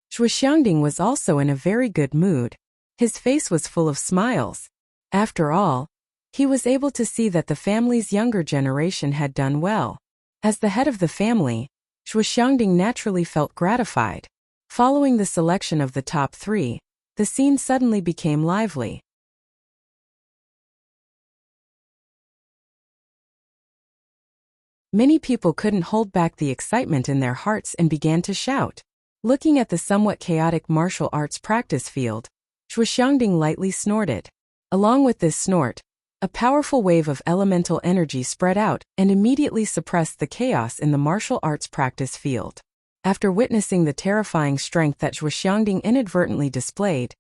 Zhuoxiang was also in a very good mood. His face was full of smiles. After all, he was able to see that the family's younger generation had done well. As the head of the family, Zhuoxiang naturally felt gratified. Following the selection of the top 3, the scene suddenly became lively. Many people couldn't hold back the excitement in their hearts and began to shout. Looking at the somewhat chaotic martial arts practice field, Zhuoxiang lightly snorted. Along with this snort, a powerful wave of elemental energy spread out and immediately suppressed the chaos in the martial arts practice field. After witnessing the terrifying strength that Zhuoxiang inadvertently displayed,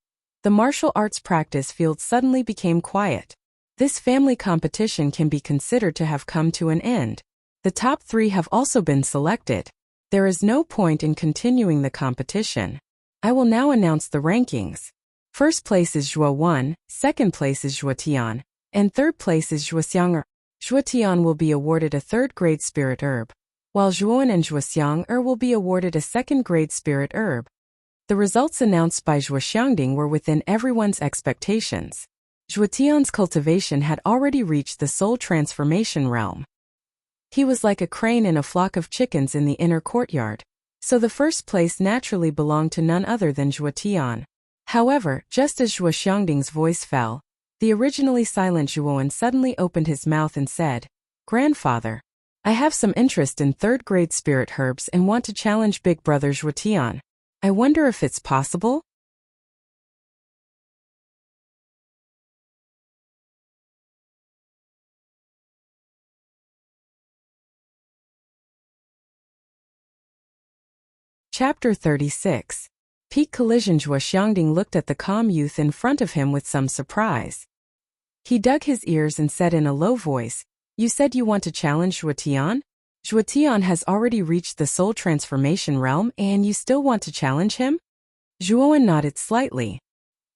the martial arts practice field suddenly became quiet. This family competition can be considered to have come to an end. The top 3 have also been selected. There is no point in continuing the competition. I will now announce the rankings. First place is Zhuo1, second place is Zhuotian, and third place is Zhuoxiang. Zhuotian will be awarded a 3rd-grade spirit herb, while Zhuowen and Zhuoxiang will be awarded a 2nd-grade spirit herb. The results announced by Zhuoxiang were within everyone's expectations. Zhuotian's cultivation had already reached the soul transformation realm. He was like a crane in a flock of chickens in the inner courtyard, so the first place naturally belonged to none other than Zhuotian. However, just as Zhuoxiang's voice fell, the originally silent Zhuowen suddenly opened his mouth and said, "Grandfather, I have some interest in 3rd-grade spirit herbs and want to challenge Big Brother Zhuotian. I wonder if it's possible?" Chapter 36. Peak Collision. Zhuoxiang looked at the calm youth in front of him with some surprise. He dug his ears and said in a low voice, "You said you want to challenge Zhuotian? Zhuotian has already reached the soul transformation realm and you still want to challenge him?" Zhuowen nodded slightly.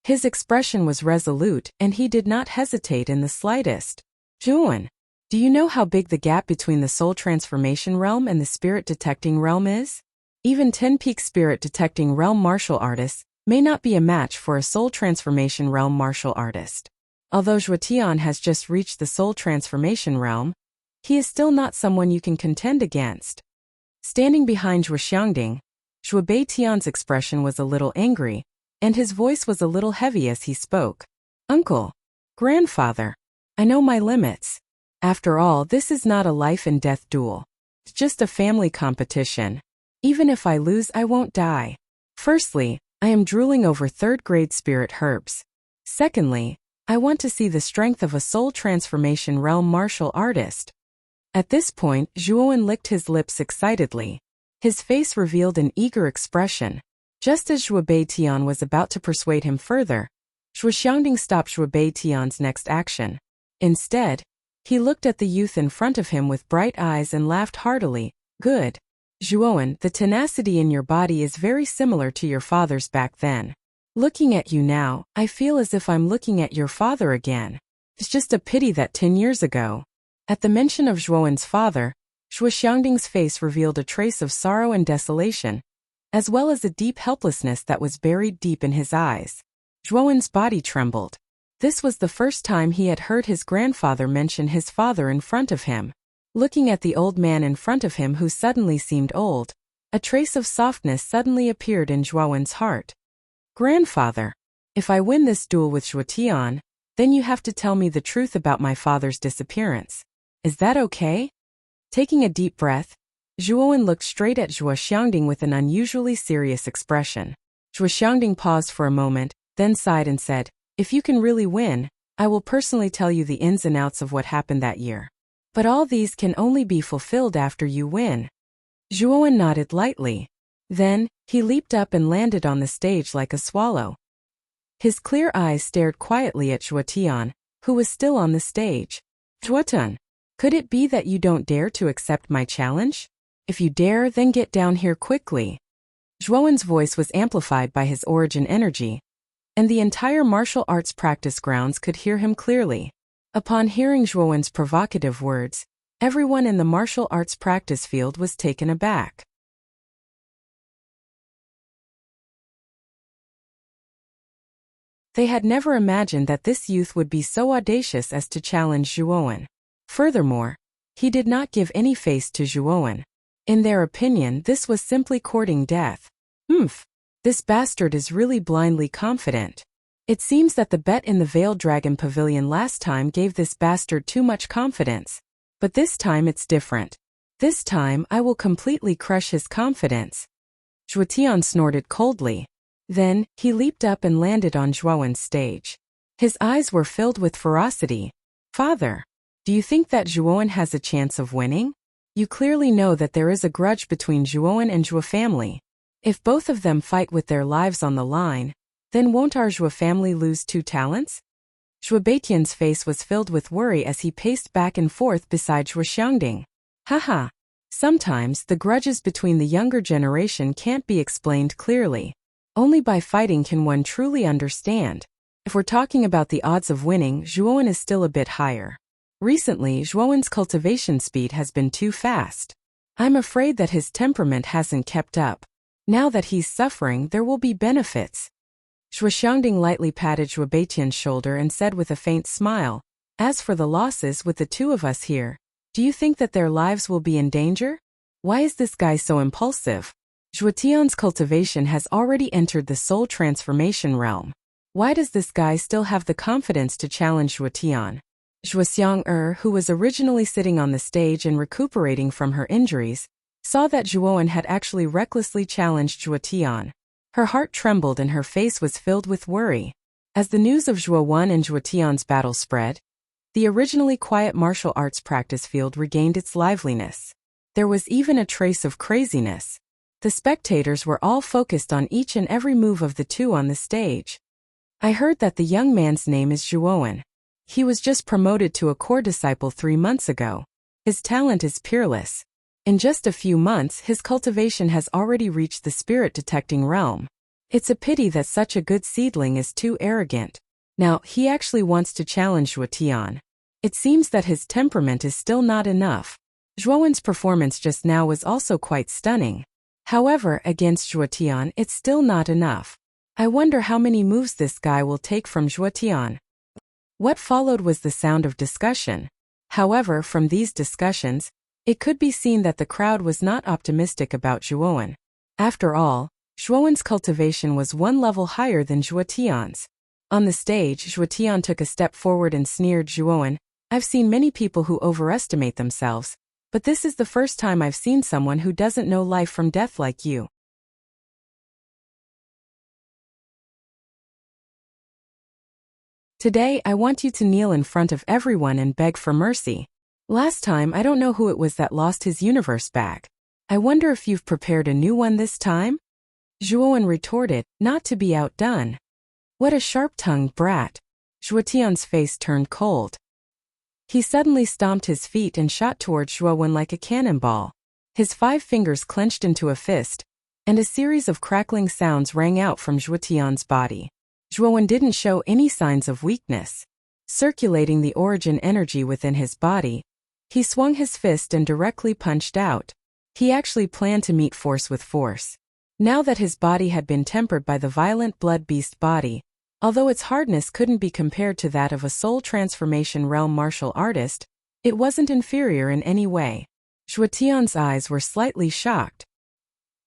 His expression was resolute and he did not hesitate in the slightest. "Zhuowen, do you know how big the gap between the soul transformation realm and the spirit detecting realm is? Even 10 peak spirit detecting realm martial artists may not be a match for a soul transformation realm martial artist. Although Zhuotian has just reached the soul transformation realm, he is still not someone you can contend against." Standing behind Zhuo Xiangding, Zhuo Beitian's expression was a little angry, and his voice was a little heavy as he spoke. Uncle, grandfather, I know my limits. After all, this is not a life and death duel. It's just a family competition. Even if I lose, I won't die. Firstly, I am drooling over third-grade spirit herbs. Secondly, I want to see the strength of a soul transformation realm martial artist. At this point, Zhuowen licked his lips excitedly. His face revealed an eager expression. Just as Zhuo Beitian was about to persuade him further, Zhuo Xiangding stopped Zhuo Beitian's next action. Instead, he looked at the youth in front of him with bright eyes and laughed heartily. Good. Zhuowen, the tenacity in your body is very similar to your father's back then. Looking at you now, I feel as if I'm looking at your father again. It's just a pity that 10 years ago. At the mention of Zhuowen's father, Zhuo Xiangding's face revealed a trace of sorrow and desolation, as well as a deep helplessness that was buried deep in his eyes. Zhuowen's body trembled. This was the first time he had heard his grandfather mention his father in front of him. Looking at the old man in front of him who suddenly seemed old, a trace of softness suddenly appeared in Zhuowen's heart. Grandfather, if I win this duel with Zhuo Tian, then you have to tell me the truth about my father's disappearance. Is that okay? Taking a deep breath, Zhuowen looked straight at Zhuo Xiangding with an unusually serious expression. Zhuo Xiangding paused for a moment, then sighed and said, If you can really win, I will personally tell you the ins and outs of what happened that year. But all these can only be fulfilled after you win. Zhuowen nodded lightly. Then, he leaped up and landed on the stage like a swallow. His clear eyes stared quietly at Zhuo Tian, who was still on the stage. Zhuo Tian, could it be that you don't dare to accept my challenge? If you dare, then get down here quickly. Zhuowen's voice was amplified by his origin energy, and the entire martial arts practice grounds could hear him clearly. Upon hearing Zhuowen's provocative words, everyone in the martial arts practice field was taken aback. They had never imagined that this youth would be so audacious as to challenge Zhuowen. Furthermore, he did not give any face to Zhuowen. In their opinion, this was simply courting death. This bastard is really blindly confident. It seems that the bet in the Veiled Dragon Pavilion last time gave this bastard too much confidence. But this time it's different. This time I will completely crush his confidence. Zhuo Tian snorted coldly. Then, he leaped up and landed on Zhuowen's stage. His eyes were filled with ferocity. Father, do you think that Zhuowen has a chance of winning? You clearly know that there is a grudge between Zhuowen and Zhuo family. If both of them fight with their lives on the line, then won't our Zhuo family lose 2 talents? Zhuo Beitian's face was filled with worry as he paced back and forth beside Zhuo Xiangding. Haha. Sometimes the grudges between the younger generation can't be explained clearly. Only by fighting can one truly understand. If we're talking about the odds of winning, Zhuowen is still a bit higher. Recently, Zhuowen's cultivation speed has been too fast. I'm afraid that his temperament hasn't kept up. Now that he's suffering, there will be benefits. Zhuo Xiangding lightly patted Zhuo Beitian's shoulder and said with a faint smile, As for the losses with the 2 of us here, do you think that their lives will be in danger? Why is this guy so impulsive? Zhuo Tian's cultivation has already entered the soul transformation realm. Why does this guy still have the confidence to challenge Zhuo Tian? Zhuo Xiang who was originally sitting on the stage and recuperating from her injuries, saw that Zhuowen had actually recklessly challenged Zhuo Tian. Her heart trembled and her face was filled with worry. As the news of Zhuowen and Zhuo Tian's battle spread, the originally quiet martial arts practice field regained its liveliness. There was even a trace of craziness. The spectators were all focused on each and every move of the 2 on the stage. I heard that the young man's name is Zhuowen. He was just promoted to a core disciple 3 months ago. His talent is peerless. In just a few months, his cultivation has already reached the spirit-detecting realm. It's a pity that such a good seedling is too arrogant. Now, he actually wants to challenge Zhuo Tian. It seems that his temperament is still not enough. Zhuowen's performance just now was also quite stunning. However, against Zhuo Tian, it's still not enough. I wonder how many moves this guy will take from Zhuo Tian. What followed was the sound of discussion. However, from these discussions, It could be seen that the crowd was not optimistic about Zhuowen. After all, Zhuowen's cultivation was one level higher than Zhuotian's. On the stage, Zhuotian took a step forward and sneered, "Zhuowen, I've seen many people who overestimate themselves, but this is the first time I've seen someone who doesn't know life from death like you." Today, I want you to kneel in front of everyone and beg for mercy. Last time, I don't know who it was that lost his universe bag. I wonder if you've prepared a new one this time? Zhuowen retorted, not to be outdone. What a sharp-tongued brat. Zhuotian's face turned cold. He suddenly stomped his feet and shot towards Zhuowen like a cannonball. His 5 fingers clenched into a fist, and a series of crackling sounds rang out from Zhuotian's body. Zhuowen didn't show any signs of weakness. Circulating the origin energy within his body, he swung his fist and directly punched out. He actually planned to meet force with force. Now that his body had been tempered by the violent blood beast body, although its hardness couldn't be compared to that of a soul transformation realm martial artist, it wasn't inferior in any way. Zhuotian's eyes were slightly shocked.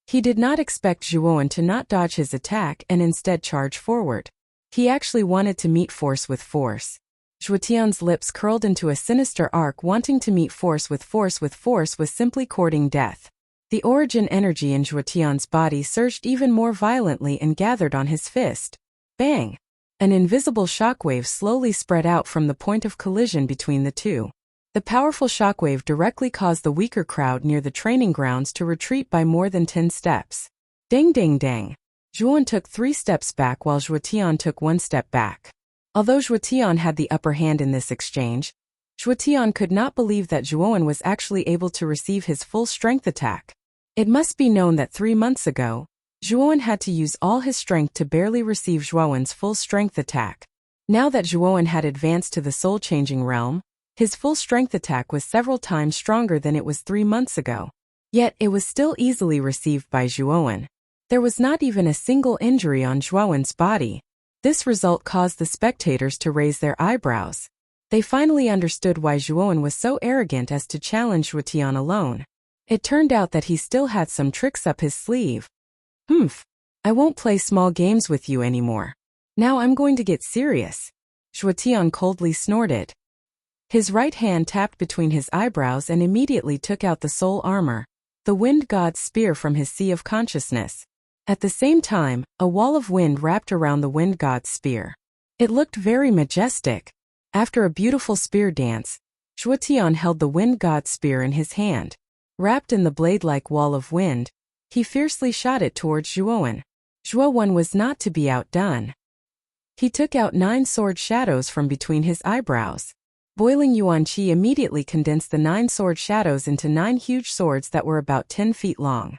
He did not expect Zhuowen to not dodge his attack and instead charge forward. He actually wanted to meet force with force. Zhuotian's lips curled into a sinister arc. Wanting to meet force with force was simply courting death. The origin energy in Zhuotian's body surged even more violently and gathered on his fist. Bang! An invisible shockwave slowly spread out from the point of collision between the two. The powerful shockwave directly caused the weaker crowd near the training grounds to retreat by more than 10 steps. Ding ding dang! Zhuowen took 3 steps back while Zhuotian took 1 step back. Although Zhuotian had the upper hand in this exchange, Zhuotian could not believe that Zhuowen was actually able to receive his full strength attack. It must be known that 3 months ago, Zhuowen had to use all his strength to barely receive Zhuowen's full strength attack. Now that Zhuowen had advanced to the soul-changing realm, his full strength attack was several times stronger than it was 3 months ago. Yet it was still easily received by Zhuowen. There was not even a single injury on Zhuowen's body. This result caused the spectators to raise their eyebrows. They finally understood why Zhuowen was so arrogant as to challenge Zhuotian alone. It turned out that he still had some tricks up his sleeve. I won't play small games with you anymore. Now I'm going to get serious. Zhuotian coldly snorted. His right hand tapped between his eyebrows and immediately took out the soul armor, the wind god's spear, from his sea of consciousness. At the same time, a wall of wind wrapped around the wind god's spear. It looked very majestic. After a beautiful spear dance, Zhuotian held the wind god's spear in his hand. Wrapped in the blade-like wall of wind, he fiercely shot it towards Zhuowen. Zhuowen was not to be outdone. He took out 9 sword shadows from between his eyebrows. Boiling yuan qi immediately condensed the 9 sword shadows into 9 huge swords that were about 10 feet long.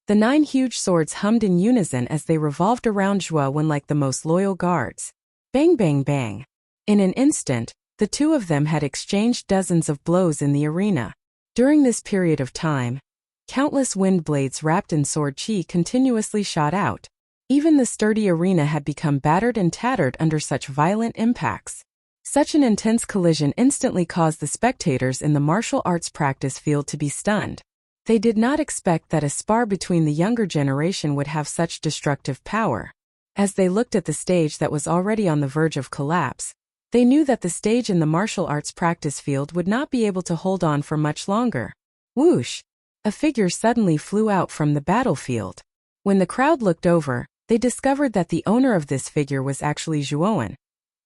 The 9 huge swords hummed in unison as they revolved around Zhuowen like the most loyal guards. Bang bang bang. In an instant, the two of them had exchanged dozens of blows in the arena. During this period of time, countless wind blades wrapped in sword qi continuously shot out. Even the sturdy arena had become battered and tattered under such violent impacts. Such an intense collision instantly caused the spectators in the martial arts practice field to be stunned. They did not expect that a spar between the younger generation would have such destructive power. As they looked at the stage that was already on the verge of collapse, they knew that the stage in the martial arts practice field would not be able to hold on for much longer. Whoosh! A figure suddenly flew out from the battlefield. When the crowd looked over, they discovered that the owner of this figure was actually Zhuowen,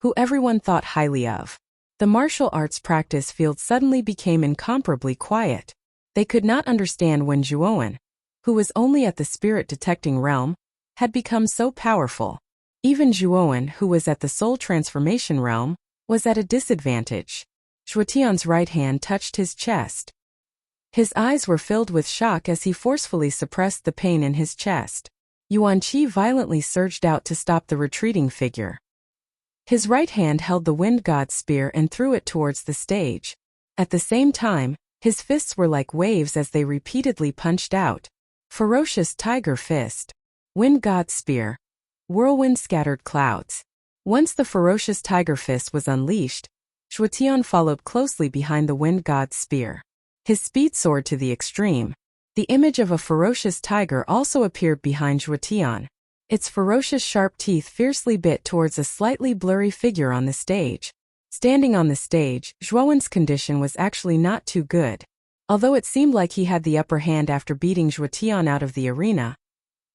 who everyone thought highly of. The martial arts practice field suddenly became incomparably quiet. They could not understand when Zhuowen, who was only at the spirit detecting realm, had become so powerful. Even Zhuowen, who was at the soul transformation realm, was at a disadvantage. Zhuotian's right hand touched his chest. His eyes were filled with shock as he forcefully suppressed the pain in his chest. Yuan qi violently surged out to stop the retreating figure. His right hand held the wind god's spear and threw it towards the stage. At the same time, his fists were like waves as they repeatedly punched out. Ferocious tiger fist. Wind god's spear. Whirlwind scattered clouds. Once the ferocious tiger fist was unleashed, Zhuotian followed closely behind the wind god's spear. His speed soared to the extreme. The image of a ferocious tiger also appeared behind Zhuotian. Its ferocious sharp teeth fiercely bit towards a slightly blurry figure on the stage. Standing on the stage, Zhuowen's condition was actually not too good. Although it seemed like he had the upper hand after beating Zhuotian out of the arena,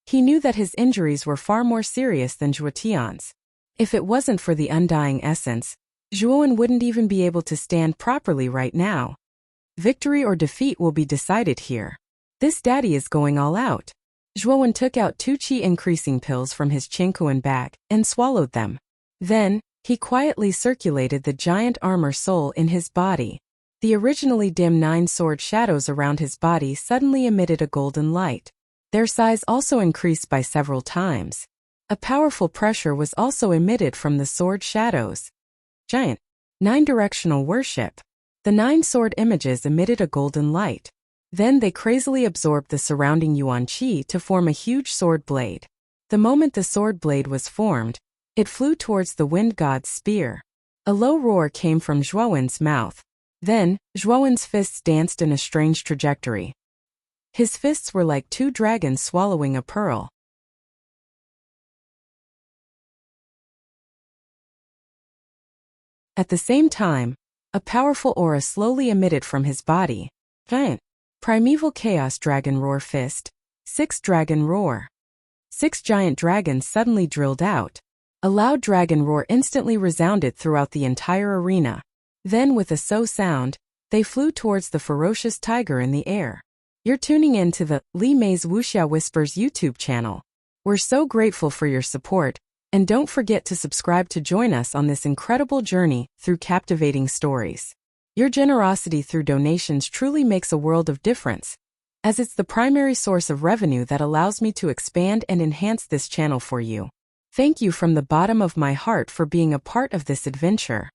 he knew that his injuries were far more serious than Zhuotian's. If it wasn't for the undying essence, Zhuowen wouldn't even be able to stand properly right now. Victory or defeat will be decided here. This daddy is going all out. Zhuowen took out 2 qi-increasing pills from his Qingkuan bag and swallowed them. Then, he quietly circulated the giant armor soul in his body. The originally dim 9 sword shadows around his body suddenly emitted a golden light. Their size also increased by several times. A powerful pressure was also emitted from the sword shadows. Giant 9-directional worship. The 9 sword images emitted a golden light. Then they crazily absorbed the surrounding yuan qi to form a huge sword blade. The moment the sword blade was formed, it flew towards the wind god's spear. A low roar came from Zhuowen's mouth. Then, Zhuowen's fists danced in a strange trajectory. His fists were like 2 dragons swallowing a pearl. At the same time, a powerful aura slowly emitted from his body. Giant Primeval Chaos Dragon Roar Fist. 6 Dragon Roar. 6 giant dragons suddenly drilled out. A loud dragon roar instantly resounded throughout the entire arena. Then with a so sound, they flew towards the ferocious tiger in the air. You're tuning in to the Li Mei's Wuxia Whispers YouTube channel. We're so grateful for your support, and don't forget to subscribe to join us on this incredible journey through captivating stories. Your generosity through donations truly makes a world of difference, as it's the primary source of revenue that allows me to expand and enhance this channel for you. Thank you from the bottom of my heart for being a part of this adventure.